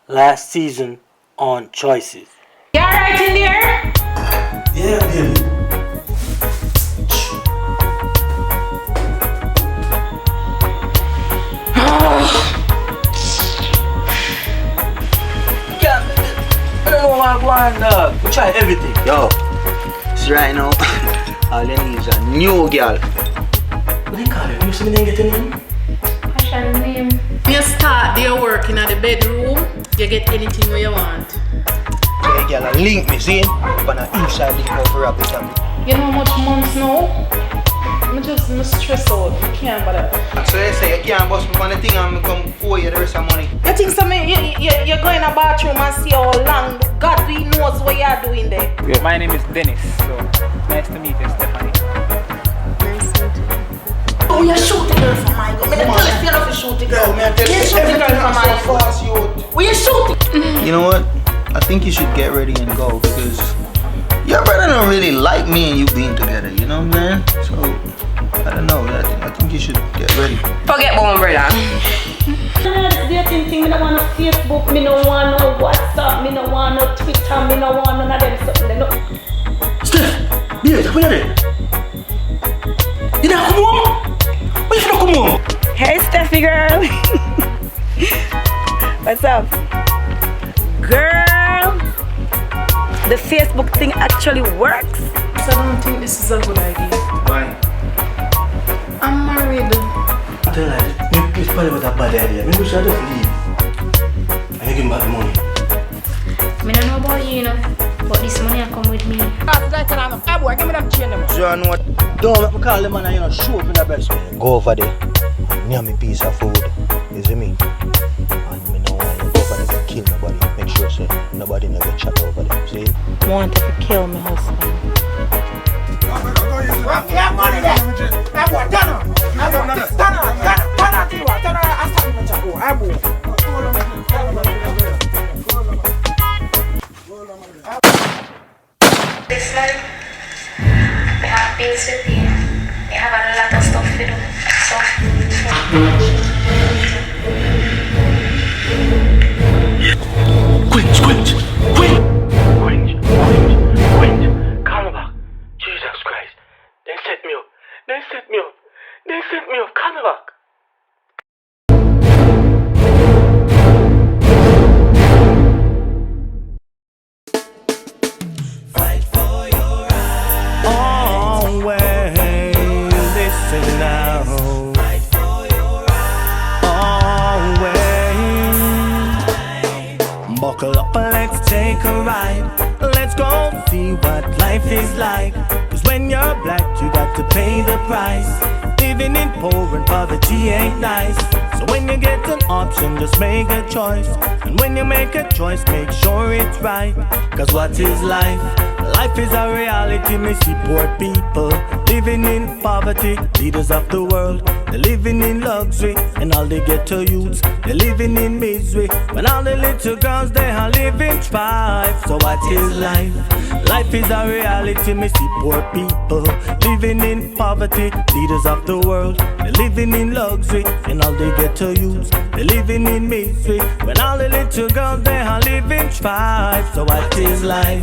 last season on Choices. You alright in there? Yeah, baby. I don't know what I'm going, dog. We try everything. Yo, it's right now. All you need is a new girl. What do you call it? You see me name getting in? What's your name? You start your work in the bedroom, you get anything you want. So you girl link me, see? But an inside link over up the You know how much months now? I'm stressed out. I can't bother. So you say you can't bust me on the thing and I come for you the rest of money. You think so you go in a bathroom and see how long God we knows what you're doing there? Yeah. My name is Dennis, so nice to meet you, Stephanie. Oh, you're shooting girl from my girl. I'm tell you not to shoot the girl. Yo, man, tell You're you shooting girl from my so fast, you. Well, you're shooting. You know what? I think you should get ready and go because your brother don't really like me and you being together, you know what I'm saying? So, I don't know. I think you should get ready. Forget about my brother. This dating thing, me no want no Facebook, me no want no WhatsApp, me no want no Twitter, me no want none of them something. They no. Steph, baby, come here. You not come home? Why you not come home? Hey, Steffi girl. What's up? Girl, the Facebook thing actually works. I don't think this is a good idea. Why? I'm married. I tell you, this probably was a bad idea. Maybe we should just leave. I give him back the money. I don't know about you, but this money will come with me. John, what? Don't let me call them and show up in the best way. Go over there and near me piece of food. You see me? And me no want you go over there to kill nobody. Make sure so nobody never chat over there. See? Want to kill my husband. This life, we have bills to pay. We have a lot of stuff to do. So, Quench. Come back. Jesus Christ. They set me up. Come back. Buckle up and let's take a ride. Let's go see what life is like. Cause when you're black, you got to pay the price. Living in poor and poverty ain't nice. So when you get an option, just make a choice. And when you make a choice, make sure it's right. Cause what is life? Life is a reality. Me see poor people living in poverty. Leaders of the world, they're living in luxury. And all they get to youths, they're living in misery. When all the little girls, they are living strife. So what is life? Life is a reality. Me see poor people living in poverty. Leaders of the world, they're living in luxury. And all they get to use, they're living in misery. When all the little girls, they are living strife. So what is life?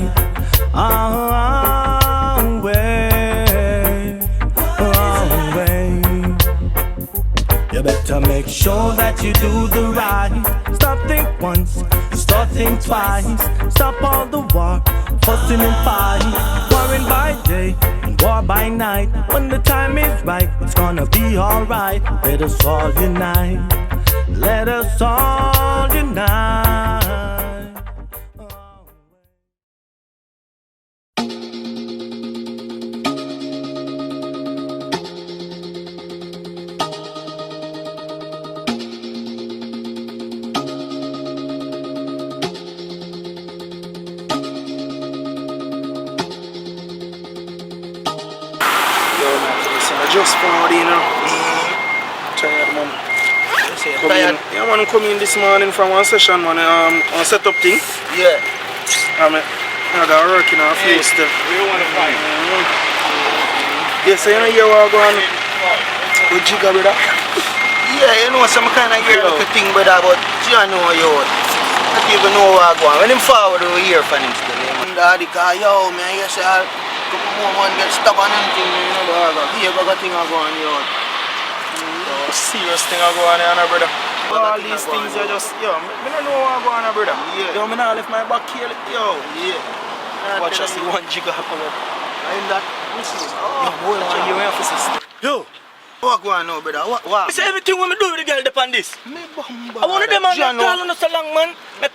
You better make sure that you do the right. Stop think once, start think twice. Stop all the war, fussing and fight. Warring by day and war by night. When the time is right, it's gonna be alright. Let us all unite. Let us all unite. Just found tired, man. Yeah, man, come in this morning from one session, man. On setup thing. Yeah. I got working on a few stuff. You want to fight? Yeah, so you know you are going with Jigga, brother? Yeah, you know some kind of girl thing, brother, but you know you. don't even know where I go. When him forward over here for him still. The guy, yo, man, I guess a couple more man get stuck on them thing, you know, dog. Here got a thing I go on, yo. Serious thing I go on here, brother. All these things are just, yo, I don't know what I go on, brother. Yeah. Yo, I not left my back here, yo. Yeah. Watch us see 1 jigger come up. I'm that. Yo, hold on, you have to sister. Yo, What go on now, brother? What? I say everything when me do with the girl depend this. Me I want them man, me call you so long, man. Me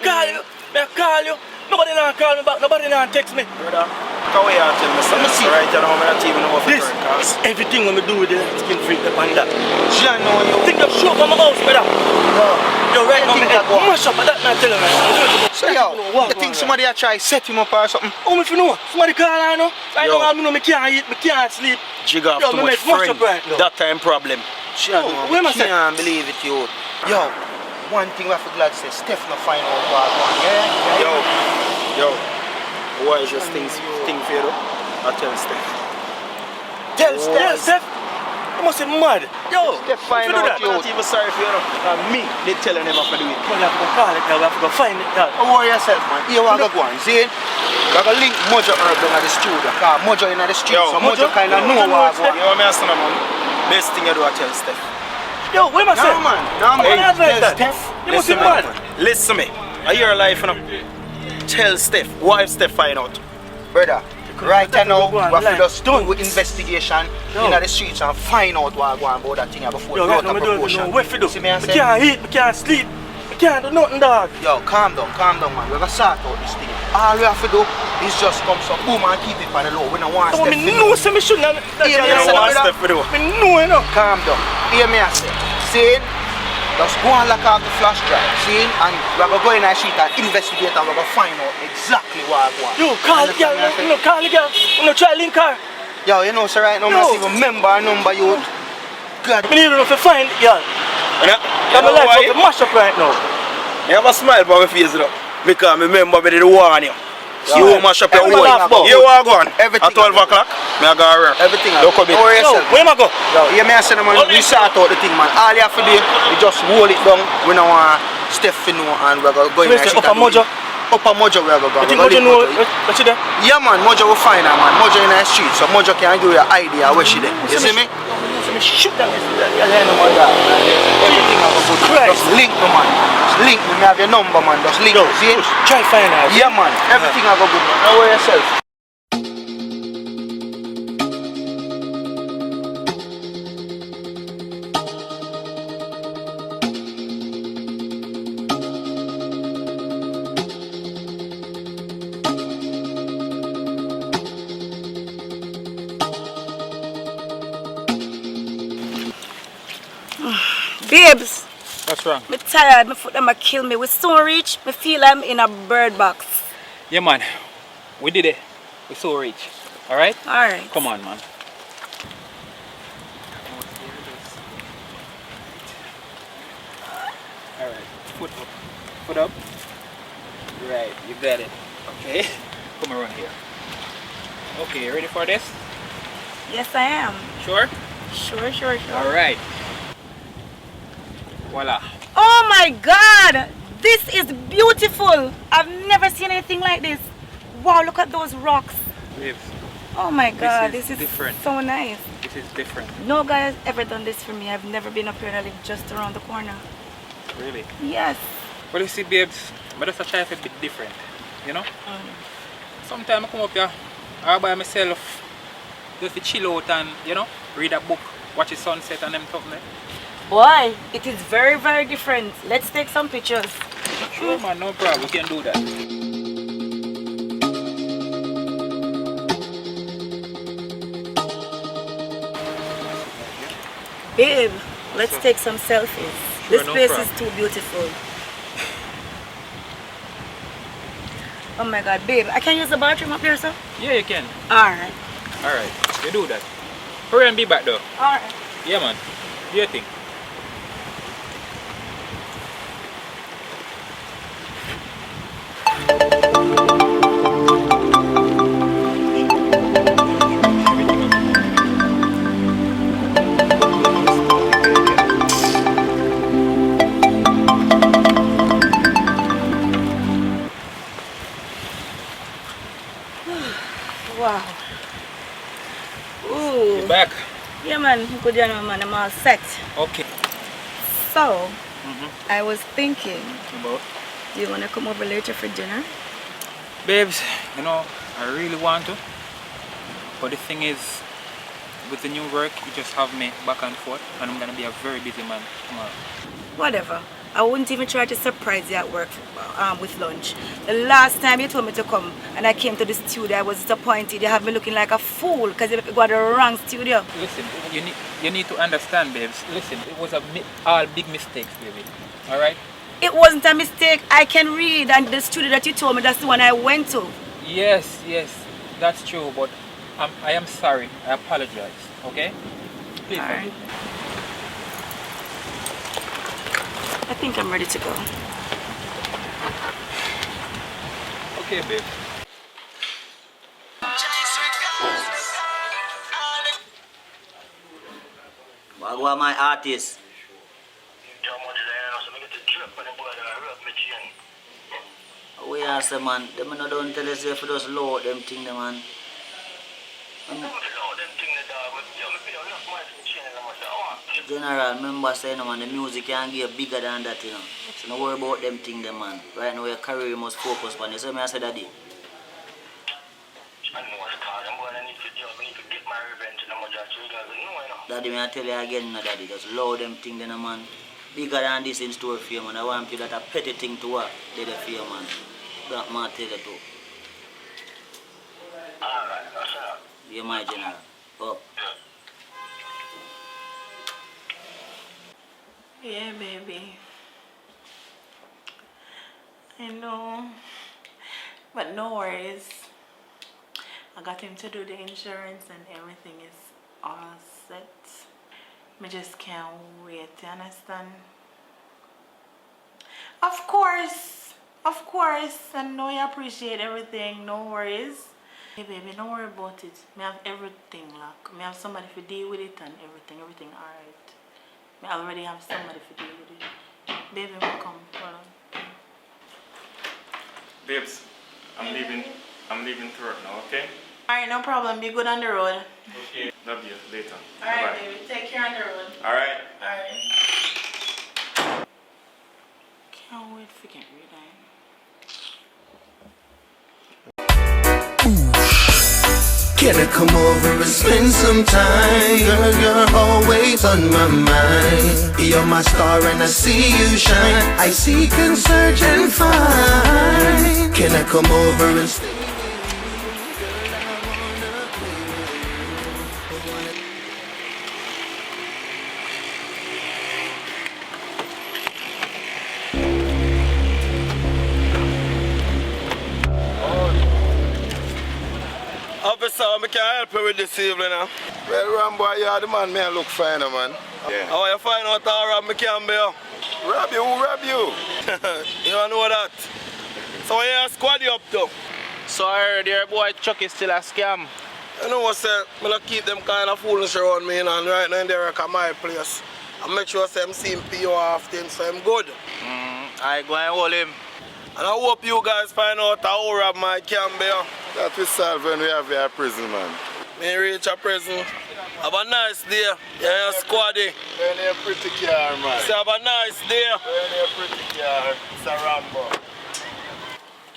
call you. Nobody not call me back, nobody not text me. Brother, come here and tell me something. So right now, I'm not even know what This, for cause everything when me do with the skin freak depend that. John, know you. Think of show from my house, brother. Yo, right now, me head mash up, but that not telling me. So yo, you think somebody a try set him up or something? Oh, if you know, somebody call I know. I Yo. know, me can't eat, me can't sleep. jigger have Yo, too me much make mash friend. up right now. That time problem. John, where am I I can't believe it, yo. Yo, one thing we have to glad say, Steph no find out what go on, yeah? Yo, why is just thing for you though? I tell Steph. Tell Yeah, Steph. Steph, you must be mad. Yo, Steph find if you do out that, you. I'm not even sorry for you though. And me, they tell her never to do it. we have to go call it, we have to go find it. Don't worry yourself, man. Here we go on, see? We got link Mojo Herb down at the studio. Cause Mojo in the street, Yo, so Mojo kind of know what go on. You know me I say, man. Best thing you do I tell Steph. Yo, what am I saying? No man. Hey, advise that. Steph. You must be mad. Listen me. I hear life, you know. Tell Steph. What if Steph find out? Brother, right now, we have to Like, just do don't. investigation Yo. in the streets and find out what go on about that thing before Yo, you right out now, of me don't proportion. know what to do. See me I Me say? can't eat, me can't sleep, me can't do nothing, dog. Yo, calm down, man. We're gonna sort out this thing. All we have to do is just come some boom and keep it on the low. We don't want So Steph me to know, say me shouldn't have that Yeah, girl yeah, you say want that, Steph to do. Me know, you know. Calm down. Hear me I say. See? Just go and lock off the flash drive. See? And we're gonna go in the street and investigate and we're gonna find out exactly what I want. Yo, call the girl, you know, call the girl. You know, try link her. Yo, you know, so right now, Yo. I don't even remember her number, you. God. Me need to know if you find the girl. You I'm know life why? up to mash up right now. You have a smile on my face, you know. Because I remember me did warn you. Yo, You mash up your everything whole. I go. You are gone. Everything At 12 I go. o'clock, me I go around. Everything Look a bit. Don't worry Yo, yourself. where am I go? Yo, hear me I say, man, we sort out the thing, man. All you have to do is just hold it down. We don't want Steph to know and we're going to go in Where's the the street upper and do Mojo? it. Upper Mojo we're going to You go. think Mojo know what you there? Yeah, man, Mojo will find her, man. Mojo in the street, so Mojo can give you an idea where she there. You see me? So me shoot that girl in the mother. Everything I go good. Christ. Just link me, man. Just link me. Me have your number, man. Just link Yo, me. See? try find her. Yeah, man. Everything I go good, man. Don't worry yourself. Babes, What's wrong? me tired, my foot them a kill me. We soon reach, me feel I'm in a bird box. Yeah, man. We did it. We so rich. Alright? Alright. Come on, man. Alright. Foot up. Foot up. Right. You got it. Okay. Come around here. Okay, ready for this? Yes, I am. Sure? Sure. Alright. Voila. Oh my God! This is beautiful. I've never seen anything like this. Wow, look at those rocks. Babes, Oh my God, This is this is different. so nice. this is different. No guy has ever done this for me. I've never been up here and I live just around the corner. Really. Yes. Well, you see, babes, but just try to be different. You know? Sometimes I come up here all by myself, just to chill out and, you know, read a book, watch the sunset and them something. Boy, it is very, very different. Let's take some pictures. Sure, man, no problem. We can do that. Babe, let's take some selfies. Sure, This no place problem. is too beautiful. Oh my God, babe, I can use the bathroom up there, sir? Yeah, you can. Alright. Alright, you do that. Hurry and be back though. Alright. Yeah, man. Do your thing. man. Good, you know, man. I'm all set. Okay. So, I was thinking, About? do you want to come over later for dinner? Babes, you know, I really want to. But the thing is, with the new work, you just have me back and forth, and I'm gonna be a very busy man tomorrow. Whatever. I wouldn't even try to surprise you at work with lunch. The last time you told me to come and I came to the studio, I was disappointed. You have me looking like a fool because you got the wrong studio. Listen, you need to understand, babes. Listen, it was all big mistakes, baby. All right? It wasn't a mistake. I can read, and the studio that you told me, that's the one I went to. Yes, that's true. But I am sorry. I apologize. Okay? Please All forgive right. me. I think I'm ready to go. Okay, babe. Wagwa my artist. We answer man, them no don't tell us if just load them thing them man. General, remember saying man, the music can get bigger than that, you know. So no worry about them thing them man. Right now your career must focus on you. So me I say daddy. Daddy, me I tell you again, no daddy, just load them thing them man. Bigger than this in store for you, man. I want you that a petty thing to work. They for you, man. That man tell you too. Alright, that's enough. You're my general. Up. Yeah, baby. I know. But no worries. I got him to do the insurance and everything is all set. I just can't wait, you understand? Of course, I know you appreciate everything, no worries. Hey baby, don't worry about it. I have everything, like, I have somebody to deal with it and everything alright. I already have somebody to deal with it. Baby, will come, hold on. Babes, I'm leaving to work now, okay? Alright, no problem, be good on the road. Okay, love you, later. Alright Bye-bye. baby, take care on the road. Alright. Alright. Can't wait for getting rid of him. Can I come over and spend some time? Girl, you're always on my mind. You're my star and I see you shine. I seek and search and find. Can I come over and stay? Officer, I can't help you with this evening now. Well, Rambo, you're the man, me look fine, man. Yeah. How you find out how rob me can be? Rob you? Who rob you? You don't know that. So what you squad you up to? So I heard your boy Chuck is still a scam. You know what, sir? I don't keep them kind of foolish around me, and right now they work at my place. I make sure I'm seeing PO often, so I'm good. I go and hold him. And I hope you guys find out how rob my can be. That we solve when we have your prison, man. Me reach a prison. Have a nice day. Yeah, squaddy. When you're pretty car, man. Say have a nice day. When you're pretty car, it's a Rambo.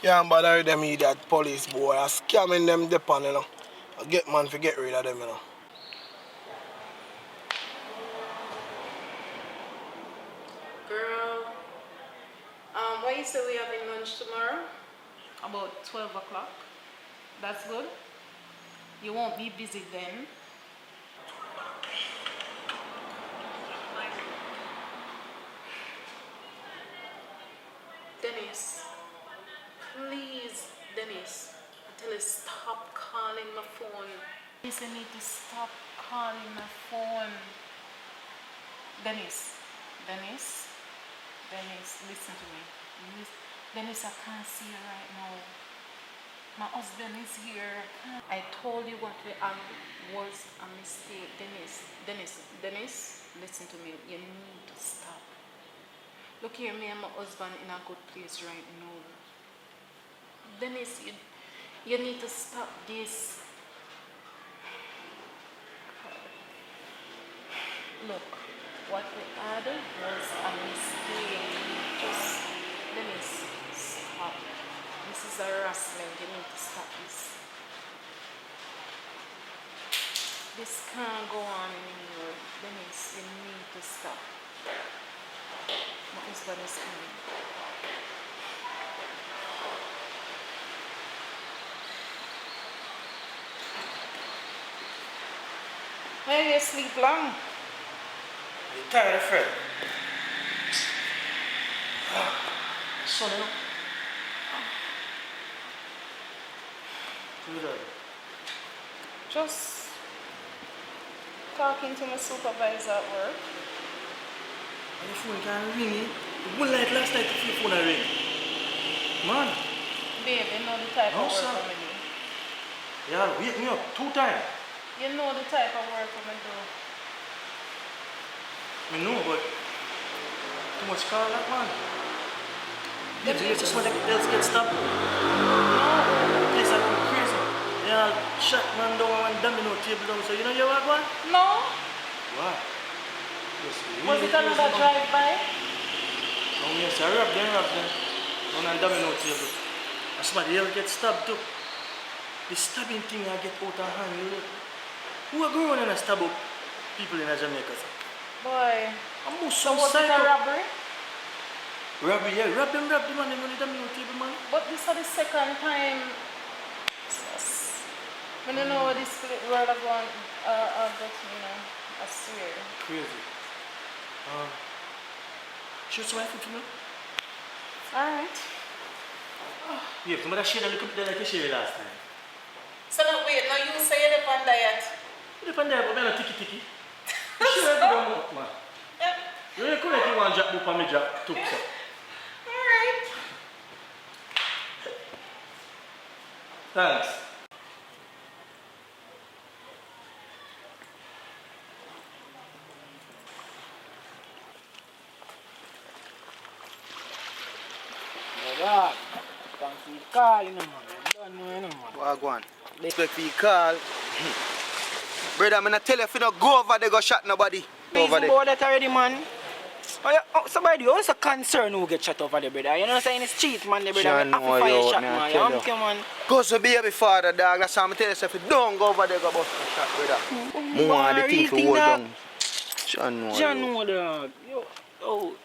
Can't bother with them idiot police boy. I'm scamming them depon, you know. I get man to get rid of them, you know. Girl, why you say we having lunch tomorrow? About 12 o'clock. That's good. You won't be busy then. Dennis, please, Dennis, I tell you stop calling my phone. Please, I need to stop calling my phone. Dennis, listen to me. Dennis, I can't see you right now. My husband is here. I told you what was a mistake. Dennis, listen to me. You need to stop. Look here, me and my husband in a good place right now. Dennis, you need to stop this. Look, what we had was a mistake. Just, Dennis, stop. This is harassment. You need to stop this. This can't go on anymore. Dennis, you need to stop. My husband is coming. Hey, you sleep long? You tired, Fred? Son, you know? What are you? Just talking to my supervisor at work. And your phone can't ring it. One night last night your phone ring. Man. Babe, you know the type No, of work sir. I'm do. Yeah, wake me up 2 times. You know the type of work I'm do. I know, but too much call that man. Yeah, you just want to get stopped. No. Yes, I'm crazy. They all shot man down and domino table down. So you know you what one? No. What? Yes, Was it another drive-by? Oh yes, I robbed them. On a domino table. And somebody else get stabbed too. The stabbing thing I get out of hand. You know? Who are going and stab up people in Jamaica? Sir? Boy. I'm So was it a robbery? Robbery, yeah. Rob them on the domino table, man. But this is the second time. I don't know what this world are going, but you know, I swear. Crazy. Shoot some food for me? Alright. Yeah, some of that shit that look like you shared last time. So now wait, now you say you're on diet. You're on diet, but I'm not tiki. You share it with man. You ain't correct you want to drop book on me drop took so. Alright. Thanks. Dog, thanks for the call, you know, man. Don't know, you know, man. What go on? Respect for the call. Brother, I'm not tell you if you don't go over there, go shot nobody. Over there. About that already, man. Somebody also concerned who get shot over there, brother. You know what I'm saying? It's cheat, man, the brother. I'm happy for shot, man. You want man? Go to baby father, dog. That's how I'm telling you, if you don't go over there, go bust a shot, brother. More on the thing for hold down. John know, dog. Yo, oh.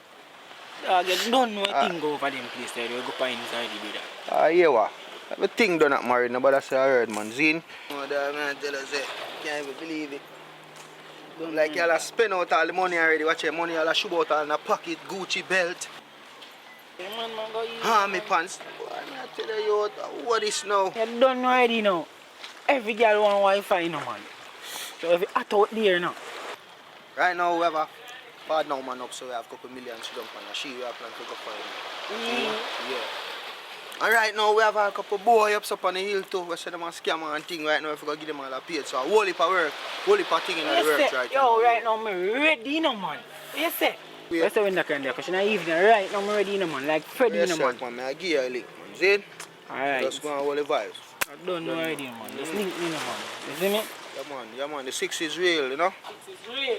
Dog, you don't know a thing go over them place there. You go find inside the brother. Yeah, what? Everything done not married, nobody say I heard, man. Zine. Oh, dog, man, tell us, can't even believe it. Like y'all spend out all the money already. Watch your money, y'all shoot out all in a pocket, Gucci belt. Yeah, man, go eat. Army pants. I tell you what is now. You don't know already now. Every girl want Wi-Fi now, man. So if you hot out there now. Right now, whoever bad now man up, so we have a couple million to dump on. She we are planning to go find. Yeah. And right now we have a couple boy ups up on the hill too. We say them a scammer and thing right now if we go give them all a paid. So a whole heap of work, whole heap of thing in the work right now. Yo, right now I'm ready now, man. What you say? Yeah. What's the window can do? Because in the evening, right now I'm ready now, man. Like Freddy, yes, man. Man. I give you a link, man. See it? Alright. Just go and hold the vibes. I don't know already, man. Just link me now, man. You see me? Yeah, man. The 6 is real, you know? 6 is real.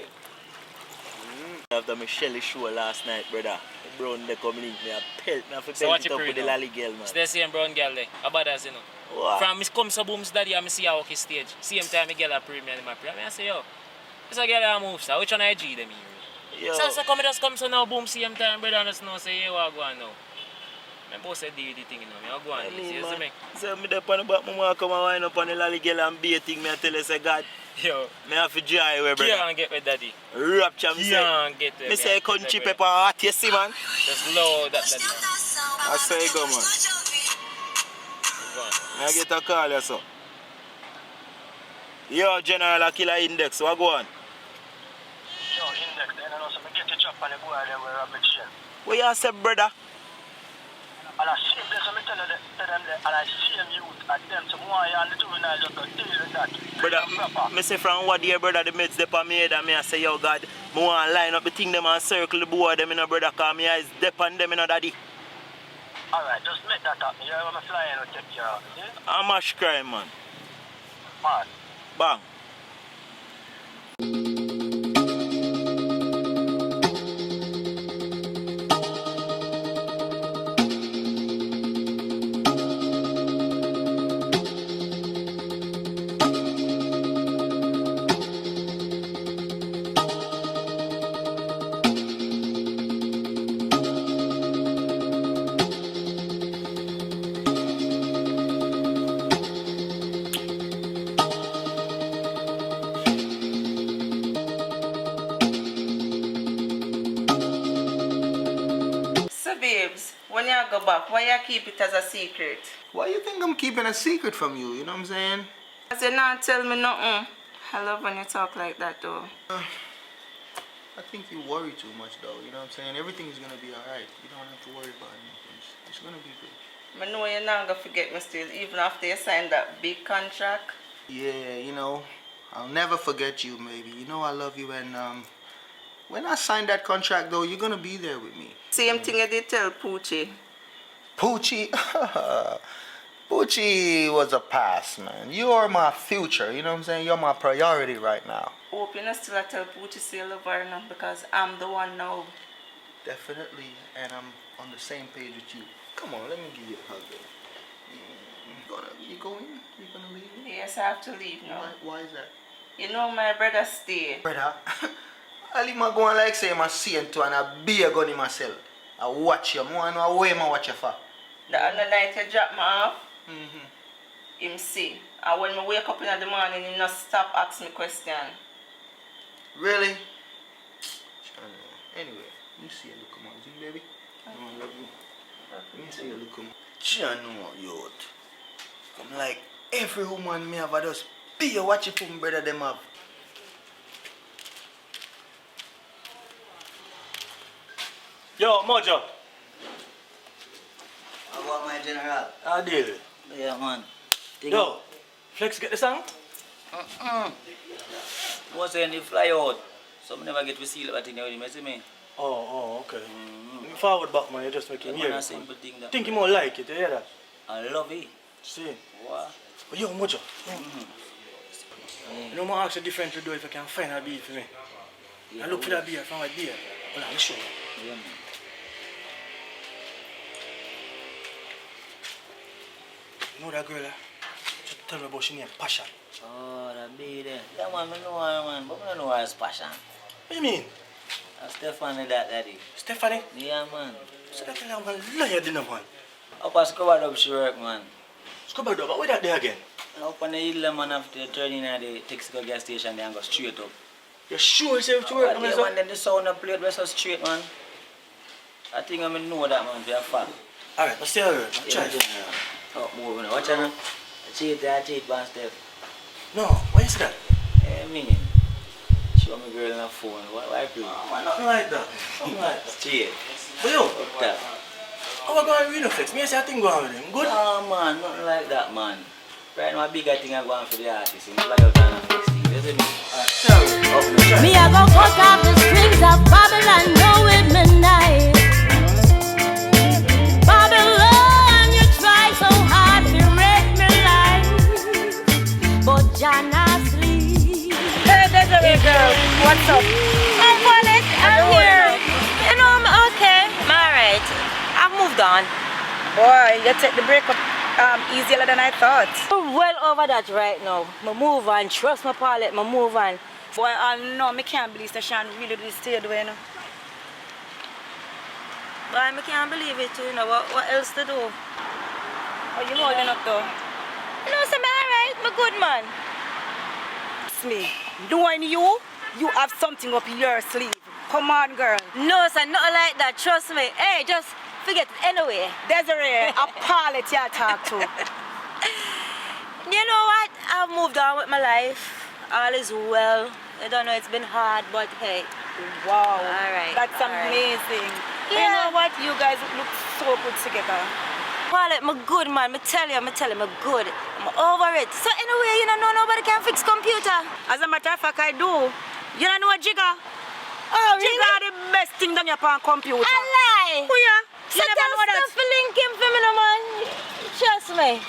After my Shelly show last night, brother, the brown they come link me a pelt. Now for so belt it up with the lolly girl, man. It's the same brown girl there. About us, you know. What? From me come so boom's daddy, I see her walk stage. Same time, I get a premium in my premium. I say, yo, this a girl that moves, so which one I G them here? So come just come so now boom same time, brother, and just know say, hey, what go on now? My boss said do the thing, you know. I go on this, you see me? So me up on the back, my come and wind up on the lolly girl and baiting me and tell her, say, God. Yo, me have to dry away, brother. Can't get with daddy. Rapture, me say. Can't get with. Me say country pepper hot, you see, man. Just low that daddy. I say go, man. I get a call, you so. Yo, General, I kill a index. What go on? Yo, index. Then I know so me get a job on the boy there where I share. What you say, brother? And I see them, so I tell them, and I see them youth at them, so why and the juvenile just go deal with that. Brother, me say from what year, brother, the mates dep on me head and me I say, yo, God, me want to line up the thing them and circle the boy them, you know, brother, because me eyes dep on them, you know, daddy. Alright, just make that happen. You know, I'm flying to take care of it, yeah? I'm a crime, man. Man. Bang. babes, when you go back, why you keep it as a secret? Why you think I'm keeping a secret from you? You know what I'm saying? Because you not tell me nothing. I love when you talk like that though. I think you worry too much though. You know what I'm saying? Everything's gonna be alright. You don't have to worry about anything. It's gonna be good. I know you're not gonna forget me still, even after you signed that big contract. Yeah, you know, I'll never forget you, baby. You know I love you, and when I signed that contract though, you're gonna be there with me. Same thing you did tell Poochie. Poochie? Poochie was a past, man. You're my future, you know what I'm saying? You're my priority right now. Hope you not still tell Poochie say you love her now, because I'm the one now. Definitely, and I'm on the same page with you. Come on, let me give you a hug, baby. You going? You gonna leave me? Yes, I have to leave now. Why is that? You know my brother stay. Brother, I leave my going like say my seeing to and I be a gun in myself. I watch you. I know where I watch you for. The other night you drop me off, him see. And when I wake up in the morning, he not stop asking me question. Really? Anyway, you see a look at my baby. I love you. Let me see a look at my youth. I'm like every woman me have a just be a watch it for my brother them have. Yo, Mojo. I want my general. I did. Yeah, man. Yo, Flex get the song? What's saying they fly out? So I never get to see that thing with him, you see me? Oh, okay. Forward back, man, you're just making a simple thing that. Think you more like it, you hear that? I love it. See? What? But yo, Mojo. You know, I ask you differently though if you can find a beat for me. I look for that beer, find a beer. Well, I'm sure. Yeah, man. You know that girl, she tell me about she named Passion. Oh, that baby. Yeah, man, I know her, man. But I don't know her as Passion. What do you mean? Stephanie, that daddy. Stephanie? Yeah, man. So that girl have a liar dinner, man. Up at Scuba Dub she work, man. Scuba Dub, but where that there again? Up on the hill, man, after you turn in at the Texaco gas station, then go straight up. You sure you say what you work, man? Yeah, man, then the sound of plate was so straight, man. I think I know that, man, for a fact. Alright, let's see how it try. Oh, move on. Watch out, I cheat, man, Steph. No, why is that? I mean, show me girl on the phone. Why play? Nothing like that. Something like that. Cheat. But yo, Up that. how I go read Flex? Me I say I think go on with him. Good? No, man, nothing like that, man. Right now, a bigger thing I go on for the artist. Him fly out and fix things, you see me? Alright, Me I go cut off the strings of Babylon, know it midnight. Babylon, you try so hard to wreck me life, but Jana sleep. Hey, Desiree girl, what's up? I'm Wallace, I'm here. You know, I'm okay. I'm alright. I've moved on. Boy, you take the breakup easier than I thought. I'm well over that right now. I move on. Trust my pilot, I move on. Boy, I know, me can't believe that Sean really did stay the way, you know. But I can't believe it too, you know. What else to do? Oh, you holding up though? You know, so I'm alright. I'm a good man. It's me. Knowing you have something up your sleeve. Come on, girl. No, sir, nothing like that. Trust me. Hey, just forget it anyway. Desiree, a pilot you talk to. You know what? I've moved on with my life. All is well. I don't know, it's been hard, but hey. Wow. All right. That's amazing. Yeah. You know what? You guys look so good together. Pilot, I'm good, man. I tell you, I'm good. I'm over it. So anyway, you know, nobody can fix computer. As a matter of fact, I do. You don't know a jigger? Oh, really? Jigger the best thing done upon computer. I lie. Oh, yeah. So tell stuff for linking for me, no, man. Trust me.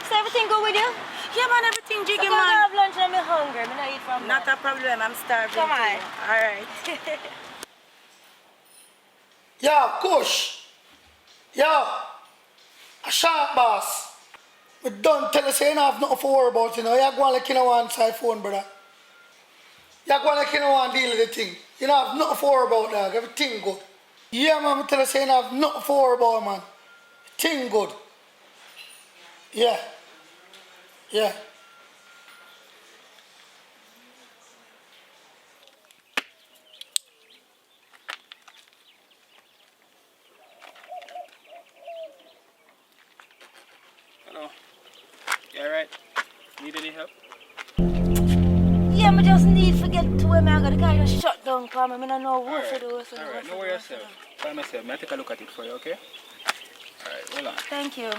So everything go with you? Yeah, man, everything jiggy, so man. I have lunch and I'm hungry. I'm not eat from Not a problem. I'm starving. Come on. All right. Yeah, Kush. Yeah. A sharp boss. We don't tell us you don't have nothing to worry about, you know. You're going like you know one side phone, brother. You're going like you know one deal with the thing. You don't have nothing to worry about, dog. Everything good. Yeah, man, we tell us you don't have nothing to worry about, man. Thing good. Yeah. Yeah. alright? Need any help? Yeah, I just need to get to where I got the car just shut down for me. I don't know what to do. Alright, no worry yourself. By myself, may I take a look at it for you, okay? Alright, hold on. Thank you.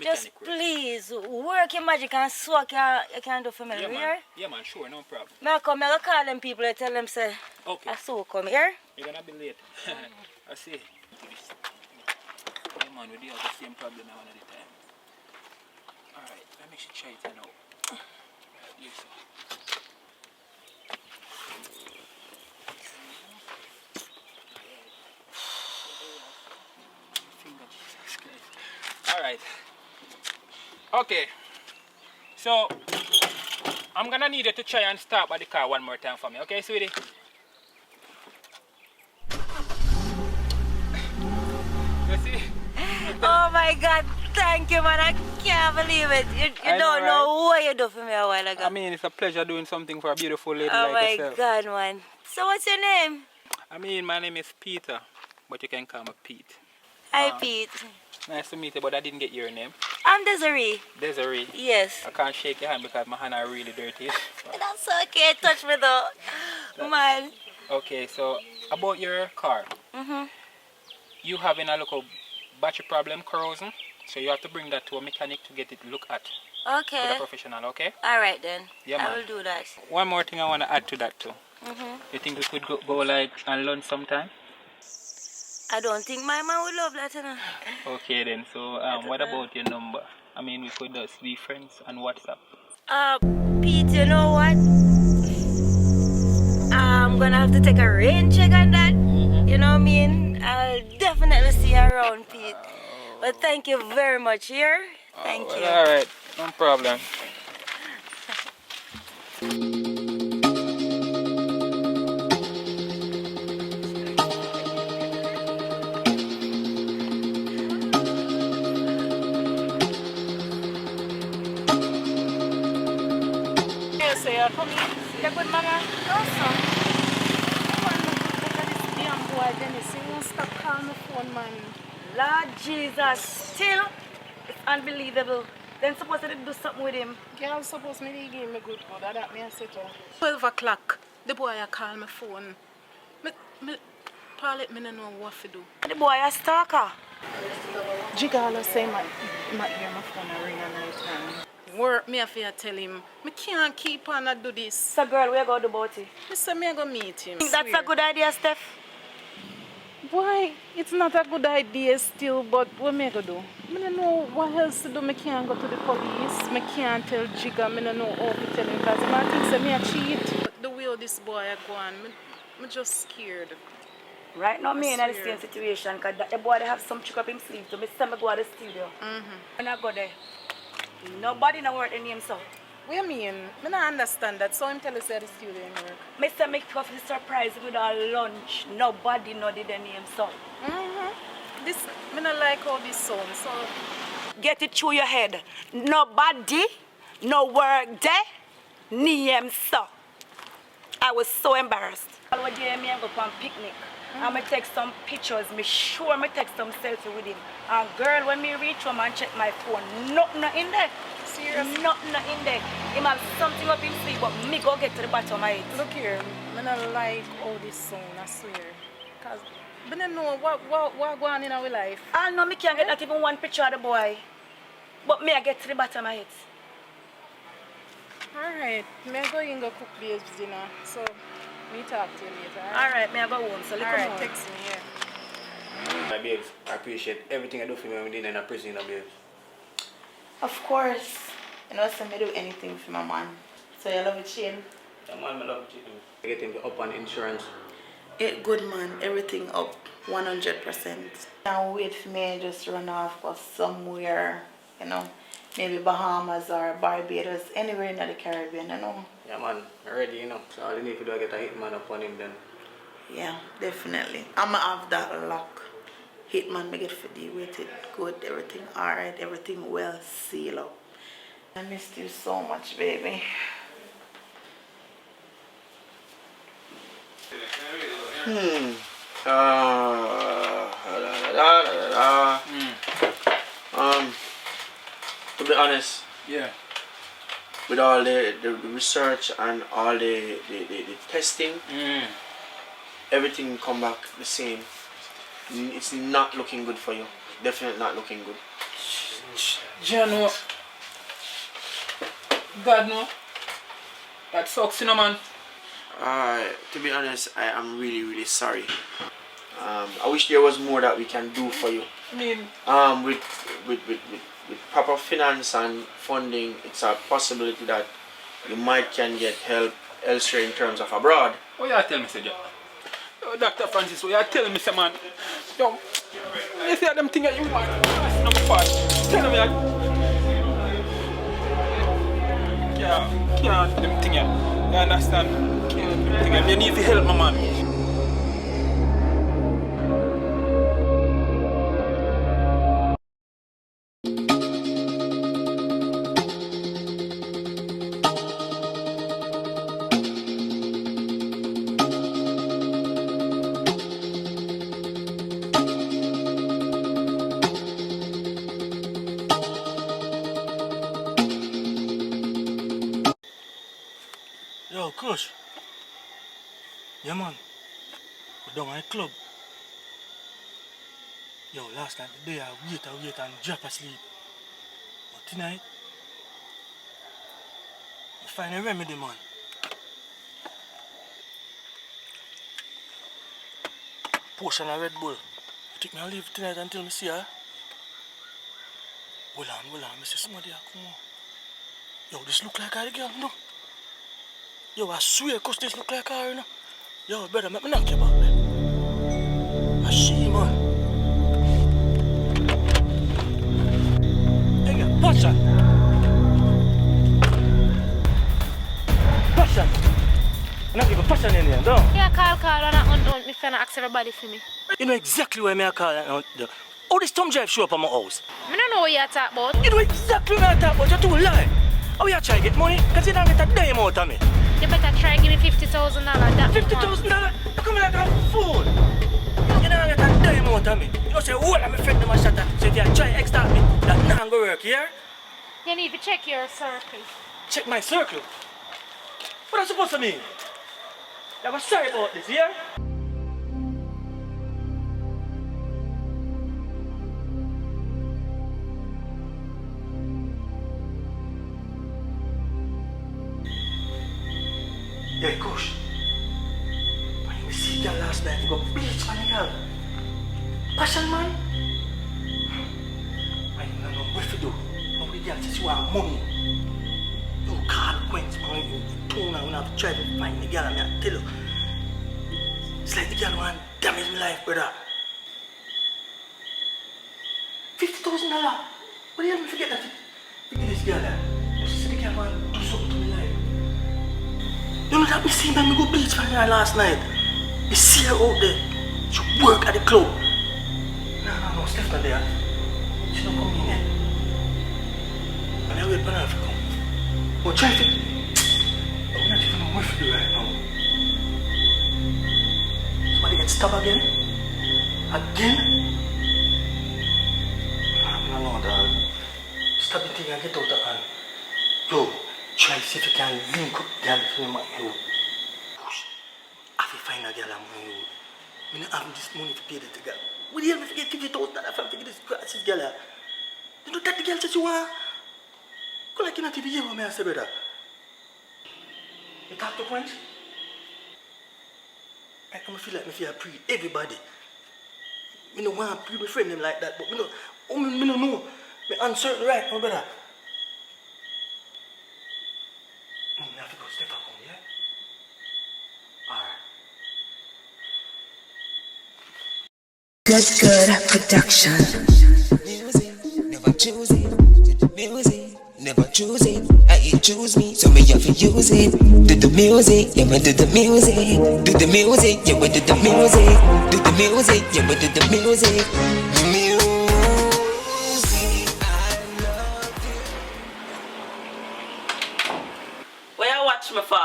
Just please, work your magic and so you can do for me, Yeah, man. here? Yeah, man, sure, no problem. I come, I call them people and tell them, say, okay. I so come here. You're gonna be late. I see. Yeah, man, we do have the same problem now at the time. Alright, let me try it now. Yes, sir. Alright. Okay. So, I'm gonna need you to try and start by the car one more time for me, okay, sweetie? You see? Oh my God, thank you, man. I can't believe it. You don't know what you do for me a while ago. I mean, it's a pleasure doing something for a beautiful lady oh like yourself. Oh my God, man. So what's your name? I mean, my name is Peter, but you can call me Pete. Hi, Pete. Nice to meet you, but I didn't get your name. I'm Desiree. Desiree? Yes. I can't shake your hand because my hands are really dirty. That's okay. Touch me though. Man. Okay, so about your car. You having a little battery problem, corrosion. So you have to bring that to a mechanic to get it looked at. Okay. With a professional, okay? Alright then. Yeah, I man. will do that. One more thing I want to add to that too. You think we could go like and lunch sometime? I don't think my man would love that, you know. Okay then, so what about your number? I mean, we could just be friends on WhatsApp. Pete, you know what? I'm gonna have to take a rain check on that. You know what I mean? I'll definitely see you around, Pete. But thank you very much here. Thank you. Alright, no problem. Yeah, good mama. Also, I want to look at this damn boy, Dennis. He won't stop calling the phone, man. Lord Jesus, still, it's unbelievable. Then supposed to do something with him. Girl supposed me to give me good food. That me I said to her. 12 o'clock, the boy I call my phone. Paul let me know what to do. The boy a stalker. Jigala say my hear my phone ring at night time. Work me if I tell him, I can't keep on and do this. So girl, where go do about it? I say me go meet him. Think that's a good idea, Steph? Why? It's not a good idea still, but what me go do? I don't know what else to do. I can't go to the police. I can't tell Jigga. I don't know how to tell him because I think say me a cheat. But the way this boy I go on, I'm just scared. Right now, me in the same situation because the boy they have some trick up his sleeve. So I say I go to the studio. When I go there, nobody know what the name so. What you mean? I don't understand that. So him tell us at the studio in work. I say make up the surprise with our lunch. Nobody know the name so. This, I don't like how this sounds. So get it through your head. Nobody, no work there, name so. I was so embarrassed. One day me and go on picnic. I'm going to take some pictures. Me sure me take some selfie with him. And girl, when me reach home and check my phone, nothing in there. Seriously? Nothing in there. He have something up in sleep, but me go get to the bottom of it. Look here, I don't like all this sound, I swear. Because I don't know what going on in our life. I know me can't get not even one picture of the boy. But me I get to the bottom of it. Alright, me I go in go cook this dinner. So me talk to you later. Alright, me I go home. So alright, text me, yeah. My babes, I appreciate everything I do for you when I'm in a prison, babes. Of course. You know, so me do anything for my man. So you love it, Shane? Yeah, man, I love it. I get him up on insurance. It good, man. Everything up 100%. Now wait for me just run off or somewhere, you know, maybe Bahamas or Barbados, anywhere in the Caribbean, you know. Yeah, man, I'm ready, you know. So all you need to do is get a hitman upon him then. Yeah, definitely. I'ma have that luck. Hitman, me get for deal with it. Good, everything alright, everything well sealed up. I missed you so much, baby. To be honest, Yeah. With all the research and all the testing, everything come back the same. It's not looking good for you. Definitely not looking good. Jano. God no. That sucks, you know, man. To be honest, I am really, really sorry. I wish there was more that we can do for you. I mean, with proper finance and funding, it's a possibility that you might can get help elsewhere in terms of abroad. what you tell me, say, Jack? Yo, Dr. Francis, what you tell me, say, man? Yo, you see them things that you want? That's not bad. Tell me, can't them things, you understand? Can't them things, you need to help, my man. Yo, Kush. Yeah, man. We're down at the club. Yo, last night, the day I wait and drop asleep. But tonight, I find a remedy, man. Portion of Red Bull. You think I'll leave tonight until I see her? Hold on, I see somebody here, come on. Yo, this look like her again, no? Yo, I swear, cause this look like her, you know? Yo, brother, make me knock you back, man. I see, man. Hey, yeah, passion. Passion. I'm not even passion in here, don't? Yeah, call, and me finna ask everybody for me. You know exactly where I call now. How this thumb drive show up at my house? I don't know what you're talking about. You know exactly what I'm talking about. You're too lying. How you try to get money? Because you don't get a dime out of me. You better try and give me $50,000. $50,000? Come like a fool. You don't get a dime out of me. You know, say, all of my friends them a shut up. So if you try to extort me, that not going to work, yeah? You need to check your circle. Check my circle? What are you supposed to mean? I'm sorry about this, yeah? Yeah, Kush. When you see that last night, you got bleach on the girl. Passion, man. I don't know what to do. Nobody girl says you want money. You can't wait, man. You turn around and try to find the girl, and I tell you. It's like the girl want to damage my life, brother. $50,000? What do you have me forget that? Look at this girl there. You see the girl want to do something to my life. You know that me see man, me go bleach for her last night. You see her out there. She work at the club. No, Steph not there. She don't come in here. And I wait for her to come. But try to... I'm not even know what to do right now. Somebody get stabbed again? Again? No, dog. Stop the thing and get out of hand. Yo. Try to see if you can link up girl for me, man. Push. I have to find a girl among you. I don't have this money to pay the girl. What the hell if you get $50,000 from to this gratis girl? You know that the girl says you want? Go like you not even hear what I say, brother. You talk to points? I feel like I feel pre everybody. I don't want to pre my friend them like that, but I don't know. I'm uncertain right now, brother. I have to go step up home, yeah? Alright. Good production. Music, never choose it. Do the music, never choose it. I choose me, so me have to use it. Do the music, yeah, do the music. Do the music, yeah, do the music. Do the music, yeah, do the music. Music, I love you. Where you watch me for?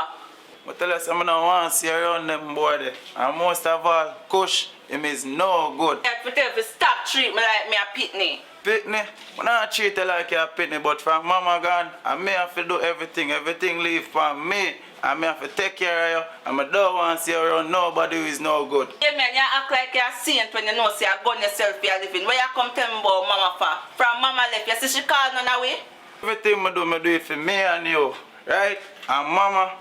But But tell us, I don't want to see around them boy there. And most of all, Kush, him is no good. I tell you, stop treat me like me a pitney. Pitney? I don't treat you like you're a pitney, but from mama gone, I may have to do everything. Everything leave from me. I may have to take care of you. And I don't want to see around nobody who is no good. Yeah, man, you act like you're a saint when you know say you gun yourself for your living. Where you come tell me about mama for? From mama left, you see she call none away? Everything I do it for me and you, right? And mama,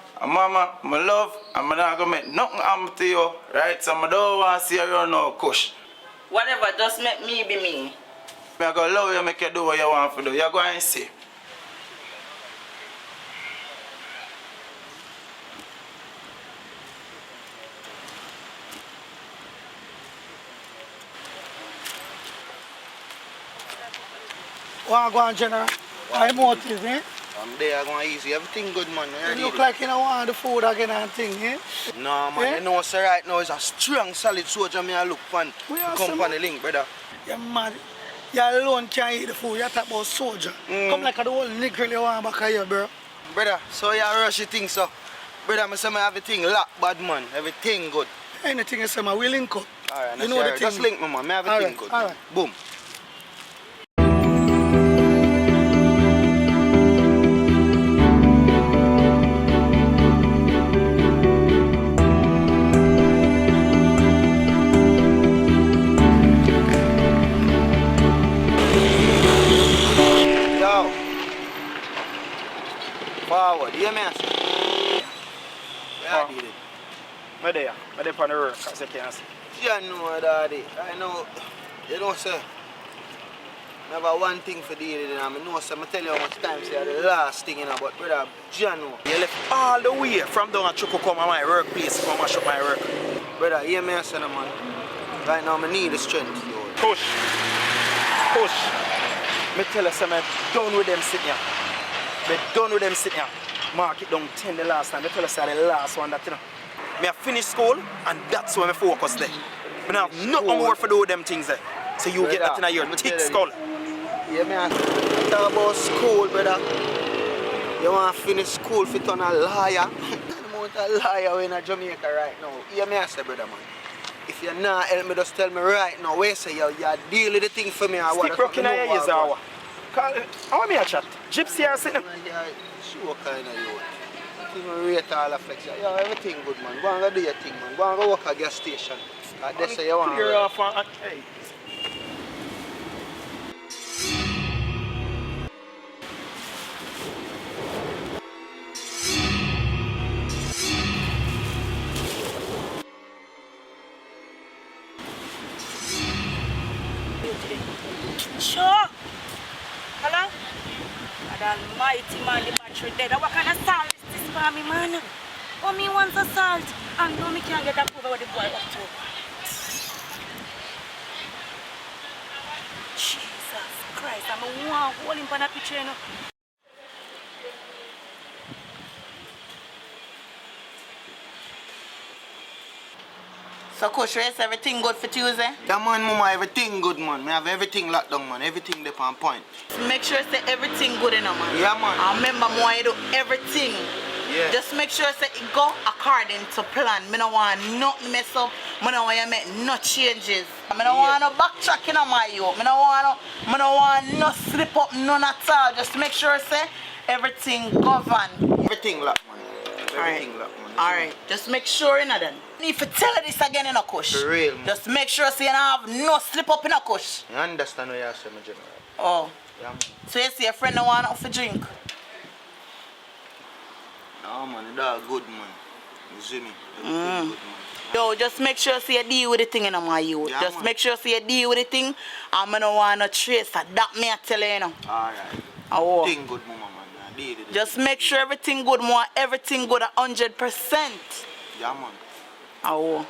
my love, and I'm not going to make nothing happen to you, right? So I don't want to see around no Kush. Whatever, just make me be me. I'm going to allow you make you do what you want to do. You're going to see. Wanna go on, General? My motive, eh? I'm there, I'm going easy. Everything good, man. You look like you don't want the food again and thing, eh? No, man. Eh? You know, sir, right now is a strong, solid soldier. Me I look fun. Come on the link, brother. You're mad. You alone can't eat the food. You talk about soldier. Come like the whole nigga you want back here, bro. Brother, so you rush the thing, so. Brother, I say everything locked, bad man. Everything good. Anything you say, man, we link up. Alright, you know the thing. Just link me, man. Everything good. Alright. Boom. Forward, you hear me? Yeah, I did it. I'm there. I'm there on the work, as you can see. Yeah, no, daddy. I know, you know, sir. I have one thing for dealing with it. I know, sir. I tell you how much time, sir, the last thing, you know, but brother, Jano. You left all the way from down at Chuku come to my workplace to come and shop my work. Brother, hear me, sir, man. Right now, I need the strength, yo. Push. Me tell you, sir, I'm done with them sitting here. Me done with them sitting here. Mark it down 10 the last time. Me tell you, sir, the last one that, you know. Me have finished school, and that's where I focus there. Me don't have nothing more for do with them things there. So you Brother, get that in your thick skull. Yeah, man. Talk about school, brother. You want to finish school for turn a liar? I'm a liar in Jamaica right now. Hear me, I say, brother, man. If you're not help me, just tell me right now. Where say you deal with the thing for me? Stick rock in your ears, hour. How am I a chat? Gypsy or something? Sure, kind of you. I think I rate all the flex. Yeah, everything good, man. Go and go do your thing, man. Go and go work at gas station. That's say you want. Clear off and hey. Sure. Hello? God almighty, man, the battery dead. What kind of salt is this for me, man? Oh, me wants a salt. And no, me can't get that over what the boy up to. Jesus Christ, I'm a one holding for that picture, you know. So, Coach, is everything good for Tuesday? Yeah, man, mama, everything good, man. I have everything locked down, man. Everything there on point. Make sure say everything good enough, man. Yeah, man. I remember more you do everything. Yeah. Just make sure say it go according to plan. I don't want nothing mess up. I don't want you make no changes. I don't want no backtracking on my you. I don't want no slip up, none at all. Just make sure say everything govern. Everything locked, man. Everything locked, man. Alright, just make sure you know then. If you tell her this again in a kush. For real, man. Just make sure say you don't have no slip up in a kush. You understand what you're saying, General? Oh. Yeah, man. So you see your friend don't want nothing to drink? No, man, that's good, man. You see me? Everything good, man. Yo, just make sure say you deal with the thing in my youth. Yeah, just man. make sure say you deal with the thing. And I don't want no trace. That me I tell you, you know. Alright. Oh. Everything good, mama, man. I deal with it. Just make sure everything good, more everything good 100%. Yeah, man. Oh.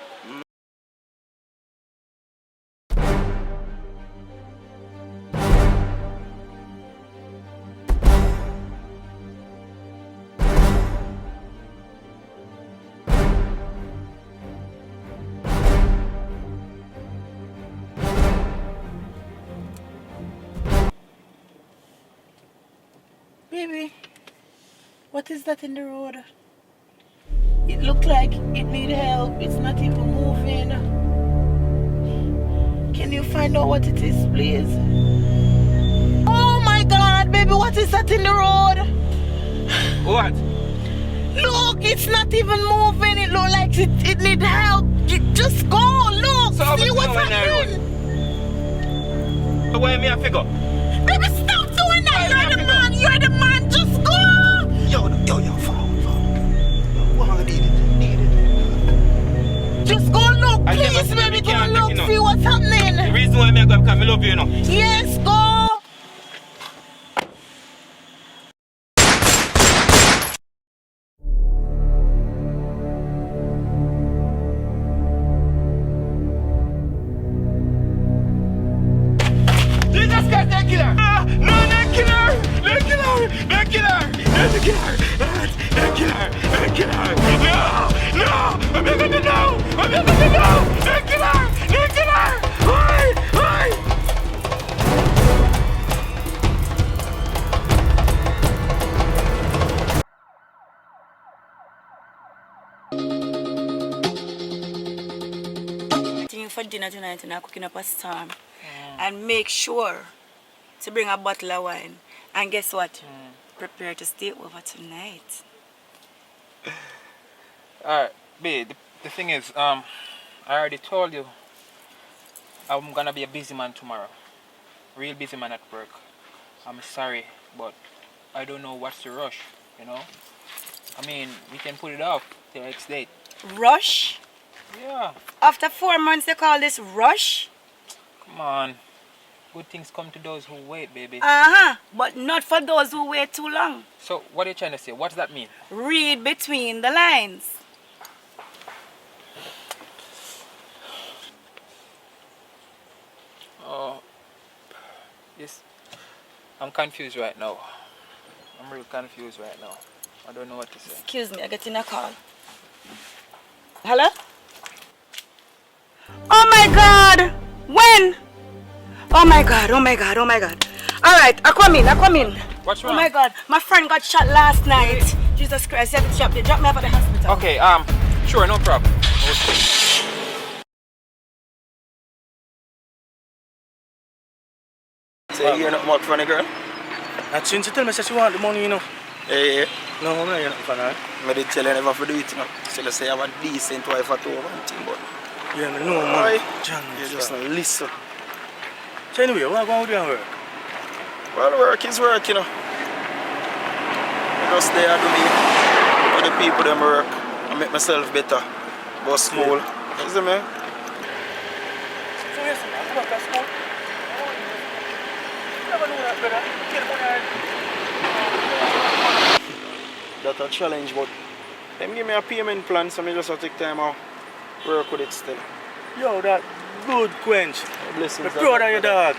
Baby, what is that in the road? It look like it need help. It's not even moving. Can you find out what it is, please? Oh my God, baby, what is that in the road? What? Look, it's not even moving. It look like it need help. Just go, look, so see what's happening. So where me a figure? Baby, stop doing that. You're the man. Just go. Yo, need it. Just go look, please, baby. Go look, see what's happening. The reason why I go because I love you, you know. Yes, go. Jesus Christ, they kill her! No, they kill her! They kill her! They kill her! They kill her! They kill her! They kill her! No! I'm not gonna know! I'm not gonna know! They kill her! They kill her! Why? For dinner tonight and I'm cooking up a storm. And make sure to bring a bottle of wine. And guess what? Prepare to stay over tonight. Alright, babe, the thing is, I already told you I'm gonna be a busy man tomorrow. Real busy man at work. I'm sorry, but I don't know what's the rush, you know? I mean, we can put it off till next date. Rush? Yeah. After 4 months they call this rush? Come on. Good things come to those who wait, baby. But not for those who wait too long. So, what are you trying to say? What does that mean? Read between the lines. Oh, yes. I'm confused right now. I'm real confused right now. I don't know what to say. Excuse me, I get in a call. Hello? Oh my God! When? Oh my God. Alright, I come in. What's wrong? Oh my God, my friend got shot last night. Jesus Christ, you have to drop me off at the hospital. Okay, sure, no problem. So you hear nothing about funny girl? And since you tell me that she want the money, you know. Yeah. No, I'm not hearing nothing from her. I did tell her never to do it, you know. So let's say I have a decent wife at home and thing, but... Yeah, I know, man. John, you just not listen. So anyway, what going to do at work? Well, work is work, you know. I just there to do me. For the people them work. I make myself better. Go school. You see me? So yes, I go back to school. Never know that, brother. Get the money. That's a challenge, but them give me a payment plan, so I just have to take time out. Work with it still. Yo, that good quench. Blessings. I'm proud of your dog.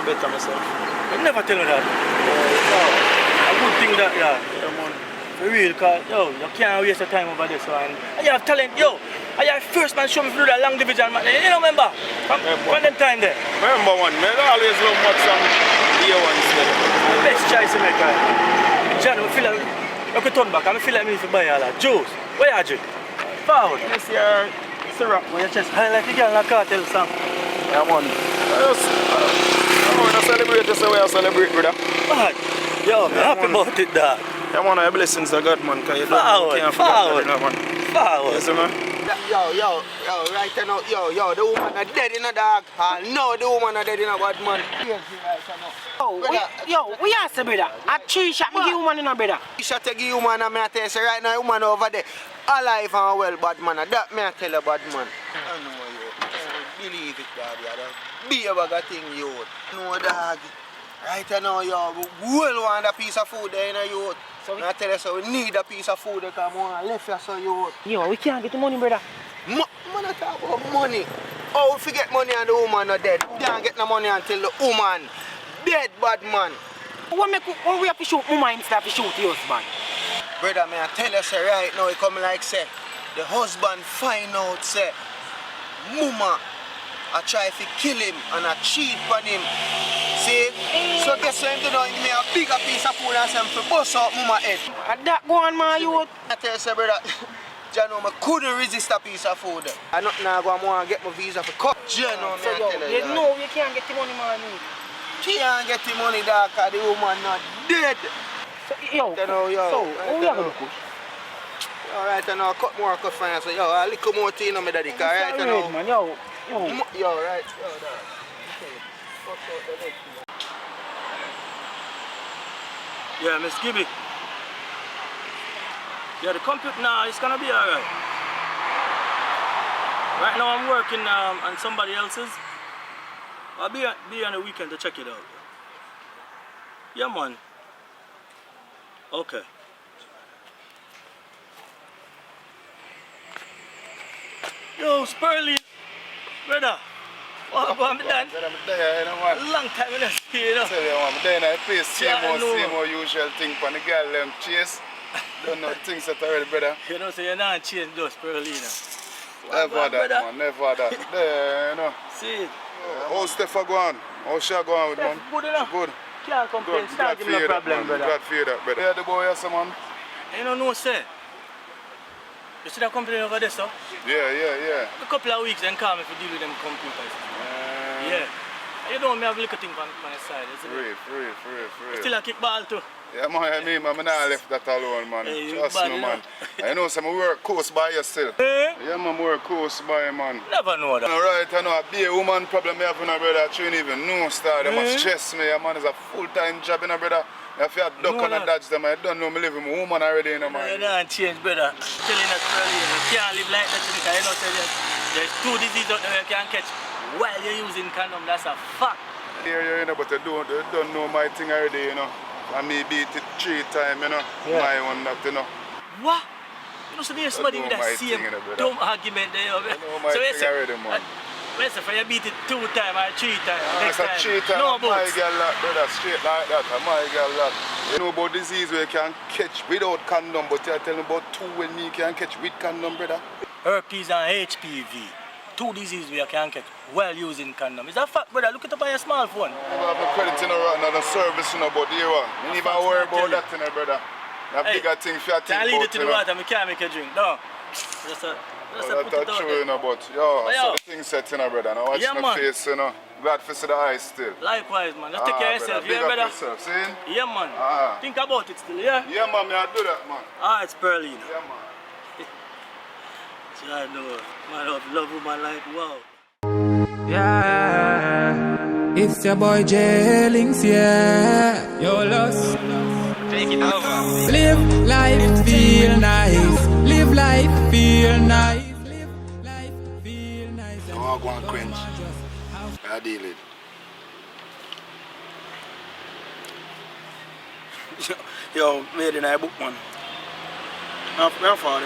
Better myself. I never tell her that. A good thing that, yeah. For real, cause, yo, you can't waste your time over this one. And you have talent, yo. And you have first man show me through that long division, man. You know, remember? From them time there. Remember one, man, I always love much some year one still. The best choice you make, right? John, I feel like, you can turn back, I feel like I need to buy all that juice. Where are you? Forward. This year, syrup. When you just highlight the girl in a cartel song. Yeah, man. I want to celebrate this way I celebrate, brother. What? Yo, I'm happy about it, dog. I want your blessings of God, man, because you can't forget that, man. Forward. Yes, man. Yo, right now, yo, the woman are dead in a dog. No, the woman are dead in a bad man. Yo, we ask the brother. A 3 shot, me give woman in a brother. 3 shot to give woman, and I tell you, right now, woman over there, alive and well, bad man. That me I tell you, bad man. I know you. Believe it, daddy. Be a bag of thing, you. No, dog. Right now, yo, we will want a piece of food there in a youth. So I tell you, so we need a piece of food because we want to left you, so you. Yo, we can't get the money, brother. Man, I talk about money. Oh, if you get money and the woman not dead, you can't get no money until the woman dead, bad man. What we have to shoot mama instead of shoot the husband? Brother, me I tell you, say, right now, it come like, say, the husband find out, say, mama I try to kill him and I cheat on him. See? So guess what him do now? He give me a bigger piece of food and say, to bust out mama head. And that go on, man, you would. I tell you, say, brother, Jano, I couldn't resist a piece of food. I not now go and get my visa for cut. Jano, So yo, you know you can't get the money, man. She can't get the money, dog, because the woman not dead. So, yo, so how you gonna cook? Alright, I know, cut more cut fine. So, yo, a little more tea, no, me daddy, because right now. Man, yo. Yo, right. Yo, dog. Yeah, Miss Gibby. Yeah, the computer now, it's gonna be alright. Right now I'm working on somebody else's. I'll be on the weekend to check it out. Yeah, man. Okay. Yo, Spurley. Brother. What about me done? I'm there, you know what? Long time in the see, you know. Tell you what, I'm there in a place, same Yeah, old usual thing for the girl them chase. Don't know things that already, brother. You know, so you're not change those Spurley, you know. Never that, man, never that. There, you know. See it. How's Steph going? How's she going with, man? Good enough. Good. Can't complain. It's not giving no problem, brother. Glad for you that, brother. Yeah, the boy, yes, man. You don't know, sir. You see that company over there, sir? Yeah. A couple of weeks, then come if you deal with them computers. Yeah. You don't have a little thing on the side, isn't it? Free. Still a kickball too. Yeah, man, I mean, man, I not left that alone, man. Hey, Trust bad, me, man. I know some work close by you still. Yeah, man, work close by, man. Never know that. Alright, I know, be a woman problem I have with my brother, I don't even know, star. They must stress me, man. It's a full-time job, you know, brother. If you have duck and a dodge them, I don't know me live with a woman already, you know, man. You don't change, brother. Telling us earlier, you can't live like that, because you know, there's two diseases out there you can't catch while you're using condom. That's a fact. Yeah, you know, but you don't know my thing already, you know. And me beat it 3 times, you know. Yeah. My one that, you know. What? You know, so there's somebody with that same dumb argument there. I know my thing already, man. Let's say you beat it 2 times or 3 times. Next It's a 3 times. No My books. girl lot, brother, straight like that. My girl lot. You know about disease where you can catch without condom, but you tell me about 2 when me can catch with condom, brother. Herpes and HPV. 2 diseases we can catch while using condom. It's a fact, brother. Look it up on your smartphone. I have a credit in a service, you know, but you are. You need to worry about that, you know, brother. That bigger thing for your thing. Can't lead it to the water, I can't make a drink. No. Just put it out true, you know, but yo, so the thing set, you know, brother. Now watch Yeah, my man. face, you know. Glad for see the eyes still. Likewise, man. Just take care of yourself, yeah, brother? Yourself, see? Yeah, man. Think about it still, yeah? Yeah, man, I do that, man. It's Perlina. Yeah, man. I know, man, love woman like wow. Yeah, it's your boy J-Links, yeah. Yo, lost. Take it over. Live life, feel nice. Live life, feel nice. No, go and quench. I deal it. Yo, made in a book, man. Where for?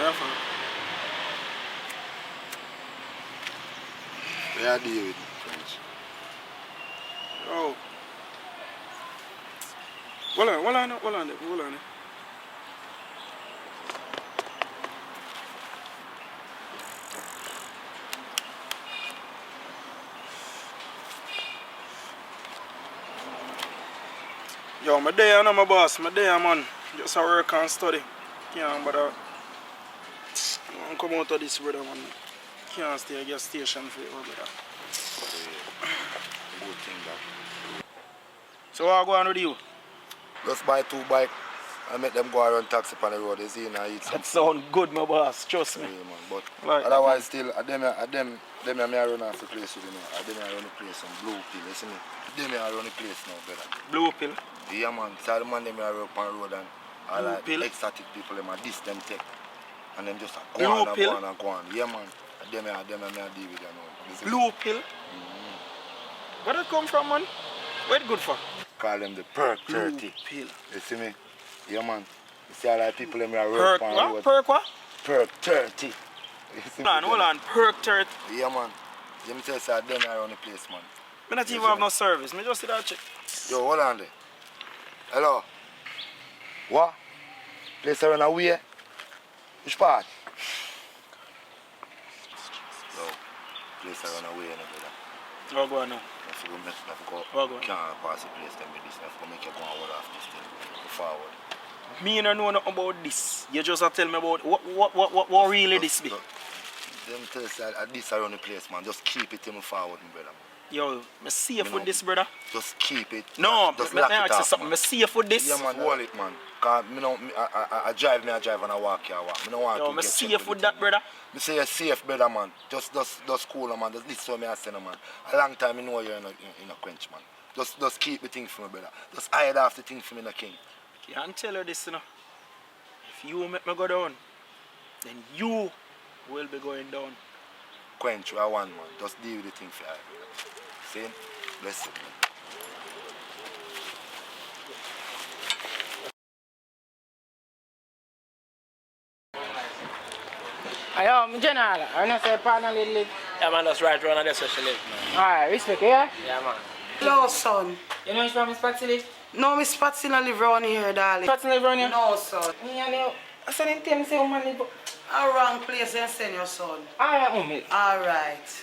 I deal with quench. Oh. Hold on. Yo, my day, I'm my boss. My day, man. Just a work and study. Can't bother. I come out of this, brother, man. Can't stay at gas station for you, brother. Good thing that. So what go on with you? Just buy 2 bikes and make them go around taxi on the road. You see, and eat some. That sound good, my boss. Trust me. Yeah, man. But Like otherwise, still, them I run off the place with, you know. I run the place some blue pill, you see me? Them I run the place now, brother. Blue pill? Yeah, man. So the man them I work on the road and all Blue like pill? exotic people, them a this them take. And them just Blue go on pill? and go on. Yeah, man. Them I deal with them now. You see me? Blue pill? Where that come from, man? Where it good for? Call them the perk 30. Blue pill. You see me? Yeah, man. You see all like people them I work Perk on the what? road. Perk what? Perk 30. Hold on, perk turret. Yeah, man. Let me tell you, I done around the place, man. Me not even have no service. Me just see that check. Yo, hold on there. Hello. What? Place around away? Which part? Yo, place around away, you know, brother. Oh, go on now. I can't pass the place them with this. I have to make you go and hold off this thing. Go forward. Me don't know nothing about this. You just tell me about what really this be. Them tell us that this around the place, man. Just keep it in forward, my brother. Yo, me see you for this, brother. Just keep it. No, just me lock ask it you off, something. man. Me see you for this. Yeah, man. Hold it, man. Cause I drive and I walk here. I don't want Yo, to me get see checked you with for it, that, man. brother. Me say you're safe, brother, man. Just cool, man. Just this is what I say, man. A long time I know you're in a quench, man. Just keep the thing for me, brother. Just hide off the thing for me, the king. Can't tell her this, you know. If you make me go down, then you will be going down. Quench, I want, man. Just deal with the thing for you, brother. See? Bless it, man. Yo, General, I know say partner live. Yeah, man, that's right around there, so she live, man. Alright, respect, yeah? Yeah, man. Hello, son. You know which one Miss Patsy live? No, Miss Patsy not live around here, darling. Patsy live around here? No, son. I said him tell me say woman live. A wrong place and send your son. Alright, mommy. Alright.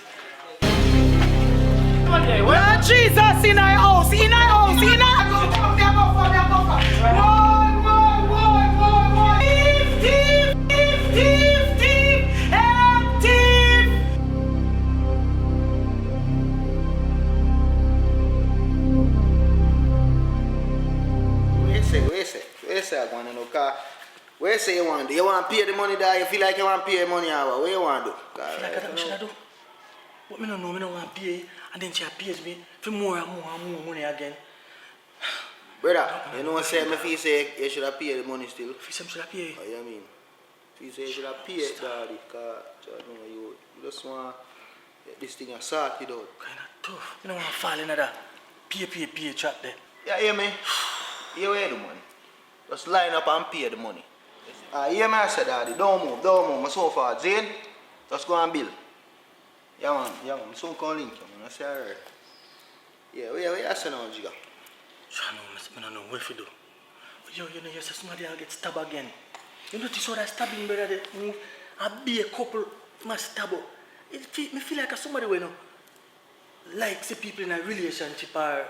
Lord Jesus, in our house, in our house, in our house. Where say I want to know, car? Where say you want to do? You want to pay the money there? You feel like you want to pay the money or what? What you want to do? I feel like that's what I should do. What me don't know, me don't want to pay, and then she pays me for more and more and more money again. Brother, you know what I'm saying? If you say you should have paid the money still. If you say I should have paid. What you mean? If you say you should have paid it, daddy, because you just want to get this thing sorted out. Kind of tough. You don't want to fall into that pay trap there. Yeah, hear me? You wear the money. Just line up and pay the money. Hear me, I said, daddy, don't move. I'm so far. Zane, just go and bill. Yeah, man, I'm soon calling link you, man. I say, alright. Yeah, where you say now, Jigga? I don't know what to do. But yo, you know, you say somebody will get stabbed again. You notice how that stabbing, brother, they move and be a couple must stab up. Me feel like somebody will know, like the people in a relationship or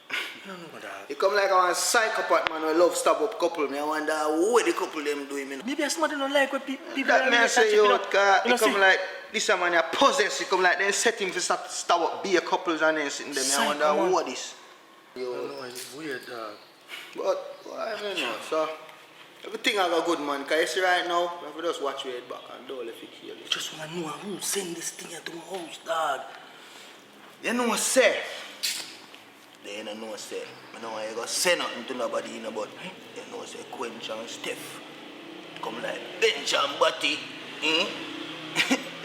I don't know what that. You come like a psychopath man who love stab up couple. Me I wonder what the couple them doing. Me. Maybe somebody don't like what people that in a me I say relationship, you you know, come like this man you possess. You come like then set him to stab up be a couples and then sitting there. Me I wonder what this. I don't know, it's weird, dog. But I don't know, so everything I got good, man. Cause you see right now, if you just watch your head back and don't let it kill you. Just wanna know who send this thing to my house, dog. You know what say? They don't know say. I know I go say nothing to nobody in the body. You know say Quench and Steph. Come like bench and body. You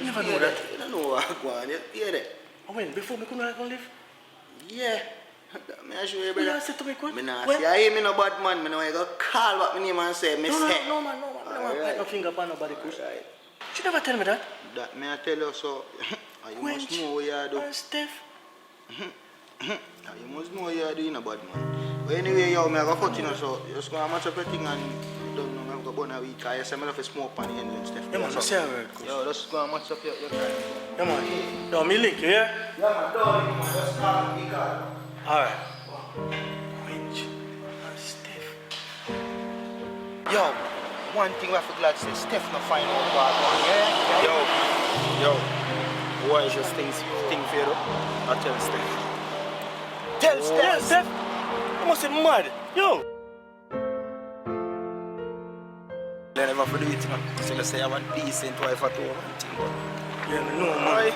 never know that. You don't know what I want. You hear that? Oh, when? Before me come live? Yeah. Me I show you, brother. You say to me, Quench? Me not say I hear me no bad man. Me know I go call what my name and say me say. No, man. I don't want to point no finger upon nobody, Chris. Right. She never tell me that. That me I tell you so. You must know what you do. And Steph. You must know what you are doing a bad man. But anyway, yo, I go cut you know, so you just go and match up everything and don't know, I go burn a week. I say I love to smoke on the end and stuff. Yeah, man, I say a word. Yo, just go and match up your crime. Yeah, man. Yo, me link you, yeah? Yeah, man, don't link, man. Just call me, call. Alright. Quench and Steph. Yo, one thing we have to glad say, Steph not find out bad one, yeah? Yo. Why is just thing for you, I tell Steph. Tell Steph. Yeah, Steph. You must be mad. Yo. I never for do it, man. So you say I want decent wife at home and thing, but yeah, me know, man.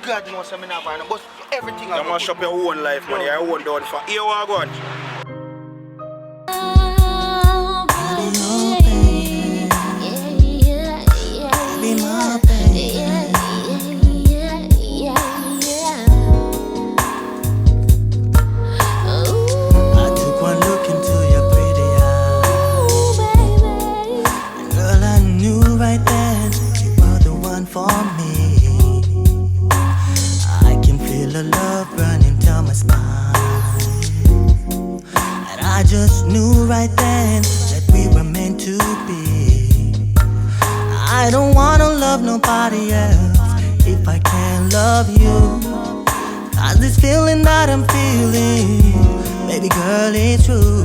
God knows I'm not going to but everything you must up your own life, man. Your own down for. Here we go. Be my baby. I took one look into your pretty eyes, and girl, I knew right I just knew right then that we were meant to be. I don't wanna love nobody else if I can't love you. Cause this feeling that I'm feeling, baby girl, it's true.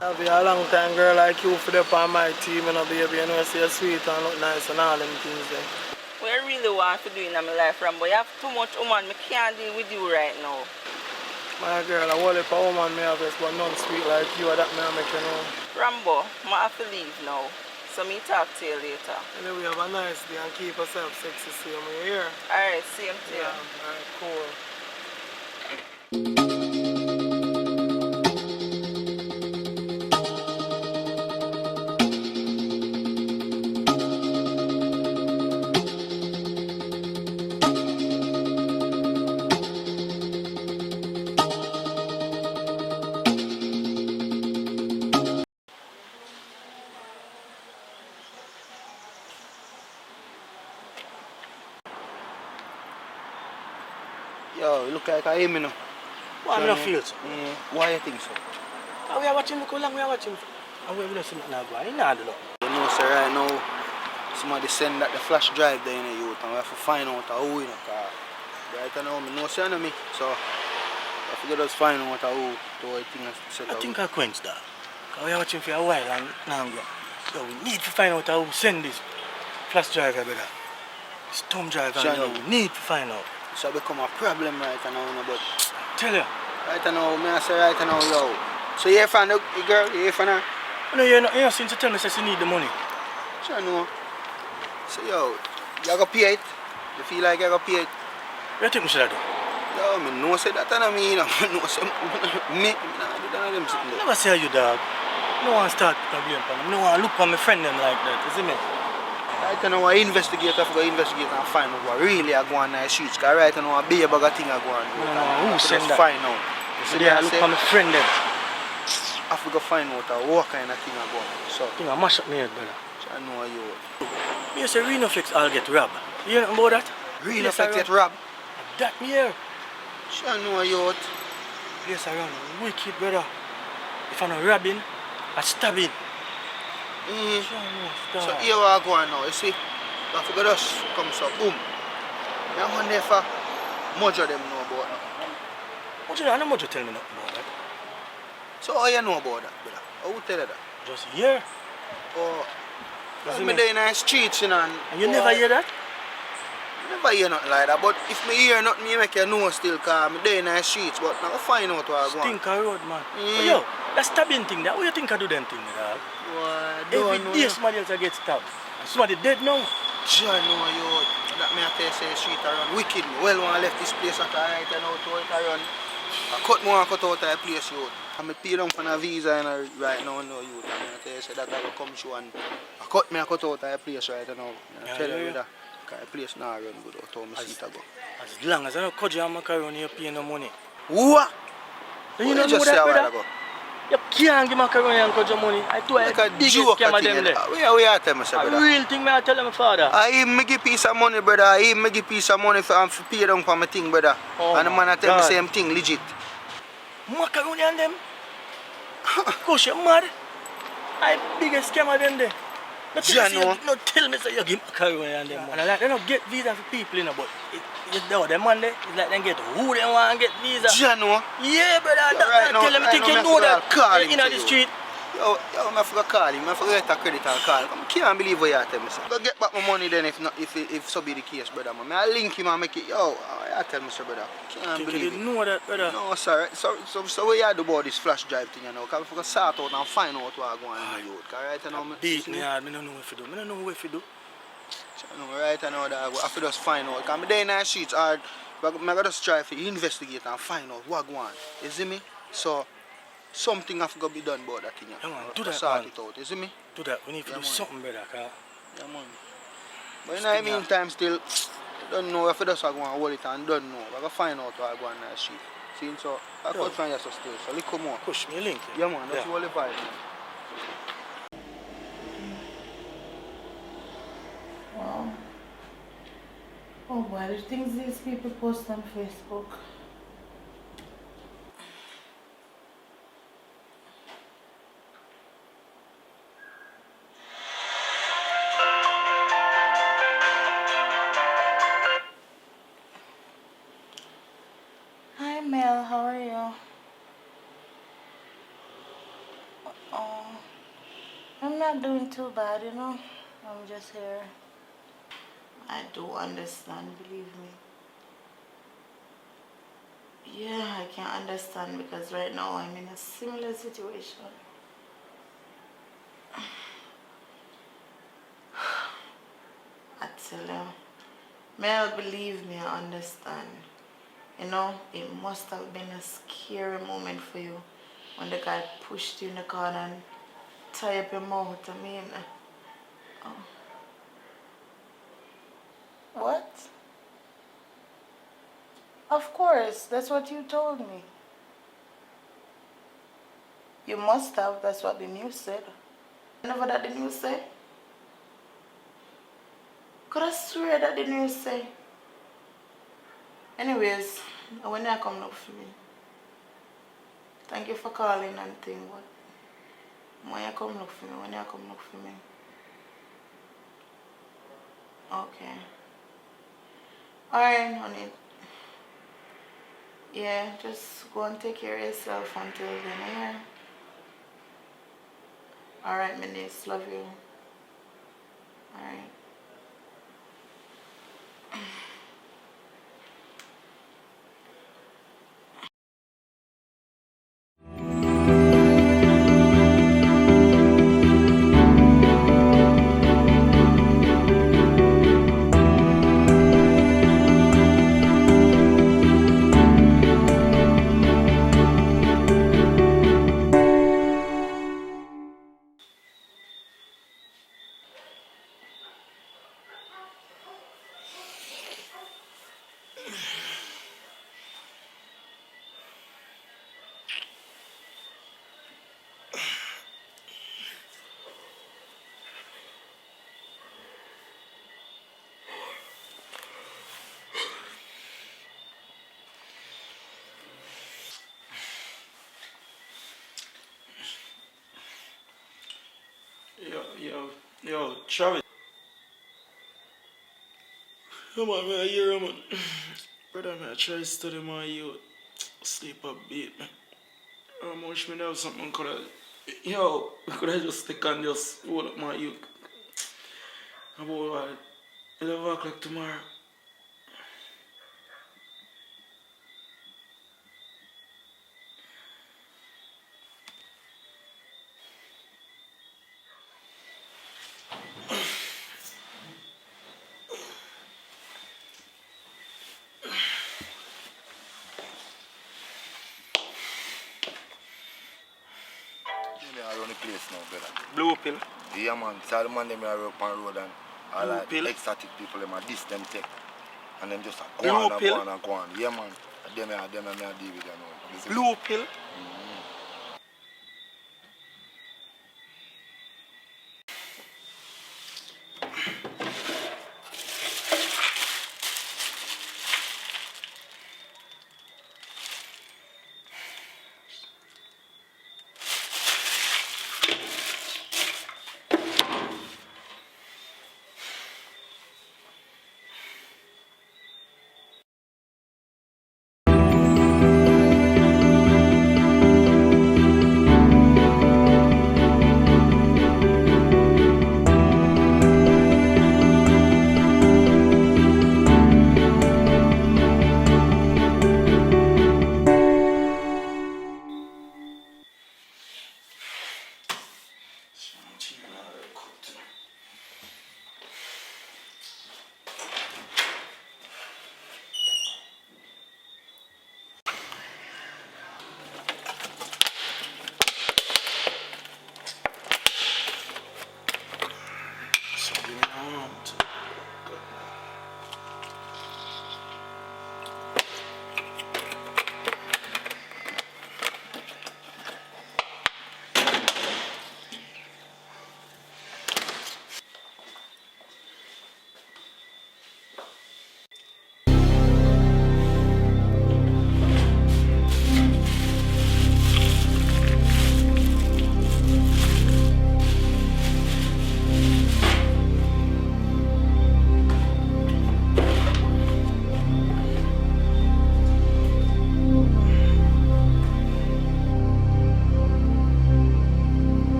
I'll be a long time girl like you for the on my team and baby, you know, say you're sweet and look nice and all them things there. What I really want to do in my life, Rambo, you have too much woman, I can't deal with you right now. My girl, I want a woman me have this, but none sweet like you, that me I make you know. Rambo, I have to leave now. So me talk to you later. Anyway, have a nice day and keep yourself sexy, see you here. Alright, same to you. Alright, cool. Yo, you look like I am, you know. Why I don't feel so? Why you think so? We are watching, look how long we are watching. And we don't see nothing now going. You know, look. You know, sir, right now, somebody send that the flash drive there in the youth and we have to find out who, you know, cause right now, I know sir, me. So, I have to just find out who to thing set I out. think I quench that. Cause we are watching for a while and now go. So we need to find out who send this flash drive, brother. This thumb drive, and we need to find out. So become a problem right now, you know, but tell you. Right now, me I say right now, yo. So you hear from the girl, you hear from her? No, you're not since you tell me that you need the money. Sure, no. So yo, you gotta pay it. You feel like you gotta pay it? What you think we should do? Yo, me no say that and me, you know. No say me nah do that them sitting there. Never say you dog. No one start problem for them. No one look on my friend them like that, you see me? Right now, I investigate, I go investigate and find out what really I go on in the streets. Because right now, I be a bag of thing I go on. No, who send that? Find out. So I look on my friend them. I have to go find out what kind of thing I go on. So, I think I mash up my head, brother. So I know you. Me say Renoflex all get robbed. You know about that? Renoflex get robbed? That me here. So I know you. Place around wicked, brother. If I'm not robbing, I'm stabbing. So here we are going now, you see? I forgot us come so boom. I wonder if much of them know about that. I know much tell me nothing about that. So how you know about that, brother? Who tell you that? Just here. Oh, because me there in the streets, you know. And you never hear that? Never hear nothing like that, but if me hear nothing, me make you know still, because I'm there in the streets, but now I find out what I want. Stink a road, man. But yo, that stabbing thing, that what you think I do them thing, dog? Every day somebody else get stabbed. Somebody dead now. Sure, no, yo. That me I tell you, say street around wicked. Well, when I left this place at right and out to it around, I cut more and cut out of the place, yo. I'm pay down for a visa and right now, no, you. And I tell you, say that I will come through and I cut out of the place right now. I tell you that. Because the place now run good out how my seat I go. As long as I don't cut you and macaroni, you pay no money. What? You don't know that, brother? You can't give macaroni and cut your money. I do like a big scam of them there. We are telling myself, brother. A real thing, I tell my father. I even give piece of money, brother. I even give piece of money for pay down for my thing, brother. Oh, and the man I tell me same thing, legit. Macaroni and them? Of course, you're mad. I biggest scam of them there. No tell me say you give macaroni and them. And I like they don't get visa for people, you know, but you know them man there, it's like they get who they want to get visa. Jano? Yeah, brother, that tell them think you know that in the street. Yo, I forgot to call him. I forgot to credit and call him. I can't believe what you tell me. So. Go get back my money then if so be the case, brother. Man. I link him and make it. Yo, I tell me, sir, brother. Can't believe you didn't know that, brother. No, sir. So what you do about this flash drive thing, you know? Because I forgot to sort out and find out what I go on in the youth. Because right now, beat me hard. I don't know what to do. I don't know what to do. Right now, I have to just find out. Because I'm there in the streets hard. I'm going to just try to investigate and find out what go on. You see me? So, something have to be done about that thing. Yeah, man, do that, sort man. it out, you see me? Do that. We need to do something better, car. Yeah, man. But in the meantime, still, don't know if I just go and hold it and don't know. I gotta find out what I go on the street. See, so I could find us still. So look more. Push me a link. Yeah, man. That's all the vibe, man. Wow. Oh boy, the things these people post on Facebook. Hi Mel, how are you? Oh, I'm not doing too bad, you know. I'm just here. I do understand, believe me. Yeah, I can understand because right now I'm in a similar situation. I tell you, Mel, believe me, I understand. You know, it must have been a scary moment for you when the guy pushed you in the corner and tie up your mouth. I mean, oh. What? Of course, that's what you told me. You must have, that's what the news said. Never that the news say? Could I swear that the news say? Anyways, when you come look for me, thank you for calling and thing, but when you come look for me, when you come look for me. Okay. Alright, honey. Yeah, just go and take care of yourself until then, yeah? Alright, my niece, love you. Alright. Yo, Travis. Come on, man, I hear you, man. Brother, man, I try to study my youth. Sleep a bit, man. How much me have something could I just stick and just hold up my youth? About what, 11 o'clock tomorrow. I run the place now, brother. Blue pill? Yeah, man. So the man them I work on road and all Blue like pill? exotic people them a diss them take. And them just a Blue go on and pill? go on and go on. Yeah, man. Them I deal with them now. Blue pill?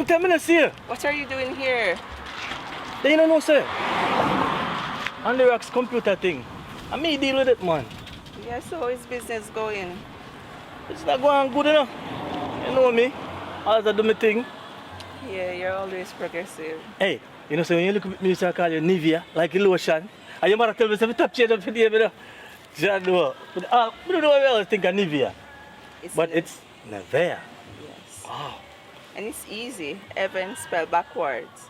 Long time I don't see you. What are you doing here? They don't know, sir. On the rocks computer thing. I me deal with it, man. Yeah, so his business going? It's not going good enough. You know me. As I do my thing. Yeah, you're always progressive. Hey, you know, so when you look at me, I call you Nivea, like a lotion. And your mother tell me, if top shade up for the you know. Just know. But I don't know what else think of Nivea. It's Nivea. Yes. Wow. And it's easy. Evan spelled backwards.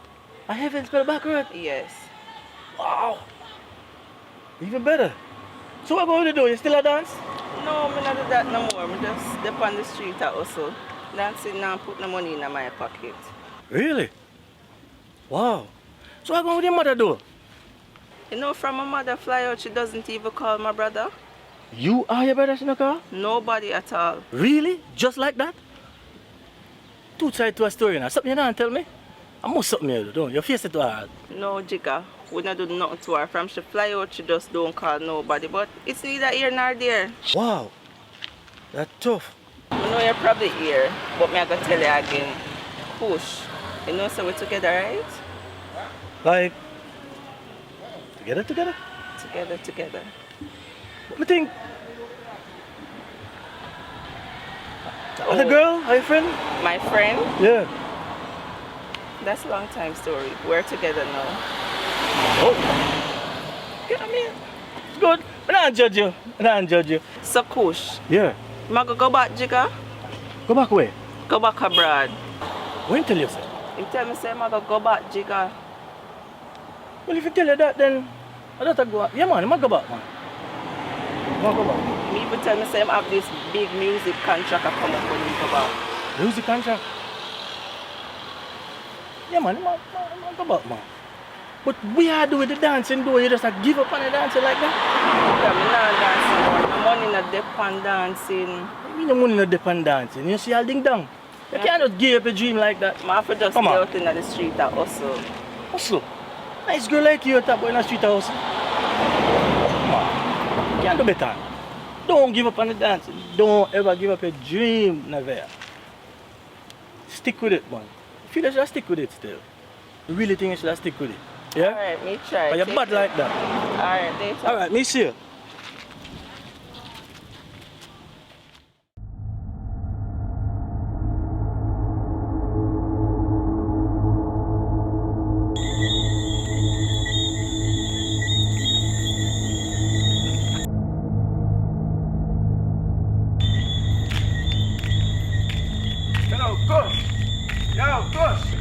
I haven't spelled backwards? Yes. Wow. Even better. So what going to do? You still a dance? No, I'm not do that no more. I'm just step on the street at hustle. Dancing now, put no money in my pocket. Really? Wow. So what going with your mother do? You know, from my mother fly out, she doesn't even call my brother. You are your brother, she no call? Nobody at all. Really? Just like that? Two sides to a story now. Something you don't tell me? I must something you do, don't you? Your face it to her. No, Jigga. We not do nothing to her. From she fly out, she just don't call nobody. But it's neither here nor there. Wow. That's tough. I know you're probably here, but me I gotta tell you again. Push. You know, so we're together, right? Like, together? Together. What me think? The girl, are you friend? My friend? Yeah. That's a long time story. We're together now. Oh. Yeah, I mean, it's good. I don't judge you. So, Kush. Yeah. Am I go back, Jigga? Go back where? Go back abroad. When tell you so? You tell me, say, I'm go back, Jigga. Well, if you tell you that, then I don't go back. Yeah, man, I'm go back, man. I'm go back. Me even tell me, say, I have this big music contract I come up when you go back. Music contract? Yeah, man, I'm go back, man. But we are doing the dancing, though. You just give up on the dancing like that? Yeah, I'm not dancing. The money not dep on dancing. You mean the money not dep on dancing? You see all ding dong. You can't just give up a dream like that. I have to just go out in the street and hustle. Hustle? Nice girl like you top boy in the street and hustle. Come on. You can't do better. Don't give up on the dancing. Don't ever give up a dream, never. Stick with it, man. You feel like you should stick with it still. You really think you should stick with it? Yeah? Alright, me try. But you're bad like that. Alright, later. Alright, me see you.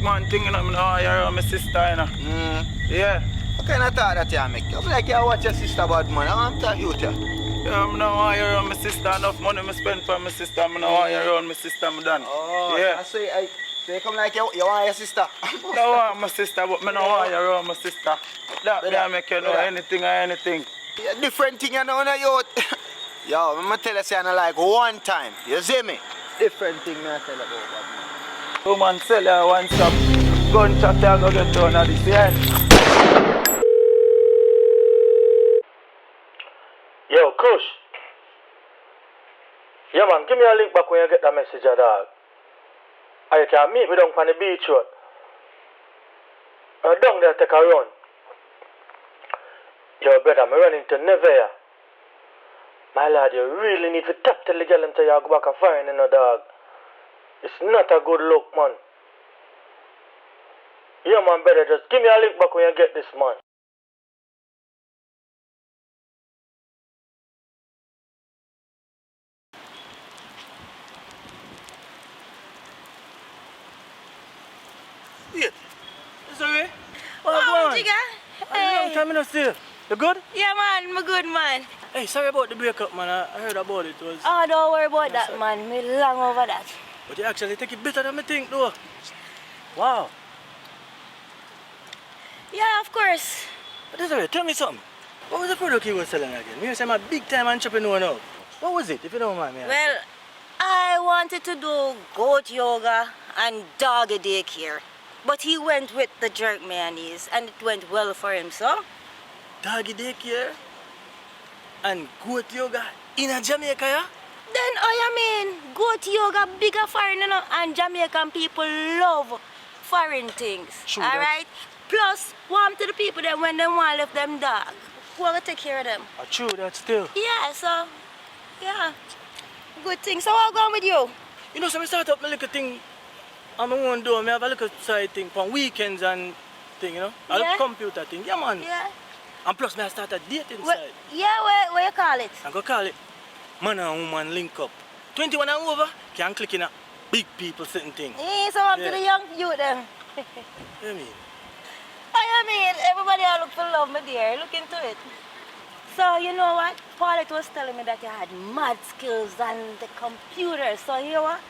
Man, thinking I'm not my sister, you know. Yeah. What kind of thought that you make? You like you watch your sister bad, man. I want to talk you to. Yeah, I'm not want you around my sister. Enough money I spend for my sister. I'm not want you around my sister, I'm done. Oh, yeah. So you come like you want your sister. No want my sister, but I don't want you around my sister. That me I make you know anything or anything. Yeah, different thing you know, youth. Yo, I'm going to tell you something like one time. You see me? Different thing I tell you about, man. Woman sell her one stop. Gunshot there go get down at this end. Yo, Kush. Yeah, man, give me a link back when you get that message, dog. And you can meet me down on the beach road. Down there, take a run. Yo, brother, I'm running to Nevea. My lad, you really need to tap the girl until you go back and find another dog. It's not a good look, man. Yeah, man, brother, just give me a link back when you get this, man. Yeah. Sorry? Oh, Jigga. Hey. Long time I not see you. You good? Yeah, man, I'm good, man. Hey, sorry about the breakup, man. I heard about it. Oh, don't worry about that, man. Me long over that. But you actually take it better than me think, though. Wow. Yeah, of course. But that's alright. Tell me something. What was the product you were selling again? You say I'm a big-time entrepreneur now. What was it, if you don't mind me? Well, I wanted to do goat yoga and doggy daycare. But he went with the jerk mayonnaise and it went well for him, so? Doggy daycare and goat yoga in a Jamaica, yeah? Then, oh, you mean, goat yoga bigger foreign, you know, and Jamaican people love foreign things. True All that. right? Plus, warm to the people that when they want left them dog. Who will take care of them? True that still. Yeah, so, yeah. Good thing. So how going with you? You know, so I start up my little thing on my own door. I have a little side thing for weekends and thing, you know? A little computer thing. Yeah, man. Yeah. And plus, I start a dating side. Yeah, where you call it? I go call it man and woman link up. 21 and over, can click in a big people certain thing. So I'm to the young youth then. You mean? I mean, everybody all look for love, my dear. Look into it. So, you know what? Paulette was telling me that you had mad skills on the computer. So, you know what?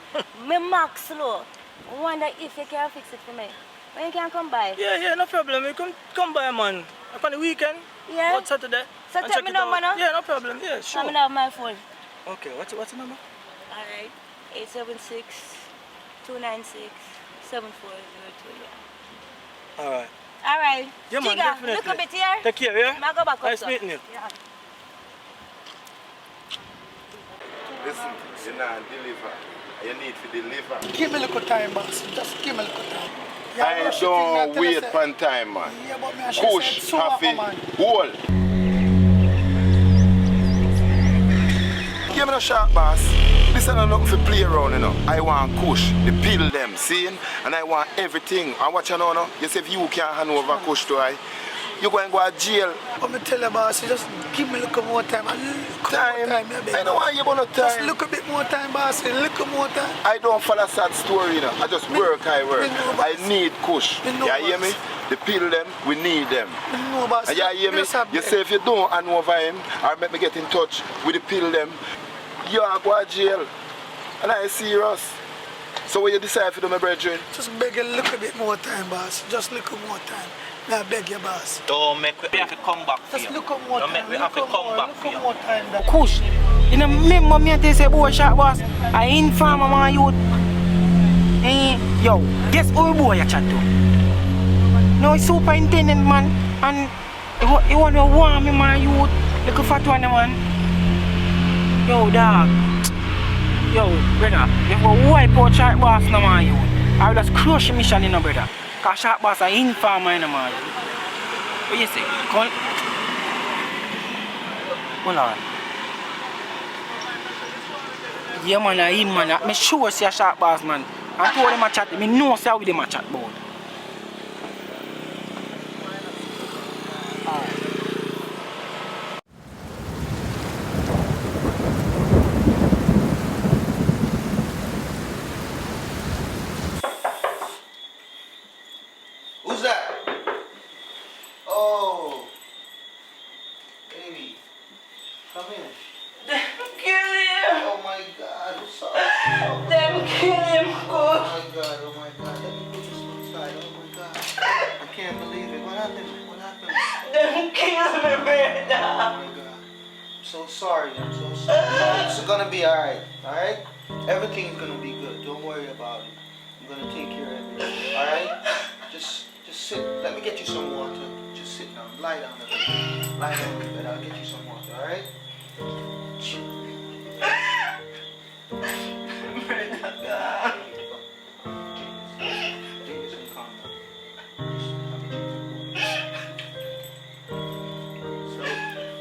Me max slow. I wonder if you can fix it for me. When you can come by? Yeah, no problem. You come by, man. Up on the weekend. Yeah. What Saturday? So and take check me it out. number now? Yeah, no problem. Yeah, sure. I'm have my phone. Okay, what's the number? All right. 876-296-7402. All right. All right. Yeah, man, Chiga, definitely. look a bit here. Take care, yeah? I'll go back up. Nice meeting you. Yeah. Listen, you not deliver. You need to deliver. Give me a little time, boss. Just give me a little time. I don't wait for time, man. Yeah, but me Push, so happy, man. hold. Give me a shot, boss. This is not nothing to play around, you know. I want Kush, the pill them, see? And I want everything. And watch you know, no? You say if you can't hand over Kush to I, you're going to go to jail. But me tell you, boss, just give me a little more time. I don't want you about no time. Just look a bit more time, boss. A little more time. I don't follow sad story, you know. I just work, I need Kush. You hear me? The pill them, we need them. No, boss. And you hear me? You say if you don't hand over him, or make me get in touch with the pill them, you are going to jail. And I serious. So what you decide for do, my brethren? Just beg a little bit more time, boss. Just a little more time. Now beg you, boss. Don't make me have to come back for you. Just look more Don't time. make me have to come back for you. More time. Kush, you know, remember me and say, boy, shot boss. I inform my youth. Yo, guess who boy you chat to? No, he's superintendent, man. And he want to warn me, my youth. Look at fat one, man. Yo, dog. Yo, brother, if we wipe out shot boss, no, my youth, I will just crush the mission, you know, brother. Because shot boss, I inform my, man. What you say? Come on. Hold on. Yeah, man, I in, man. I'm sure see a sharp boss, man. I told them a chat. I know how with them a chat about. Who's that? Oh, baby, come in. Them kill him. Oh my God, I'm sorry. Them kill him, Oh my God. Let me put this inside. Oh my God. I can't believe it. What happened? What happened? Them kill me, brother. Oh my God. I'm so sorry. I'm so sorry. It's gonna be alright. Alright? Everything's gonna be good. Don't worry about it. I'm gonna take care of everything. Alright? Just sit. Let me get you some water. Just sit down. Lie down a bit. Lie down a bit. I'll get you some water. Alright?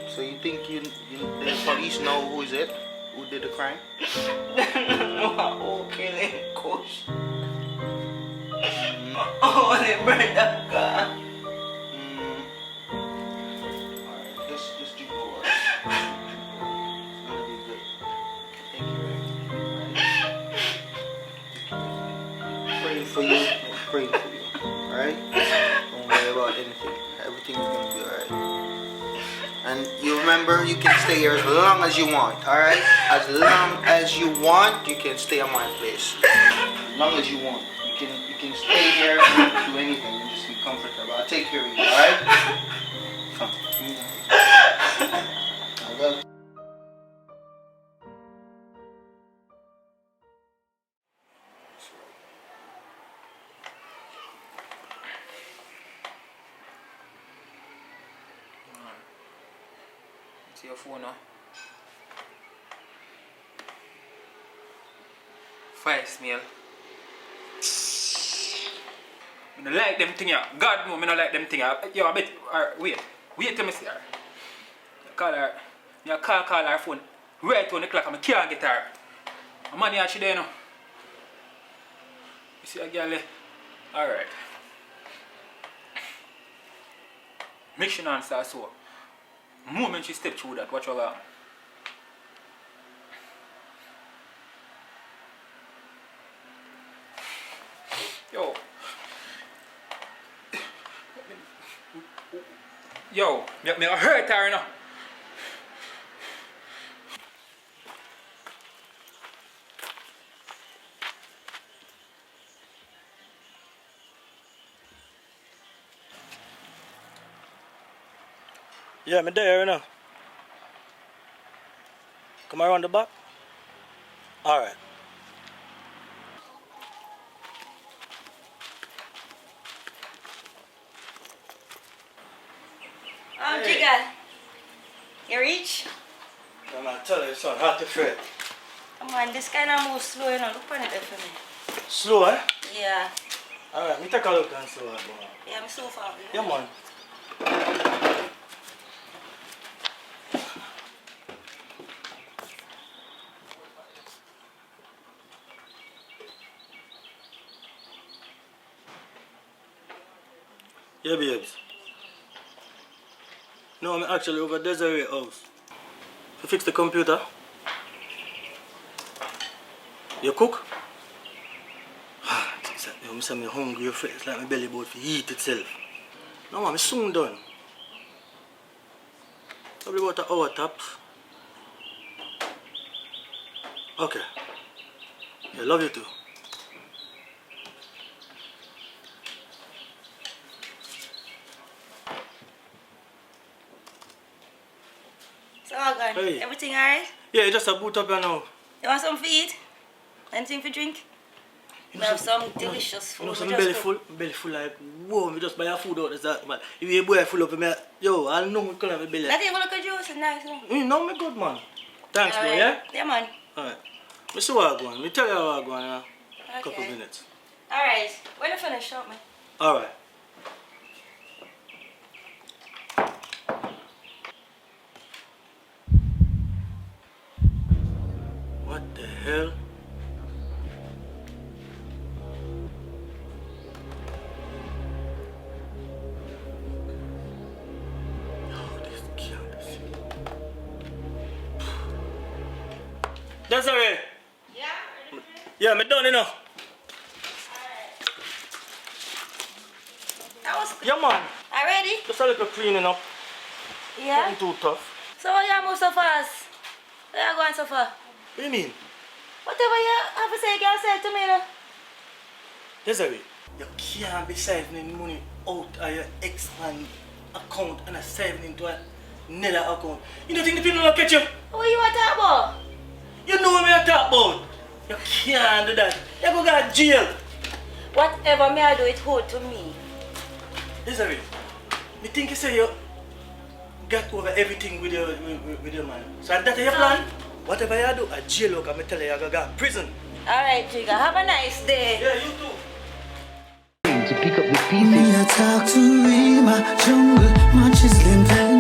So you think the police know who is it? Who did the crime? No, who kill him, Kush? Only brother God. Alright, just drink the water. It's gonna be good. Take care of everything. Alright? Praying for you. Praying for you. Alright? Don't worry about anything. Everything is gonna be alright. And you remember, you can stay here as long as you want, alright? As long as you want, you can stay at my place. As long as you want. You can stay here and do anything and just be comfortable. I'll take care of you, alright? Come. I love you. See your phone now. Voicemail. I don't like them thing, yeah. God know, I don't like them thing. Yo, I bet, wait till me see her. Call her, call her phone right on the clock and I can't get her. My money actually there, you know. You see a girl there? Alright. Make sure she answer so. The moment she step through that, watch her go. Yo, me hurt her, you know. Yeah, I'm there, you know. Come around the back. Alright. Jigga, you reach? I'm not telling you, son, hard to fret. Come on, this kind of move slow, you know. Look on it there for me. Slow, eh? Yeah. Alright, me take a look and slow, boy. Yeah, I'm so far. Yeah, man. Yeah, babes. No, I'm actually over Desiree house. To fix the computer. You cook? I'm saying I'm hungry, it's like my belly about to eat itself. No, man, I'm soon done. Probably about an hour tops. Okay. I love you too. So, Morgan, hey. Everything alright? Yeah, just a boot up here now. You want something to eat? Anything to drink? We have some delicious food. You know, some belly full like, whoa, we just buy a food out of that, man. If you boy full of me, yo, I know we can't have a belly. Not even look at you, it's nice, no? No, me good, man. Thanks, bro, Alright. yeah? Yeah, man. Alright. Me see what I'm going. Me tell you how I'm going in a Okay. couple minutes. Alright. When you finish, shout me. Alright. What the hell? Desiree! Yeah? Yeah, me done, you know. That was... Yeah, man. Already? Just a little cleaning up. Yeah? Nothing too tough. So why you move so fast? Where you going so far? What do you mean? Whatever you have to say, you can say it to me, you know. Desiree, you can't be saving money out of your ex-man account and saving into another account. You don't think the people will catch you? What you want to talk about? You know what I talk about. You can't do that. You go to jail. Whatever me I do, it hold to me. Desiree, me think you say you got over everything with your man. So that's your plan? Whatever you do, a jail work, I'm telling you, you go to prison. Alright, Jigga, have a nice day. Yeah, you too. To pick up the pieces. Me a talk to Rima, jungle, matches limpen.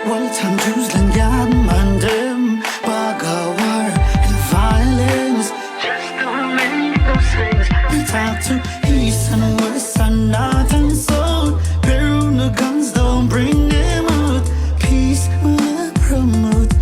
Walton, Jerusalem, yard, man, them. Baga war and violence. Just to remember those things. Me talk to east and west and north and south. Peru, the guns don't bring them out. Peace will promote.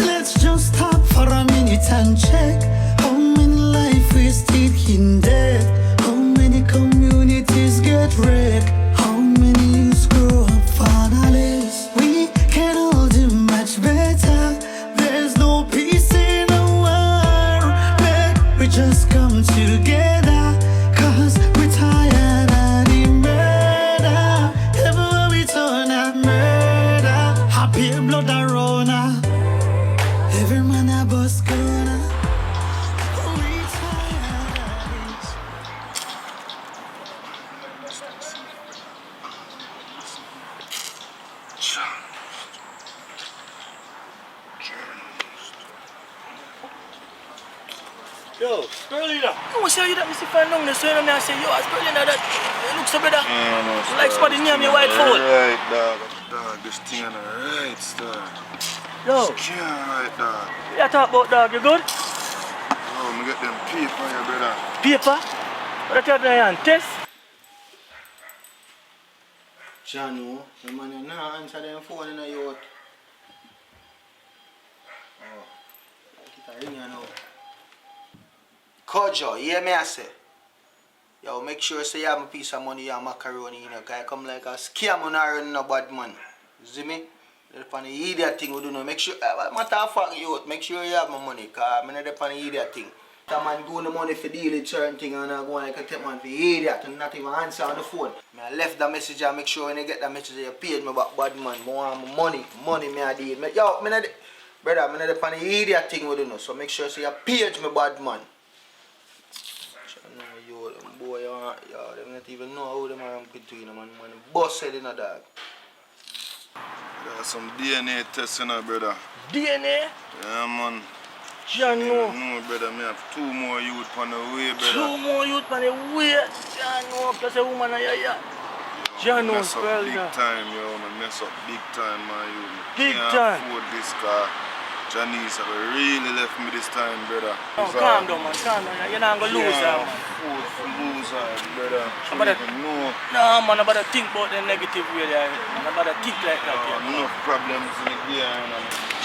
Let's just stop for a minute and check. How many life wasted in death? How many communities get wrecked? How many youths grow up fatherless? We can all do much better. There's no peace in the world. Make we just come together. Cause we're tired of the murder. Everywhere we turn at murder. Happy blood around. Every man a bus corner. Yo, Spurlina. You want to say you that Mr. Fernung, the son of me, I say, yo, Spurlina, that it looks so better. Like somebody near me, white foot. Right, dog. Dog, this thing on the right, star. Yo. Skin right, dog. What you talk about, dog? You good? Yo, me get them paper here, brother. Paper? What you doing? Test? Jano, the man you not answer them phone in a yacht. Oh, get a ring now. Kojo, you hear me I say? Yo, make sure say you have a piece of money and macaroni, you know, cause I come like a scam on her and no bad man. You see me? Upon the idiot thing we do know. Make sure, matter of fact, you make sure you have my money, cause I'm not upon the idiot thing. That man go the money for deal with certain thing and I go like a take man for idiot and not even answer on the phone. I left the message and make sure when you get the message you paid me back bad man. I want money me I deal. Yo, me not brother, I'm not upon the idiot thing we do know. So make sure say you paid me bad man. Yo, them boy, yo, them not even know how them are between them man. Boss head in a dog. There's some DNA tests in there, brother. DNA? Yeah, man. Jano. No, brother, me have 2 more youth on the way, brother. 2 more youth on the way. Jano, plus a woman on your Jano, mess up Spurlina. big time, yo, man. Mess up big time, man. You Big can't time. afford this car. Janice have really left me this time, brother. Oh, calm down, man. Calm down. You're not going to lose her, man. Afford to lose her, brother. No, man, I'm about to think about the negative way there. I'm about to think like that. Enough problems in the gear,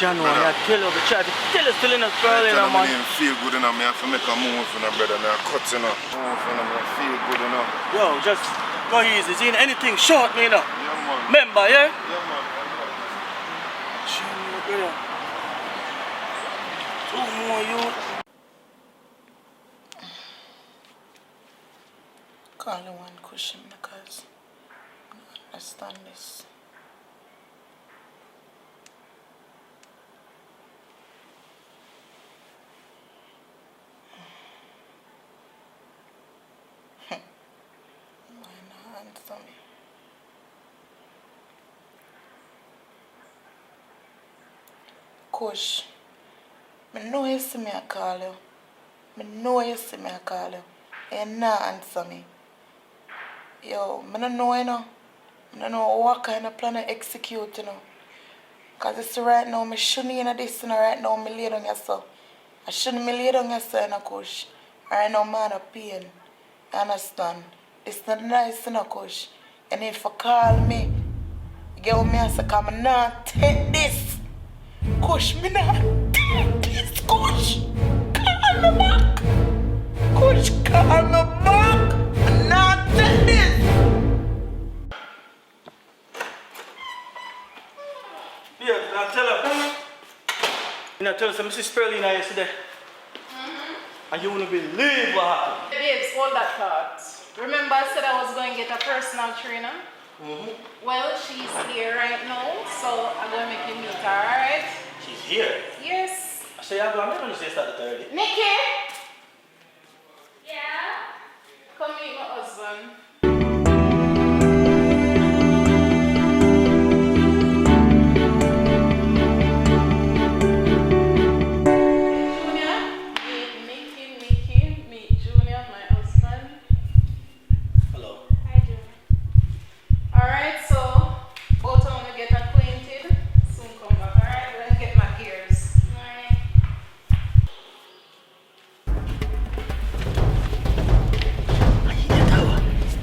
Jano, I tell you, but try to tell us still in a Spurlina, man. I feel good enough. I have to make a move for them, brother. I cut enough. Move for them. I feel good enough. Yo, just go easy. See anything short, me, you know. Yeah, man. Remember, yeah? Yeah, man. Jano, brother. 2 more youth. Call you one cushion because I don't understand this. Why not answer me? Kush, I know you see me I call you. I know you see me I call you. And you not answer me. Yo, I don't know, you know. I don't know what kind of plan I execute, you know. Because it's right now, I shouldn't in this, you know, right now, I lay down yourself. I shouldn't lay down yourself, you know, Kush. Right now, man, I'm pain. You understand? It's not nice, you know, Kush. And if you call me, you get what me I say, because I not take this. Kush, me not take this, Kush. Call me back. Kush, call me back. I not take this. Yeah, I tell her. You know, tell her, Mrs. Spurlina yesterday. And you wouldn't believe what happened. Babes, hold that thought. Remember I said I was going to get a personal trainer? Well, she's here right now, so I'm going to make you meet her, alright? She's here? Yes. So you're going to say start the 30. Nikki? Yeah? Come meet my husband. Alright, so both of them get acquainted. Soon come back, alright? Let me get my gears. Alright.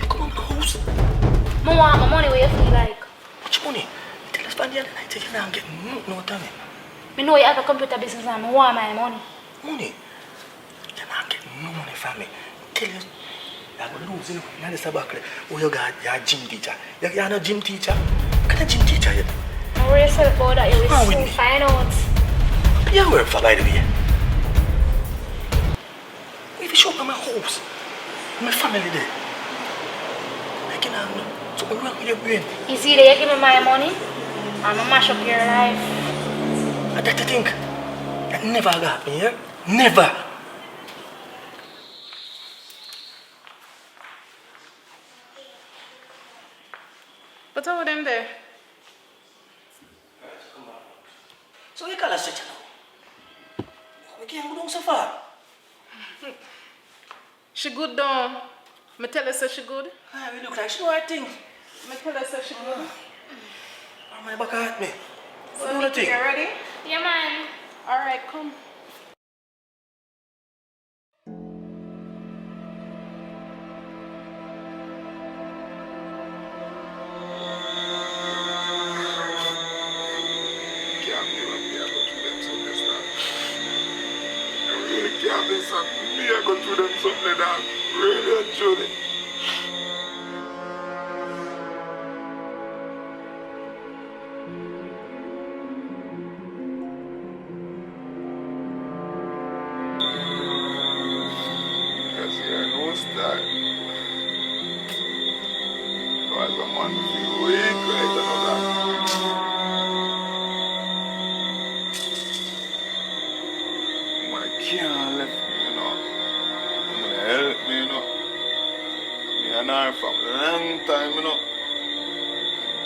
Come on, house. I want my money where you feel like. Which money? Tell us about the other night that you're not getting no time. I know you have a computer business and I want my money. Money? You're not getting no money from me. Tell you, you're going to lose, you know. You're not the back. Oh, you're a gym teacher. You're not a gym teacher. What kind of gym teacher you? I worry yourself about that. You will soon find out. You work for, by the way. If you show up at my house, my family there. I can have something wrong with your brain. You see that you give me my money, I'm going to mash up your life. I like to think that never got me, yeah? Never. But how are them there? So you call us such a we can't go down so far. She good though. Me tell her say she good. Ah, we look like she know her thing. Me tell her say she good. Oh, my back at me. So What do you think? you ready? Yeah, man. Alright, come. Can't be something. Me, I go through them something like that. Really and truly. Because you're no style. Because a man feel weak, right? I know that. Man can't left me, you know. I'm gonna help me, you know. Me and her from a long time, you know.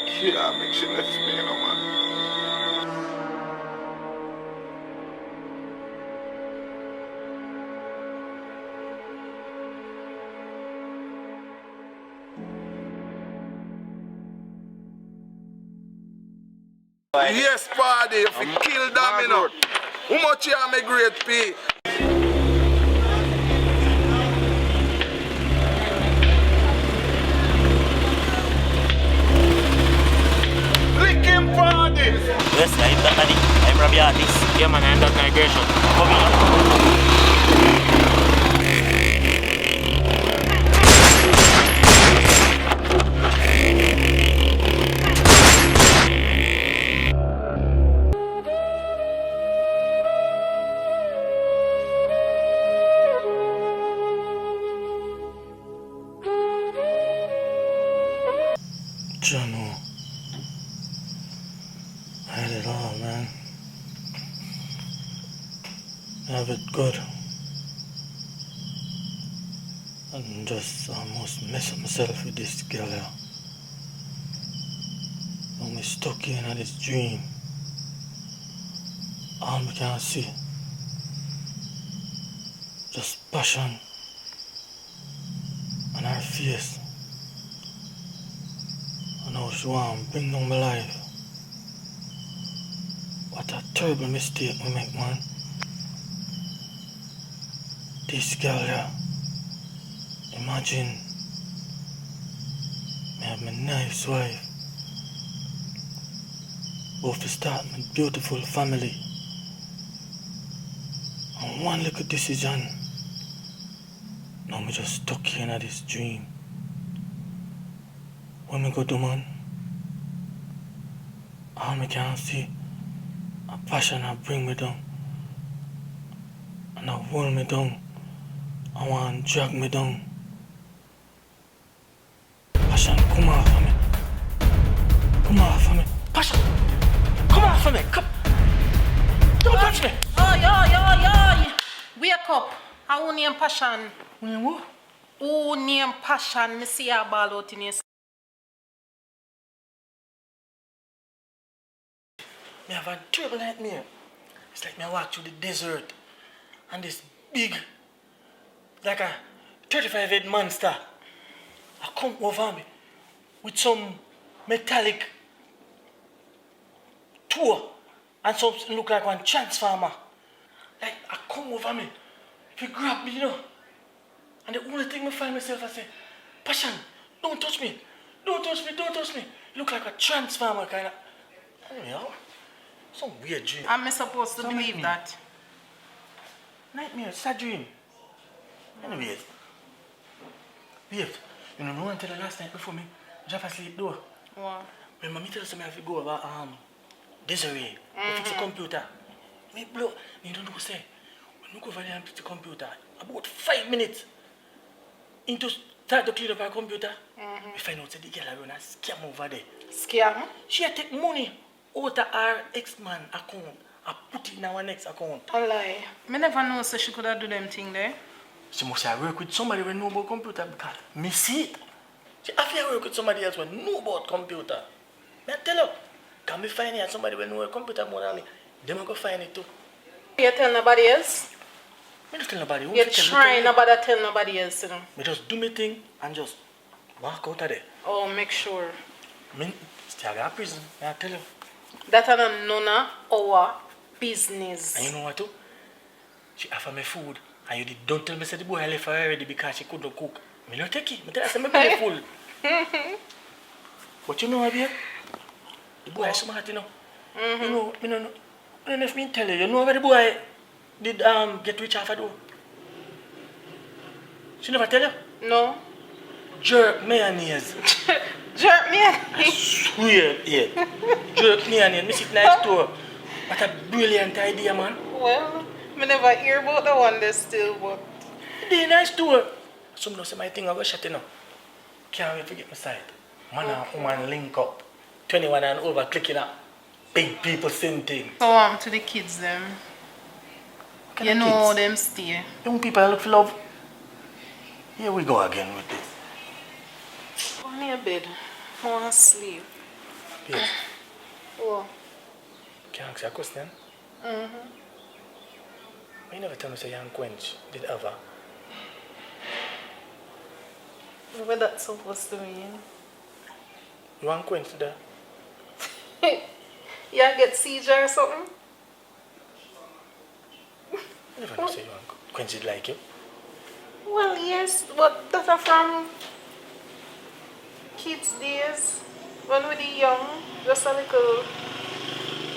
Can't make she left me, you know, man. Yes, party, if you kill them, you know. How much you have me great pay? Lick him, party! Yes, I'm that daddy. I'm Robbie Artist. Yeah, man, I'm that migration. Come here. Jono, I had it all, man. I have it good. And just almost mess up myself with this girl here. I'm stuck in this dream. All I can see, just passion on her face. And how she want to bring down my life. What a terrible mistake we make, man. This girl here, imagine me have my nice wife. Both to start my beautiful family. And one little decision, now me just stuck here in this dream. When me go to man, all me can see, a passion that bring me down. And that hold me down. I want to drag me down. Passion, come off of me. Come off of me. Passion, come off of me. Come. Don't touch me. Yo. Wake up. How name Passion? Who? Who name Passion? Me see her ball out in your. Me have a terrible nightmare. It's like me walk through the desert and this big, like a 35-head monster, I come over me with some metallic tool and something look like one transformer. Like I come over me, if you grab me, you know. And the only thing I find myself, I say, Passion, don't touch me. Don't touch me, don't touch me. Look like a transformer kind of. Anyhow, some weird dream. Am I supposed to believe that? Nightmare, it's a dream. Anyways, wait, you know, no one tell the last night before me drop asleep though. What? When mommy tells me I have to go about Desiree, fix the computer. Me blow, you don't know what to say. When we go over there and fix the computer, about 5 minutes into start to clean up our computer, we find out that the girl run a scam over there. Scam? She had take money out of our ex-man account and put it in our next account. A lie. Me never know so she could have do them thing there. She must have worked with somebody who know about computer because me see it. She have to work with somebody else who know about computer. Me I tell her, can me find here somebody who know about computer more than me? Them I go find it too. You tell nobody else? I don't tell nobody. You're trying nobody tell nobody else, you know. I just do my thing and just walk out of there. Oh, make sure. I still got prison, I tell you. That is none of our business. And you know what too? She offered me food and you don't tell me say the boy left her already because she couldn't cook. I don't take it. I tell her say my belly full. But you know what, babe? The boy is smart, you know. You know, I don't know if me tell you know where the boy did get rich off of though? She never tell you? No. Jerk mayonnaise. Jerk mayonnaise? I swear, yeah. Jerk mayonnaise. Me sit in the store. What a brilliant idea, man. Well, I never hear about the one there still, but... They in the store. Some say my thing I go shut you know. Can't wait to get my side. Man and woman link up. 21 and over clicking up. Big people same thing. So to the kids them. You know how them stay. Young people look for love. Here we go again with this. Go on your bed. I want to sleep. Yes. Oh. Can I ask you a question? Mm-hmm. You never tell me say you and Quench did ever. What that's supposed to mean? You and Quench there? You get seizure or something? I never know say you and Quench did like you. Well, yes, but that are from kids' days. When we were young, just a little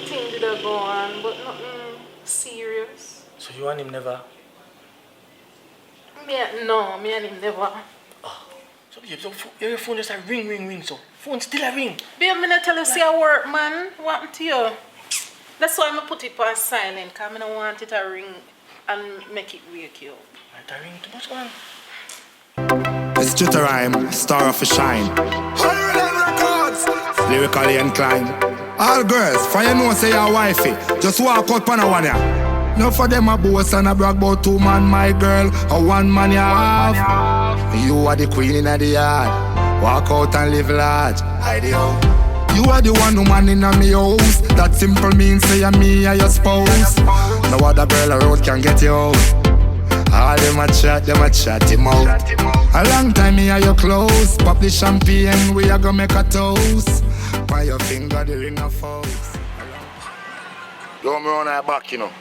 thing did go on, but nothing serious. So you and him never? No, me and him never. So your phone just a ring, so phone still a ring. Babe, I'm not tell you say I work, man. What happened to you? That's why I put it on silent, because I don't want it to ring and make it wake you up. It a ring too much, man. It's just a rhyme, star of a shine. Lyrically inclined. All girls, for you know say your wifey, just walk out pan a one ya. No for them a boast and a brag about 2 man, my girl, or 1 man you have. You are the queen in the yard. Walk out and live large. Ideal. You are the one who man in a me house. That simple means say you me and your spouse. No other girl around can get you out. All them a chat him out. A long time me and you close. Pop the champagne, we a go make a toast. By your finger the ring of folks. Don't me run her back, you know.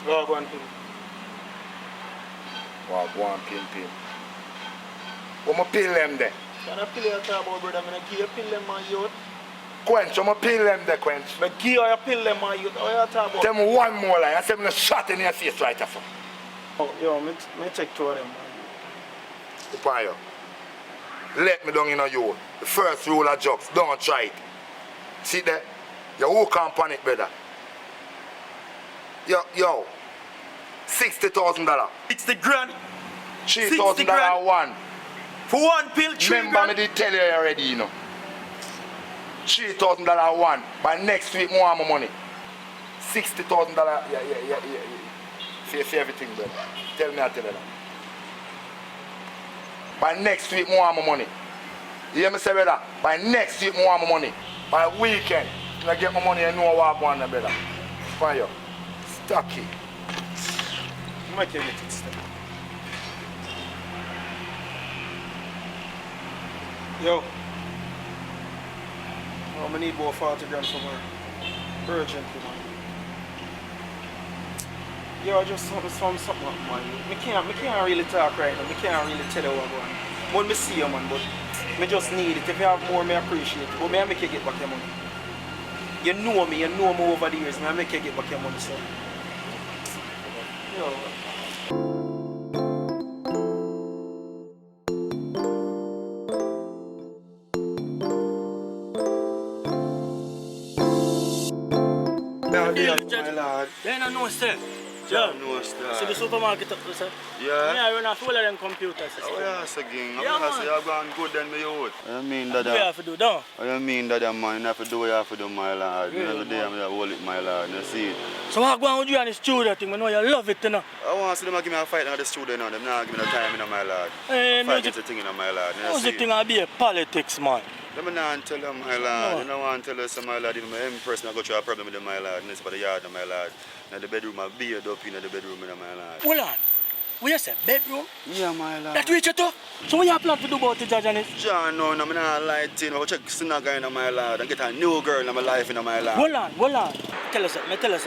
Go on, pin. Wow, go on, pin. What my pin them there? Can I pill you talk about, brother? I'm going to give you pill them, man, youth. Quench, I'm going to pin them there, Quench. I give you a pill them, man, youth. What you talk about? Tell me one more line. I said I'm going to shot in your face right after. Oh, yo, me check 2 of them, man. Upon you. Let me down in you. The first rule of jokes, don't try it. See there? You who can't panic, brother. Yo. $60,000. 60 grand. $3,000 one. For 1 pill, 3 Remember grand. me did tell you already, you know. $3,000 one. By next week, more my money. $60,000. Yeah. For everything, brother. Tell me I tell you that. By next week, more my money. You hear me say, brother? By next week, more my money. By weekend, when I get my money, I know what I want, brother. Fine, yo. Stucky. You might get it, step. Yo. Oh, I need about 40 grand for her. Urgently, man. Yo, just something up, man. I can't really talk right now. I can't really tell you what I'm going. When I see you, man, but I just need it. If you have more, I appreciate it. But I make you get back your money. You know me over the years. I make you get back your money, so. Yo. My lord. They don't know, sir. John knows that. See the supermarket up there, sir? Yeah. Yeah, I run off all of them computers. Oh, yeah, so gang. Yeah, I say man. you're going good then, me youth. What you mean, What Dada? do you have to do, don't? What you mean, Dada, man? You have to do what you have to do, my lord. Really, Every day, man. I hold it, my lord. You see it? So what going with you and the studio thing? I know you love it, you know. I want to see them give me a fight in the studio now. Them not give me no time, in my lord. Hey, Fight is the thing, in my lord. You Music see thing will be a politics, man. Let me not tell them, my lord. You know want to tell us, my lord, even my empress, I go through a problem with them, my lord. And it's for the yard, my lord. Now the bedroom, I beard up in the bedroom, my lord. Hold on. What you say, bedroom? Yeah, my lord. That reach you too? So what you plan to do about it, Janice? John, no, I'm not lighting. I'll check Sinaga in my lord and get a new girl in my life in my lord. Hold on. Tell us something, Janice.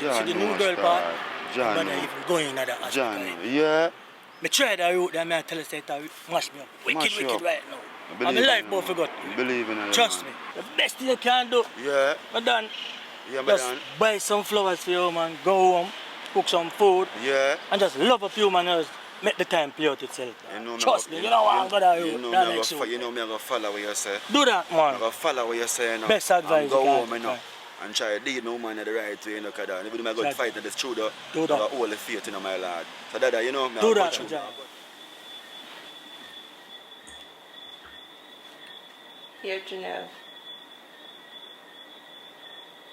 John, See the new no, girl part? John, I'm no. even going in that aspect. John, yeah. I try that route there, I tell us that it mash me up. Mash you Wicked up. right now. I I'm believe life in both you, forgot. Believe in it. Trust me. The best thing you can do. Yeah. I'm done. Yeah, Just man. buy some flowers for you, man. Go home, cook some food. Yeah. And just love up you, man. Just make the time play out itself. You know Trust me, you know what I'm gonna do. You know That me, next you know me, I'm gonna follow what you say. Do that, man. I'm gonna follow what you say, you know. Best advice And go you can home, you know. take. And try to deal no man at the right way, you know, because if you do my good Try fight in the studio, Do I that. got all the faith in my lord. So that, you know, me Do I'll go that, through. John. Here, Janelle.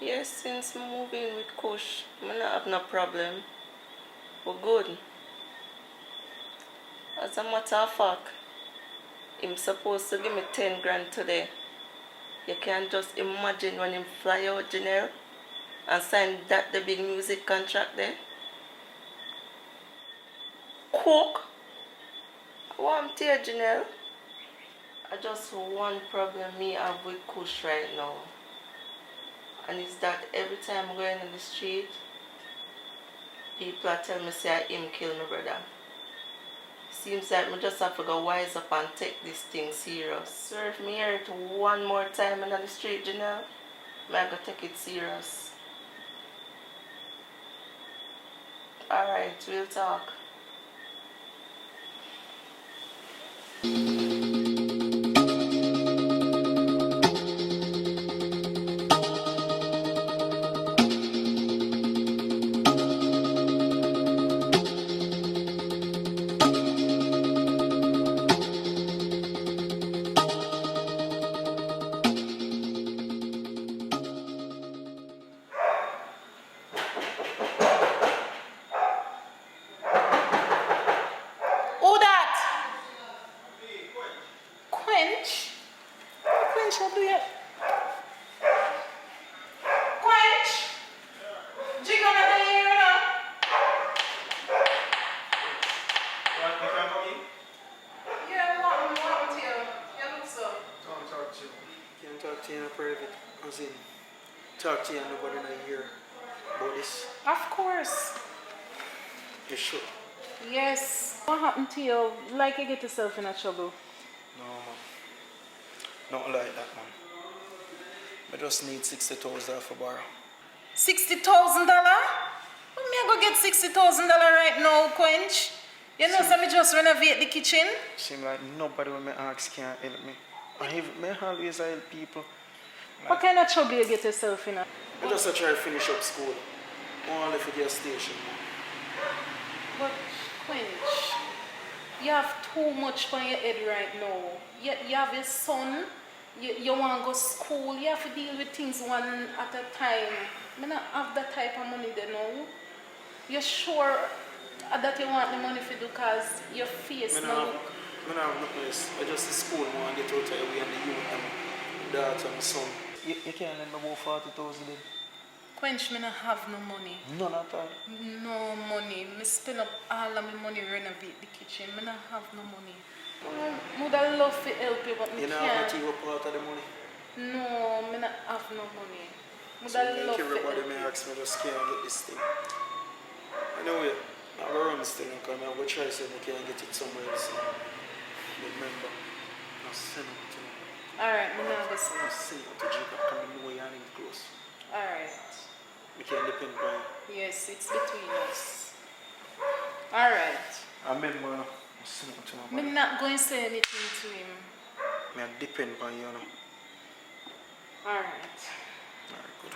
Yes, since I'm moving with Kush, I don't have no problem. We're good. As a matter of fact, I'm supposed to give me 10 grand today. You can just imagine when him fly out, Janelle, and sign that the big music contract there. Cook. I want to hear, Janelle. I just one problem me have with Kush right now. And it's that every time I'm going on the street, people are telling me say him kill my brother. Seems like I just have to go wise up and take this thing serious. So if me hear it one more time on the street, Janelle, I go take it serious. Alright, we'll talk. Who that? Quench? Quench, I'll do it. Quench? Jig on the here now. Yeah, what happened to you? You look so. Don't talk to you. Can't talk to you in private. As in, talk to you and nobody in a year about this. Of course. You sure? Yes. What happened to you? Like you get yourself in a trouble? No, man. Nothing like that, man. I just need 60,000 for borrow. $60,000? Well, me I go get $60,000 right now, Quench. You know, so me just renovate the kitchen. Seem like nobody when me ask can't help me. And if me always help people. What kind of trouble you get yourself in? I just try to finish up school. Only for the station. But, Quench, you have too much on your head right now. You have a son, you want to go to school, you have to deal with things one at a time. I don't have that type of money there now. You're sure that you want the money for do because your face now look... I don't have no place. I just the school I want to get out of the way and the youth and the daughter and son. You can't let me go 40,000 then. Quench, me not have no money. None at all. No money. Me spend up all of my money renovate the kitchen. Me not have no money. I would love to help you, but me You know can't. how much part of the money? No, me not have no money. Would So love make to everybody help may you. ask me just can't get this thing. Anyway, I'm going to run still because I'm going to try to see if I can get it somewhere else. But remember, I'll send it to you. Alright, me not go see. I'll send it to Jacob because I know you're in close. Alright. We can depend on you. Yes, it's between us. Alright. I remember, I'll send it to my Me not going to say anything to him. I depend on you, you know. Alright. Alright, good.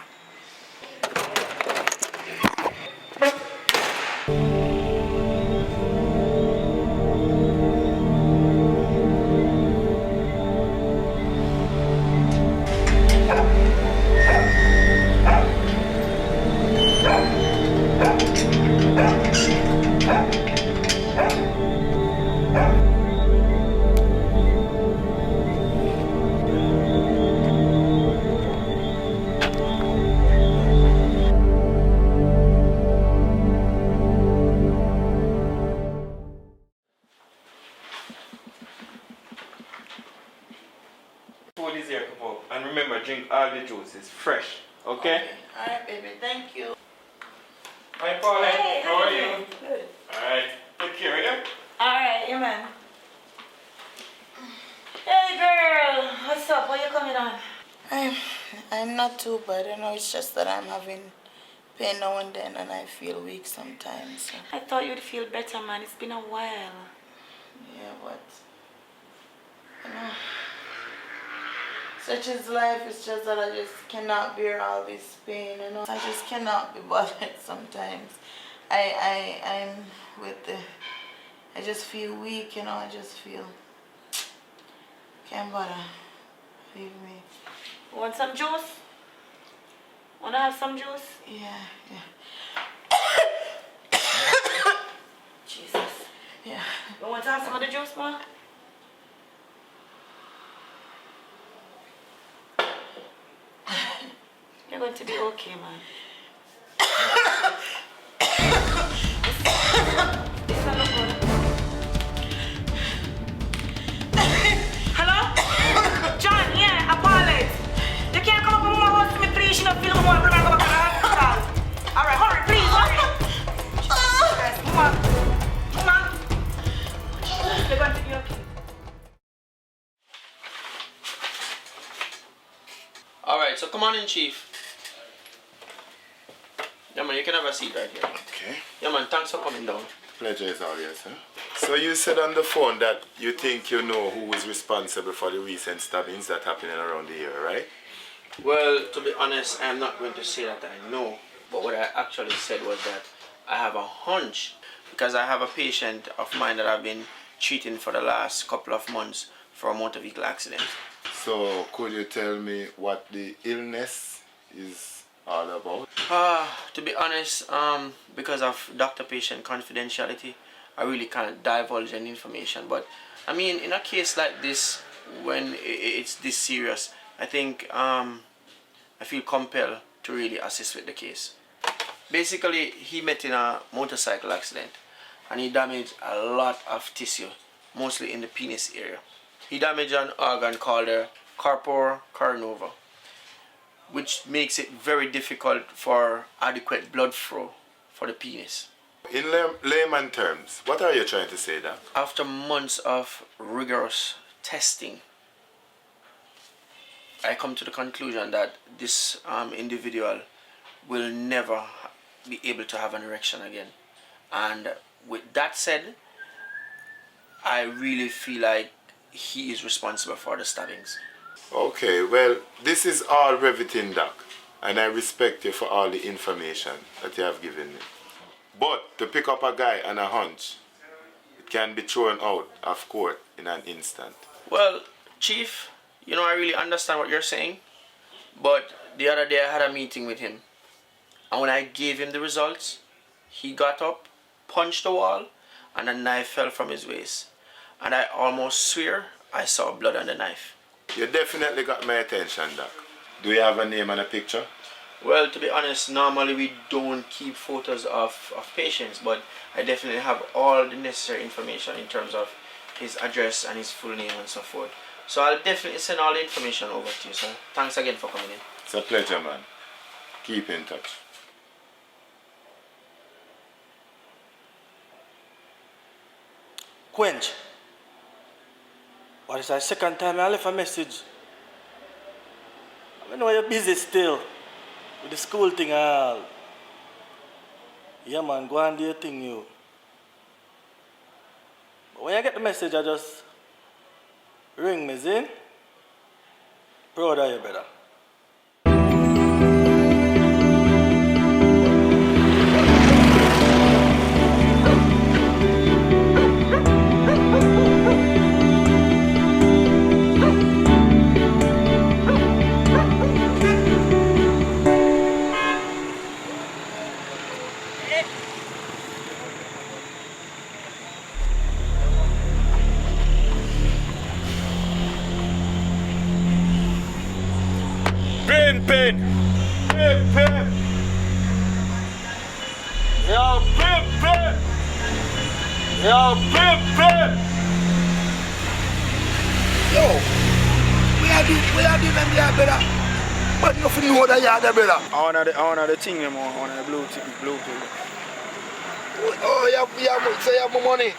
is fresh. Okay? Alright, baby, thank you. Hi, Paul. Hey, how are you? Good. Alright. Take care, yeah? Alright, yeah, man. Hey, girl. What's up? What you coming on? I'm not too bad. You know, it's just that I'm having pain now and then and I feel weak sometimes. So. I thought you'd feel better, man. It's been a while. Yeah, but you know, such is life. It's just that I just cannot bear all this pain. You know, I just cannot be bothered sometimes. I'm with the. I just feel weak. You know, I just feel can't bother. Leave me. Want some juice? Wanna have some juice? Yeah. Jesus. Yeah. You want to have some of the juice, ma? You're going to be okay, man. This one look good. Hello? John, yeah, apologize. You can't come up with my house to me, please. You don't feel more. Bring me back to the hospital. All right, hurry, please, hurry. Yes, come on. Come on. You're going to be okay. Alright, so come on in, Chief. Yeah, man, you can have a seat right here. Okay. Yeah, man, thanks for coming down. Pleasure is all yours, sir. So you said on the phone that you think you know who is responsible for the recent stabbings that happening around the area, right? Well, to be honest, I'm not going to say that I know. But what I actually said was that I have a hunch. Because I have a patient of mine that I've been treating for the last couple of months for a motor vehicle accident. So could you tell me what the illness is all about? To be honest, because of doctor-patient confidentiality, I really can't divulge any information. But I mean, in a case like this, when it's this serious, I think I feel compelled to really assist with the case. Basically, he met in a motorcycle accident and he damaged a lot of tissue, mostly in the penis area. He damaged an organ called the corpora carinova, which makes it very difficult for adequate blood flow for the penis. In layman terms, what are you trying to say, Doc? After months of rigorous testing, I come to the conclusion that this individual will never be able to have an erection again. And with that said, I really feel like he is responsible for the stabbings. Okay, well, this is all everything, Doc, and I respect you for all the information that you have given me. But to pick up a guy on a hunch, it can be thrown out of court in an instant. Well, Chief, you know, I really understand what you're saying, but the other day I had a meeting with him, and when I gave him the results, he got up, punched the wall, and a knife fell from his waist. And I almost swear I saw blood on the knife. You definitely got my attention, Doc. Do you have a name and a picture? Well, to be honest, normally we don't keep photos of patients, but I definitely have all the necessary information in terms of his address and his full name and so forth. So I'll definitely send all the information over to you, sir. Thanks again for coming in. It's a pleasure, man. Keep in touch. Quench. What is the second time I left a message? I know you're busy still with the school thing and all. Yeah, man, go and do your thing, you. But when you get the message, I just ring me, Zin. Proud of you, brother. Pin! Yo, Pin! Yo, Pin! Yo, we are doing them there, brother. But nothing know that yard, brother. I want the thing, man. I want the blue thing. Oh, so you have my money?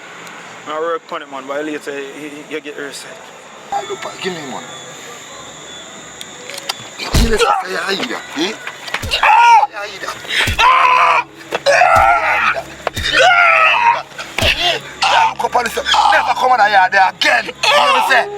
I work on it, man, but later you get your set. Give me money. Give me that. Never come on here there again. You know what I'm saying?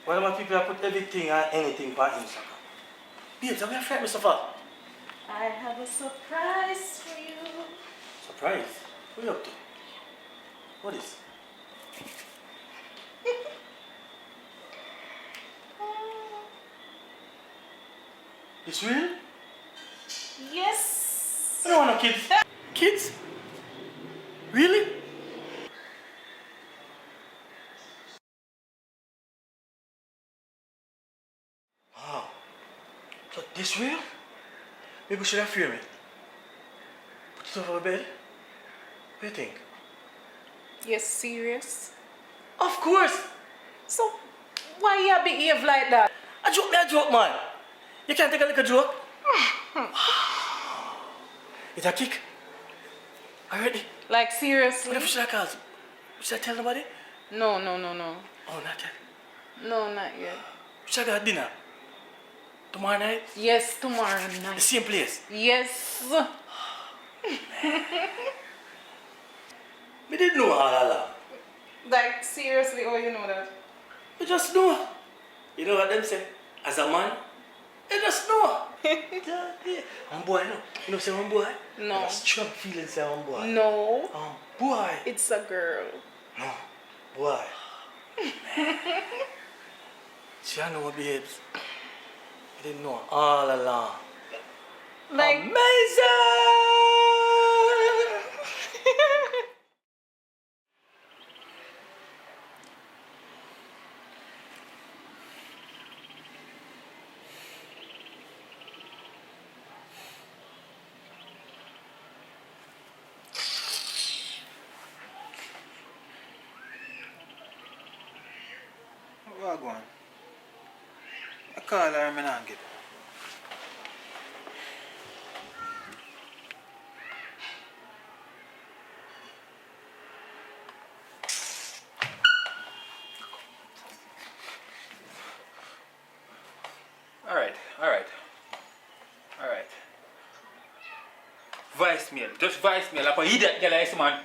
Why do my people put everything and anything on Instagram? Babes, are we afraid, Mr. Fall? I have a surprise for you. Surprise? What are you up to? What is? It's real? Yes. I don't want no kids. Kids? Really? Wow. So this real? Maybe we should have film it. Put it over the bed. What do you think? You're serious? Of course. So why you behave like that? A joke, man. You can't take a little joke. It's a kick. Already? Like seriously? What if should I call? Should I tell nobody? No. Oh, not yet. No, not yet. Should I go dinner? Tomorrow night? Yes, tomorrow night. The same place? Yes. We didn't know all along. Like seriously, oh you know that? You just know. You know what them say? As a man, you just know. I'm boy, no. You know say I'm boy? No. I got strong feelings say I'm boy. No. Boy. It's a girl. No. Boy. See, I know babes. I didn't know all along. Like amazing! Where go on? I call her and I not get it. Alright. Voicemail. Just voicemail. Apa idiot girl is man.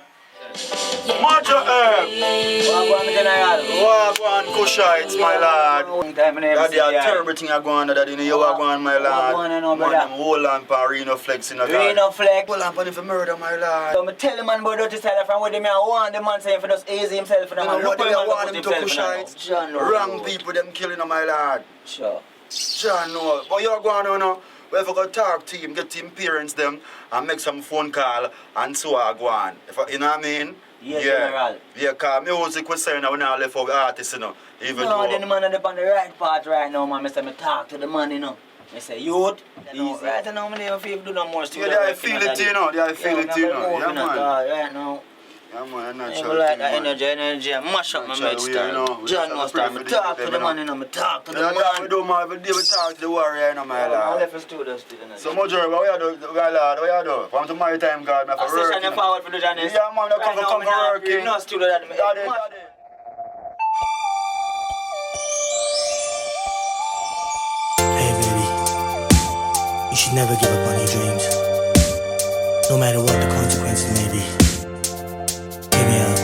Majo Wagwan General. Wagwan Kusha, it's my lad. Daddy, a terrible thing I go on, Daddy. You Wagwan, my lad. Wagwan, hold on for Reno Flex in a guy. Reno Flex. Hold on for him for murder, my lad. So I tell the man about dirty style from where I want the man saying for just easy himself. You know what they want him to Kusha? Wrong people, them killing him, my lad. Sure. John, no. But you're going on now. We have to talk to him, get him parents them, and make some phone call, and so I go on. You know what I mean? Yeah, General. Yeah, because music was saying that we now left for artists, you know. Even no, though... then the man is on the right part right now, man. I say, I talk to the man, you know. I say, youth, easy. Right now, I don't feel do no more stuff. Yeah, they feel it, you know. They feel it, you know. Yeah, man. Right now. Yeah, man, I'm not I sure. like that energy. I mash up my med style. John was time. I talk to the man, you know. I talk to the man. We don't mind every day we talk to the warrior, you know, my lad. I left the studio still. So, Major, what you do, my lad? What you do? From the maritime guard, I have to work. I forward for the journalist. Yeah, man, I come for working. No studio that. Daddy. Hey baby, you should never give up on your dreams, no matter what the consequences may be. Hear me out.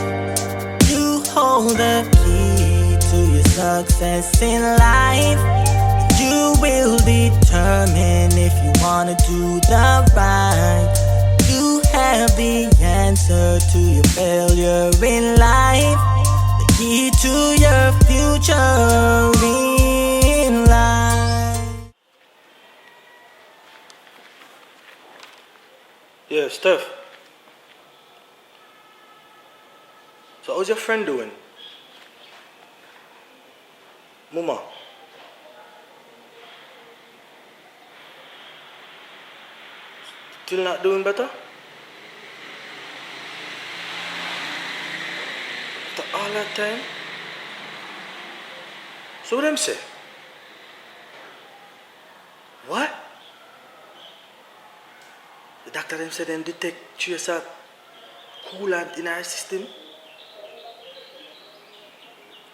You hold the key to success in life. You will determine if you wanna do the right. You have the answer to your failure in life. The key to your future in life. Yeah, Steph. So how's your friend doing? Mama. Still not doing better? After all that time? So what them say? What? The doctor them said them detect trace of coolant in our system?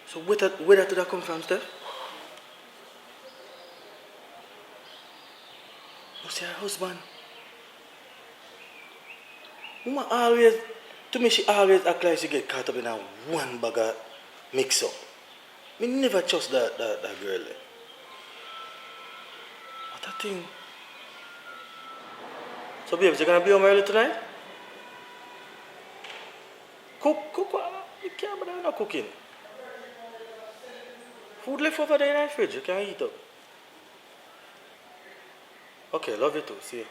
So where did that come from, Steph? What's your husband? Mama always, to me she always act like she get caught up in a one bag of mix up. Me never trust that girl. What a thing. So babes, you gonna be home early tonight? Cook, you can't bother not cooking. Food left over there in the fridge, you can eat up. Okay, love you too, see you.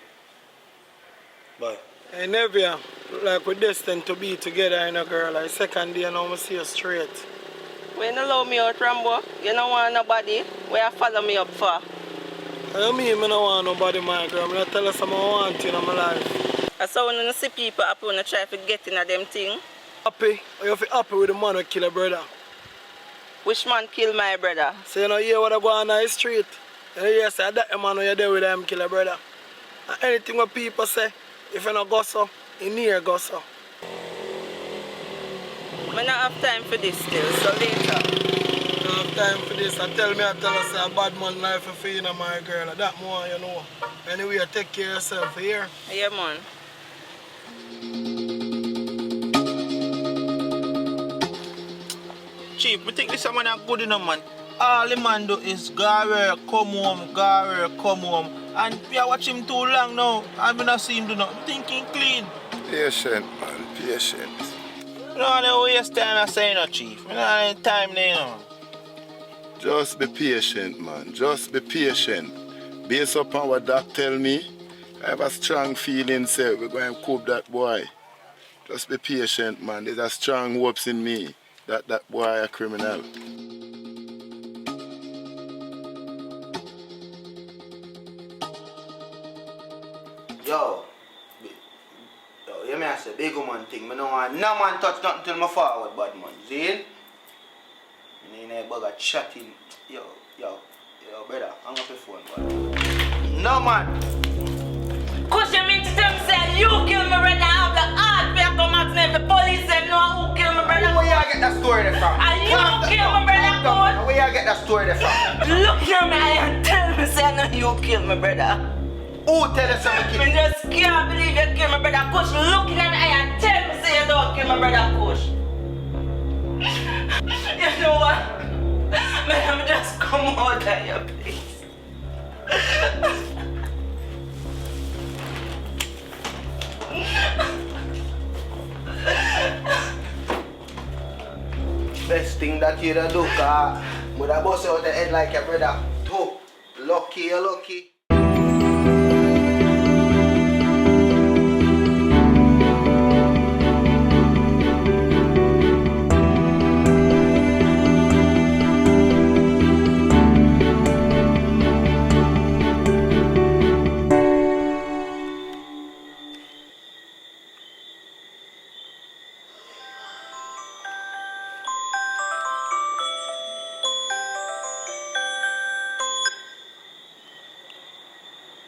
Bye. Hey, Nevia, like we're destined to be together, you know, girl. Like, second day, now I see you straight. When you allow me out, Rambo, you don't want nobody. Where you follow me up for? What you mean I don't want nobody, my girl? I'm not tell you something I want in my life. I saw when you see people happy when you try to get in them thing. Happy? Or you feel happy with the man who kill a brother? Which man kill my brother? So you know hear what I go on the street? You hear say that the man who you there with him kill a brother. And anything what people say, if you not go so, you near go so. I don't have time for this still, so later. You don't have time for this. I tell us a bad man life for you, my girl. That more you know. Anyway, take care of yourself here. Yeah, man. Chief, I think this man is good enough, man. All the man do is go work, come home. And we are watching him too long now. And we not see him do nothing. Thinking clean. Patient, man, patient. You don't waste time I say no, Chief. You don't have any time now. Just be patient, man. Just be patient. Based upon what Doc tell me, I have a strong feeling, say, we're going to cope that boy. Just be patient, man. There's a strong hopes in me that that boy a criminal. Yo, you me I say big man thing. I don't want no man touch nothing till me forward, bad man. See? Me need a bag of chatting. Yo, brother, hang up your phone, bud. No man. Cause you mean to tell me say you kill my brother, I have the heart to come out and the police them know who kill my brother. Where you get that story there from? And you kill my brother, coach. Where you get that story there from? Look at me and tell me say no you kill my brother. Who tell us something? I just can't believe you kill my brother, coach. Looking at me and tell me say you don't kill my brother, coach. You know what? Man, just come out of here, please. Best thing that you do, cause would I bust out the head like your brother. Too lucky, you're lucky.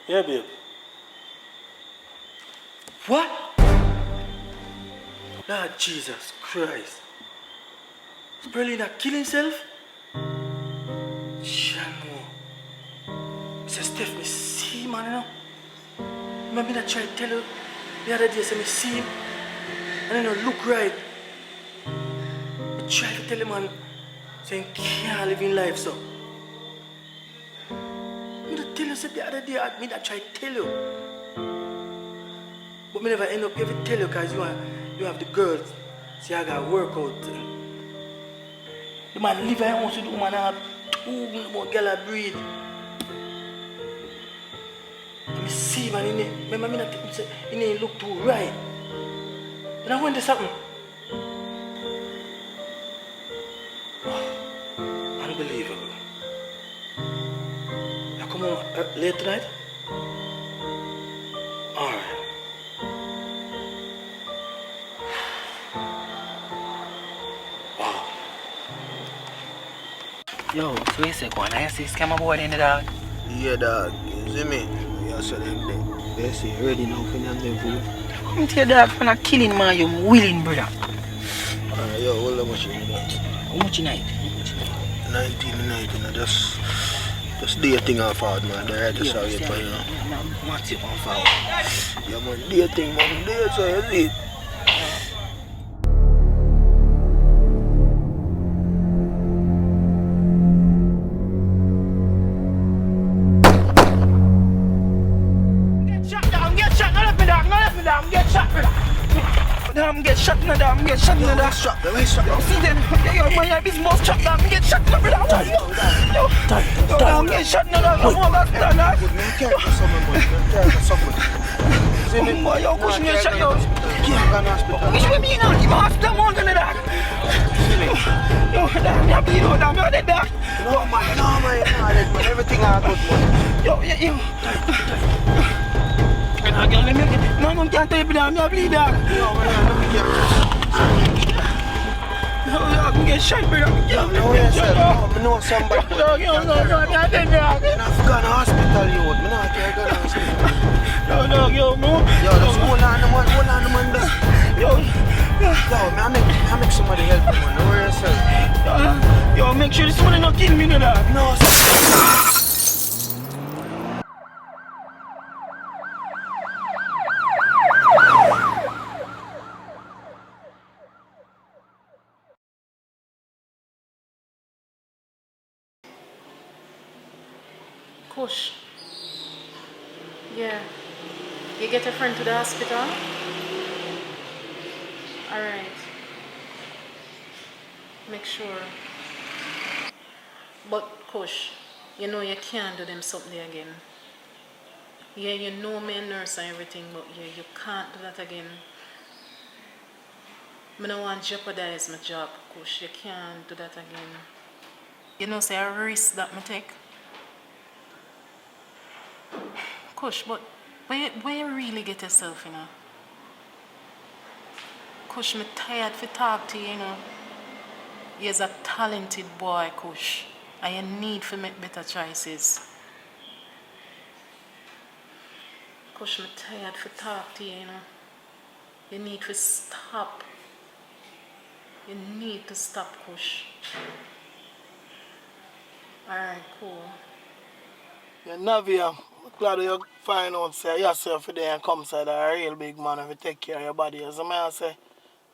Yeah, babe. What? Lord Jesus Christ. Is Berlina kill himself? Jano. Say, Steph, me see him, man, you know. Remember I tried to tell you the other day, say me see him, and he don't look right. I tried to tell him, man, Saying can't live in life, so. I tell you, said the other day, I try to tell you. But me never end up ever tell you because you have the girls. See, I got work out. The man live at home with the woman have 2 more girl I breed. Let me see, man, remember me not say it ain't look too right. And I went to something. Unbelievable. You come home late tonight? Alright. Wow. Yo, so you say go on, I see scam boy in the dog. Yeah, dog. You see me? You saw them there. They say ready now for them food. Come to your dog for not killing man, you willing, brother. Alright, yo, hold on much in that. How much in night? 1990, you know, just do your thing off hard, man. They're right to show you, you know. What's it on for? Yeah, man, do your thing, man. Do it, so you see it. Get shot, no left me dog, get shot, brother. Get shot, no dog, get shot, no dog. Shot, let me shot. Yo, see then, yo, man, this most shot, dog, get shot, no brother. Yo, get shot, no dog, I'm all that, dog. Careful someone, boy. Careful someone. See me? Boy, yo, push me a shot, yo. Can't go to hospital. Which way me now? Give me hospital, one to the dog. Yo, dog, me a bleed out, dog, me a dead, dog. No, man, man. Everything I good, man. Yo. No, can't tell you, dog, me a bleed, dog. No, man, let me get Yo, I'm getting shot, brother. Yo, know yourself. No, I know somebody. Yo, me a dead, dog. I'm not going to hospital, you. I'm not going to hospital. Yo, no. Yo, just hold on, man. Yo, man, I make somebody help you, man. Know yourself. Yo, make sure this one not kill me, dog. No, sir. Kush. Yeah. You get a friend to the hospital? Alright. Make sure. But Kush, you know you can't do them something again. Yeah, you know me a nurse and everything, but yeah, you can't do that again. I don't want to jeopardize my job, Kush. You can't do that again. You know, say a risk that I take. Kush, but where you really get yourself, you know? Kush, I'm tired to talk to you, you know. You're a talented boy, Kush. And you need to make better choices. Kush, I'm tired to talk to you, you know. You need to stop. You need to stop, Kush. Alright, cool. Yeah, Navia, glad you find out, say, yourself there and come, say, that a real big man if you take care of your body, as I say,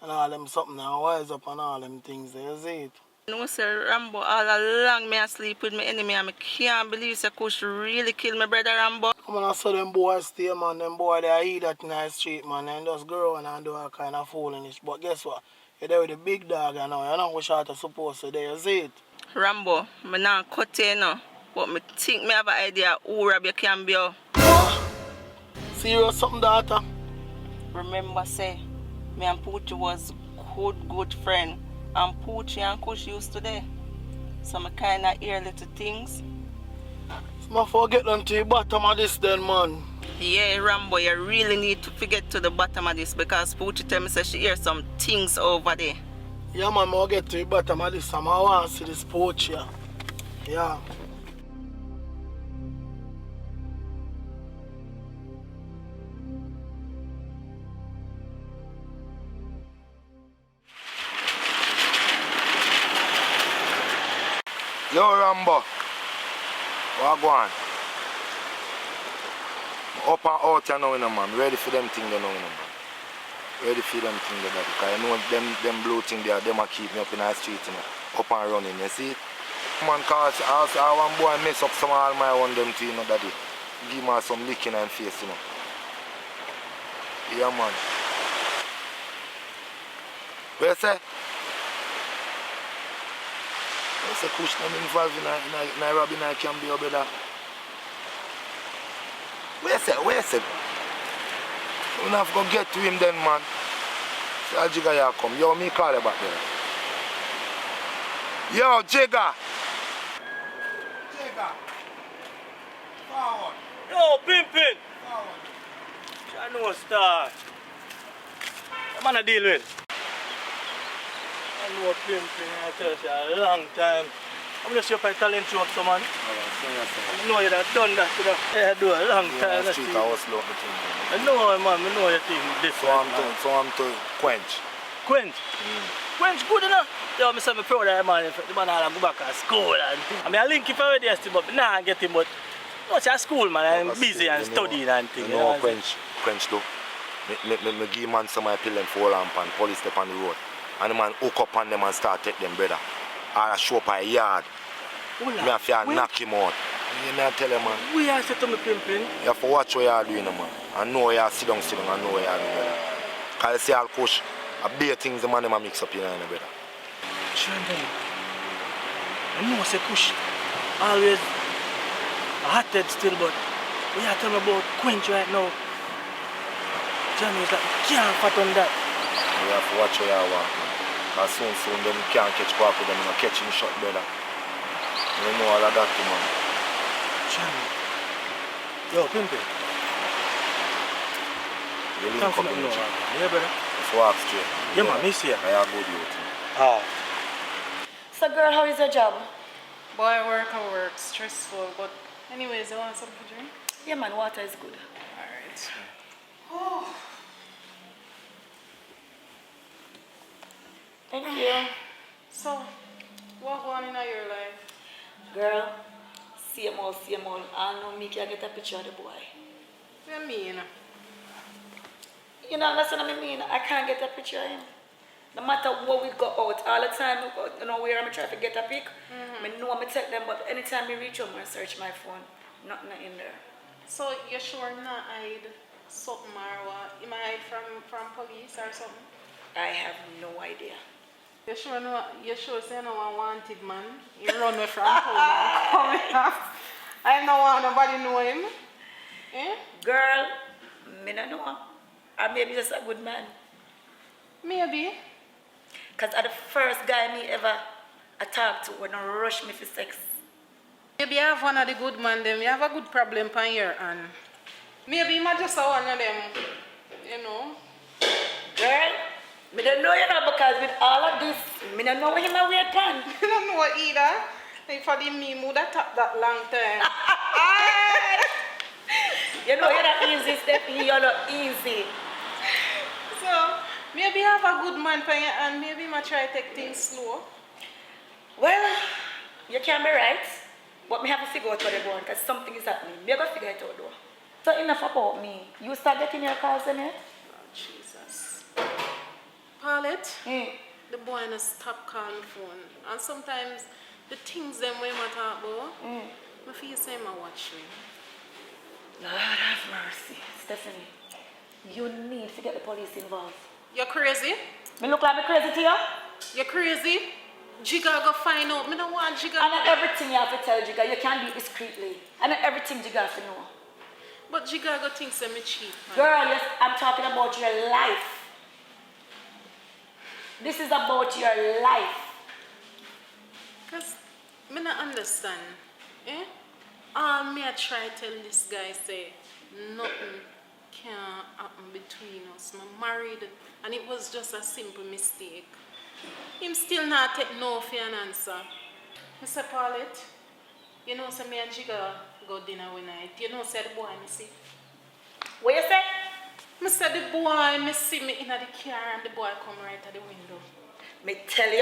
and all them something, and wise up and all them things, you see it. You know, sir, Rambo, all along me asleep with my enemy, and I can't believe that Kush really killed my brother Rambo. Come on, I saw them boys stay, man, them boys, they eat that in the street, man, and just grow and do all kind of foolishness. But guess what? You're there with the big dog, you know what you're supposed to do, you see it. Rambo, I'm not cut you, no. But I think I have an idea who Rob you can be. Serious something, daughter? Remember, say, me and Poochie was good friend. And Poochie and Kush used to there. So I kind of hear little things. So I forget them to the bottom of this then, man. Yeah, Rambo, you really need to get to the bottom of this because Poochie tell me say she hear some things over there. Yeah, man, I'll get to the bottom of this. I want to see this Poochie. Yeah. Yo, Rambo. What go on? Up and out, you know, man. Ready for them things, you know, man. Ready for them things, because you know them blue things there, them a keep me up in the street, you know. up and running, you see it? Man, cause also one boy mess up some of my own them thing, you know, daddy. Give me some licking and face, you know. Yeah, man. Where you say? Where you say Kush not involved in a robbing I can be your brother? Where you say? Where you say? You have to go get to him then, man. So Jigga here come. Yo, me call you back there. Yo, Jigga! Jigga! Forward! Yo, Pimpin! Forward! I know star. What man I deal with? I know Pimpin, I tell you a long time. I'm just here for talent show up some man. I know you have done that, you know. Yeah, I do a long time. Yeah, street house look the thing. I know man, I know you think this. So I'm to quench. Quench? Quench good enough. Yo, I'm so proud of that man. The man all go back to school and things. I mean, I link him already, but nah, I get him, but what's at school, man? I'm busy and studying and things. You know quench though. Me give man some of my pill and fall lamp and police step on the road. And the man hook up on them and start take them, brother. Or I show up a yard. Me have to knock him out. You know, tell him, man. We are set to me pimping. You have to watch what you are doing, man. And know you are sit down, and know what you are doing, brother. Because you see all Kush, a big things the man them mix up in there, brother. Sure, I know say Kush always a hothead still, but we are talking about Quench right now. Johnny is like, can't fat on that. You have to watch what you are, man. Because soon them can't catch back with them, you know, catch him shot, brother. You know all of that, too, man. Johnny. Yo, Pimpin. You link up in the gym. Yeah, brother. Just walk straight. Yeah, man, miss you. I have good youth. Oh. So girl, how is your job? Boy, I work, stressful, but anyways, I want something to drink? Yeah man, water is good. Alright. Oh. Thank you. So, what going on in your life? Girl, same old. I know me can get a picture of the boy. What do you mean? You know, that's what I mean. I can't get a picture of him. No matter what we go out, all the time, you know, where I'm trying to get a pic, I know I'm take them, but anytime I reach home, I search my phone. Nothing in there. So, you sure not hide something or what? You might hide from police or something? I have no idea. You sure say no one wanted man? You run away from home and come here. I don't want nobody know him. Eh? Girl, me don't know. Or maybe just a good man. Maybe. Because I'm the first guy me ever talk to when I rush me for sex. Maybe you have one of the good men them. You have a good problem on your hand. Maybe you might just have one of them, you know. Girl, me don't know you know because with all of this, me don't know him a weird pan. You don't know either. If for the meme would have took that long time. You know you're not easy, Stephanie, you're not easy. So, maybe you have a good man for you and maybe you might try to take things slow. Well, you can be right, but me have to figure out what they're going because something is happening. Me have to figure it out though. So enough about me. You start getting your calls in it? Oh, Jesus. Paulette, the boy not stop calling phone. And sometimes the things them we might talk about, I feel say I watch me. Lord have mercy. Stephanie, you need to get the police involved. You're crazy? Me look like me crazy to you? You're crazy? Jigga go find out. Me don't want Jigga. And not everything you have to tell Jigga. You can't do it discreetly. And not everything Jigga have to know. But Jigga go think me cheap. Man. Girl, yes, I'm talking about your life. This is about your life. Because me not understand. Eh? All me I try to tell this guy say nothing can happen between us. I'm married and it was just a simple mistake. Him still not take no for an answer. Mr. Paulette, you know say me and Jigga go dinner one night. You know say the boy me see. What you say? Me say the boy me see me in the car and the boy come right at the window. Me tell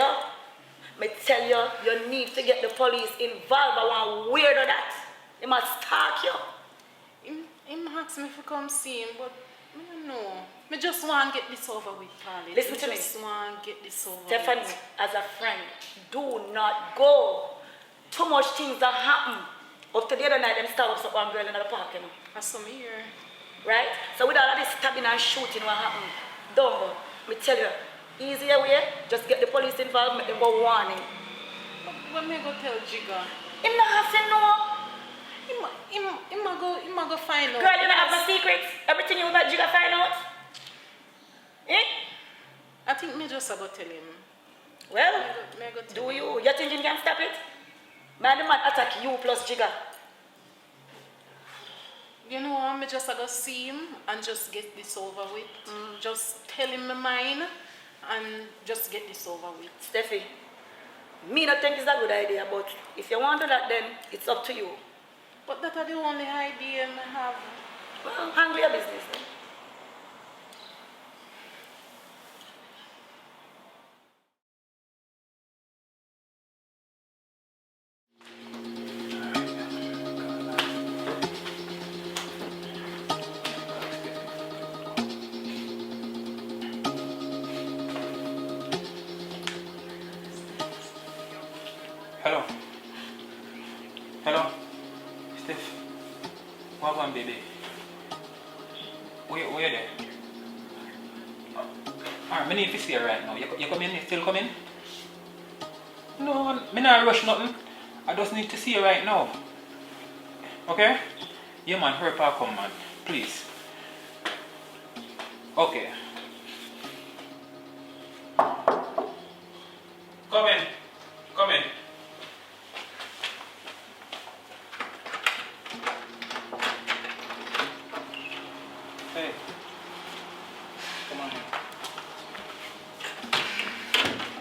you, you need to get the police involved. I want weird of that. He must stalk you. Him asked me to come see him, but No. I just want to get this over with, Polly. Listen to me. I just want to get this over Stephanie, with. as a friend, do not go. Too much things that happen. Up to the other night, them stab up one girl in the park, you know. That's some here. Right? So with all of this stabbing and shooting, what happened? Don't go. Me tell you, easier way, just get the police involved, make them go warning. When me go tell Jigga? Him not have to know. Him go find out. Girl, you don't have no secrets. Everything you about Jigga find out. Eh? I think me just go tell him. Well, Me go tell do him. you? You think you can stop it? Man, the man attack you plus Jigga. You know, I'm just go see him and just get this over with. Just tell him my mind and just get this over with. Steffi, me not think it's a good idea, but if you want to do that, then it's up to you. But that's the only idea I have. Well, handle your business then. Hello. Hello. Steph. What on, baby? Where you there? Alright, I need to see you right now. You come in? You still coming? No, I not rush nothing. I just need to see you right now. Okay? Yeah man, hurry up, come man. Please. Okay. Come in. Come in. Hey. Come on here.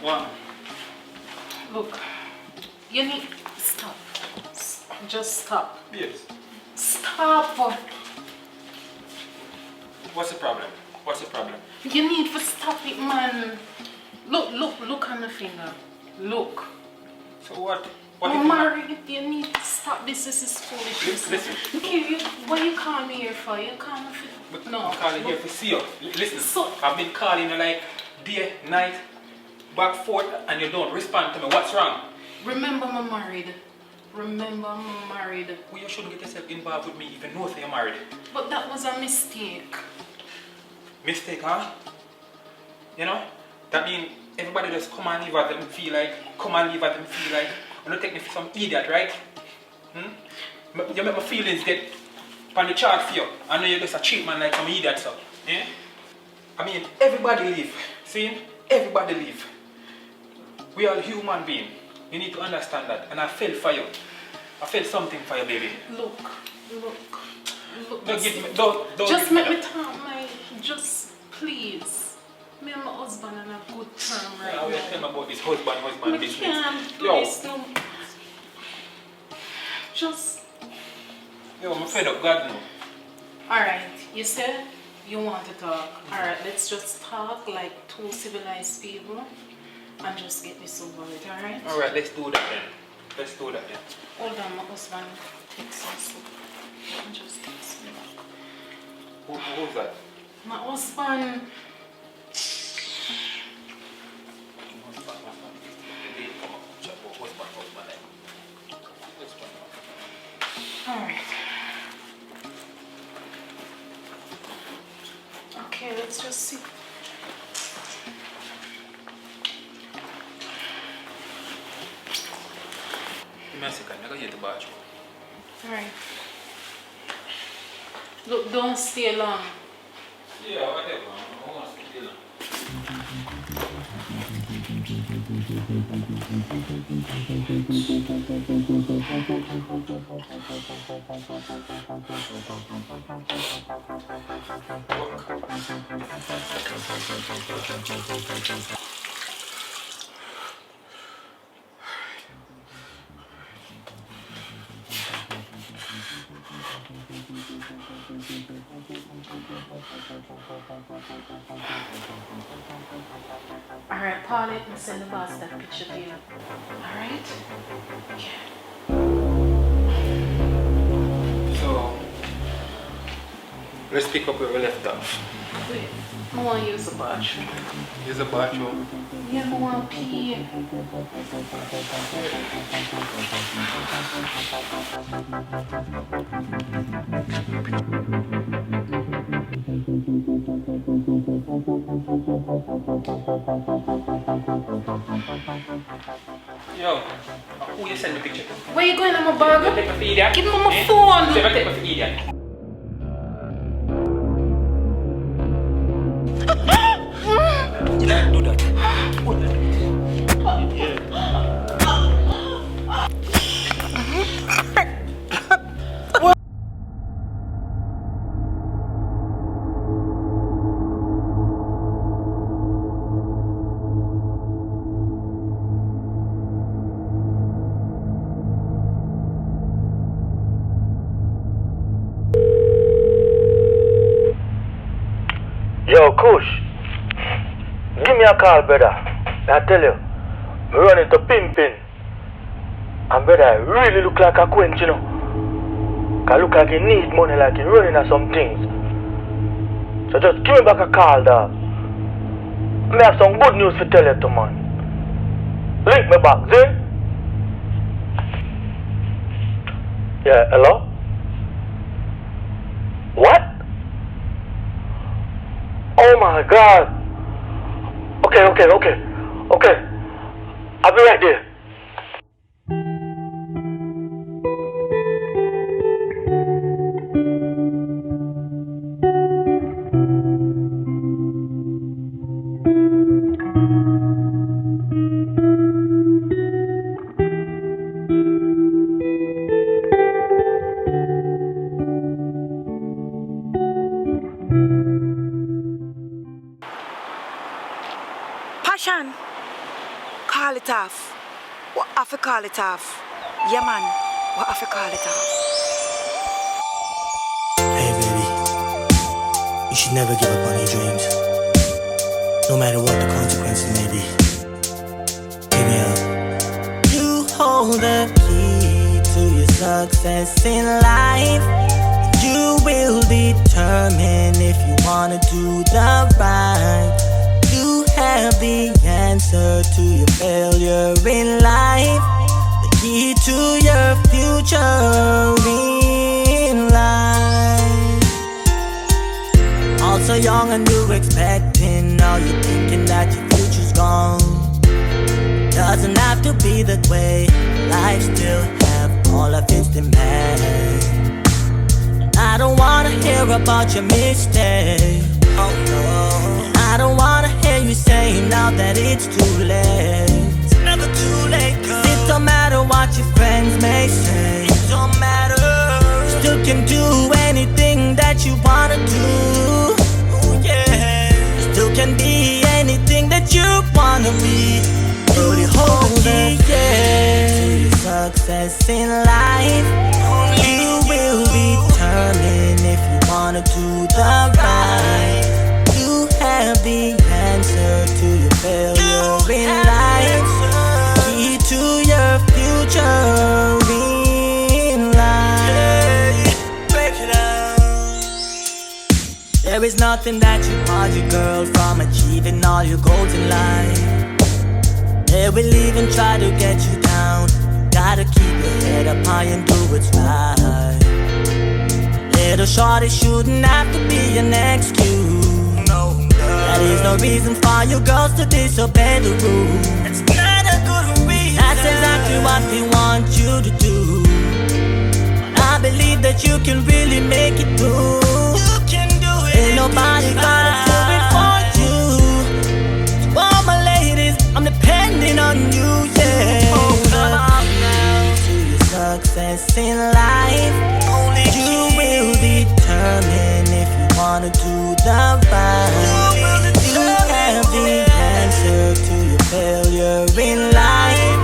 What? Look, you need stop. Just stop. Yes. Stop. What's the problem? What's the problem? You need to stop it, man. Look on the finger. Look. So what? I'm married. You need to stop this. This is foolishness. Listen. Okay, what you call me here for? You call me for... No. I'm calling here to see you. Listen, So- I've been calling you like day, night, back, forth, and you don't respond to me. What's wrong? Remember I'm married. Remember I'm married. Well, you shouldn't get yourself involved with me even though you're married. But that was a mistake. Mistake, huh? You know? That means everybody just come and leave at them feel like, you don't take me for some idiot, right? You make my feelings get on the chart for you. I know you're just a cheap man like some idiot, so. Yeah? I mean, everybody live. See? Everybody live. We are human beings. You need to understand that. And I felt for you. I felt something for you, baby. Look. Don't give me, don't Just give me make me that. talk, my... Just, please. Me and my husband on a good term right I will tell me about this husband We business. can't do Yo. this no. Just... Yo, I'm fed up, God no. Alright, you said you want to talk. Alright, let's just talk like two civilized people and just get this over with, alright? Alright, let's do that then. Let's do that then. Hold on, my husband texts us. Let me just text him back. Who's that? My husband. Alright. Okay, let's just see. Give me a second, I gotta get the badge. Alright. Look, don't stay long. Yeah, whatever. I want to stay long. Alright, Paul, let me send the boss that picture to you. Alright? So, Let's pick up where we left off. Wait, I want to use the bathroom. Use the bathroom. Yeah, I want to pee. Yo, who you send the picture to? Where you going on my burger? Take my feed, yeah? Give me my phone. Take my feed, yeah? You don't do that. Yo, Kush, give me a call, brother. I tell you, me run into pimping. And brother, I really look like a quench, you know. Cause look like he need money, like he running at some things. So just give me back a call, dog. I have some good news to tell you, man. Link me back, see? Yeah, hello? What? Oh my God. Okay. I'll be right there. Passion. Call it off. What have to call it off? Yeah, man. What have to call it off? Hey baby, you should never give up on your dreams, no matter what the consequences may be. Hear me out. You hold the key to your success in life. You will determine if you wanna do the right. You have the answer to your failure in life, the key to your future in life. Also young and you expecting, now you're thinking that your future's gone. Doesn't have to be that way, life still have all of its demands. I don't wanna hear about your mistakes, oh no. I don't wanna hear you saying now that it's too late. It's never too late, girl. It don't matter what your friends may say. It don't matter. You still can do anything that you wanna do. Ooh, yeah. You still can be anything that you wanna be. Only hold the key to your success in life. You will determine if you wanna do the right. You have the answer to your failure in life, key to your future in life. Break it down. There is nothing that you hold your girl from achieving all your goals in life. They will even try to get you down. Gotta keep your head up high and do what's right. Little shorty shouldn't have to be an excuse. That is no reason for you girls to disobey the rules. It's not a good reason. That's exactly what they want you to do. I believe that you can really make it through. You can do it. Ain't nobody gonna do it for you. To all my ladies, I'm depending on you, yeah. Oh, come on now. To your success in life, only you will determine if you wanna do the right. You have the answer to your failure in life,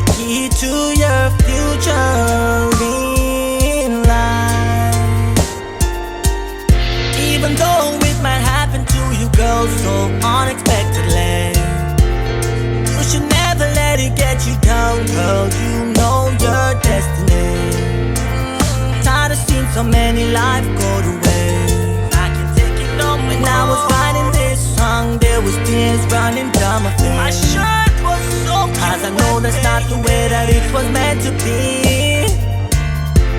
the key to your future in life. Even though it might happen to you girls so unexpectedly, you should never let it get you down, girl. You know your destiny. Tired of seeing so many lives go to waste. When I was writing this song, there was tears running down my face. My shirt was so cause I know that's not the way that it was meant to be.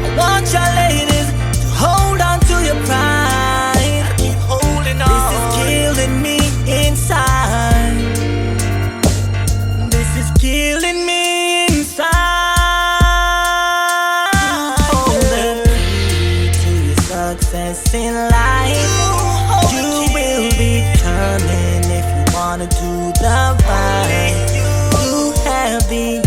I want y'all ladies to hold on to your pride. I keep holding on. This is killing me inside. This is killing me inside. Hold the key to your success in life. You will be determined if you wanna do the right. You have the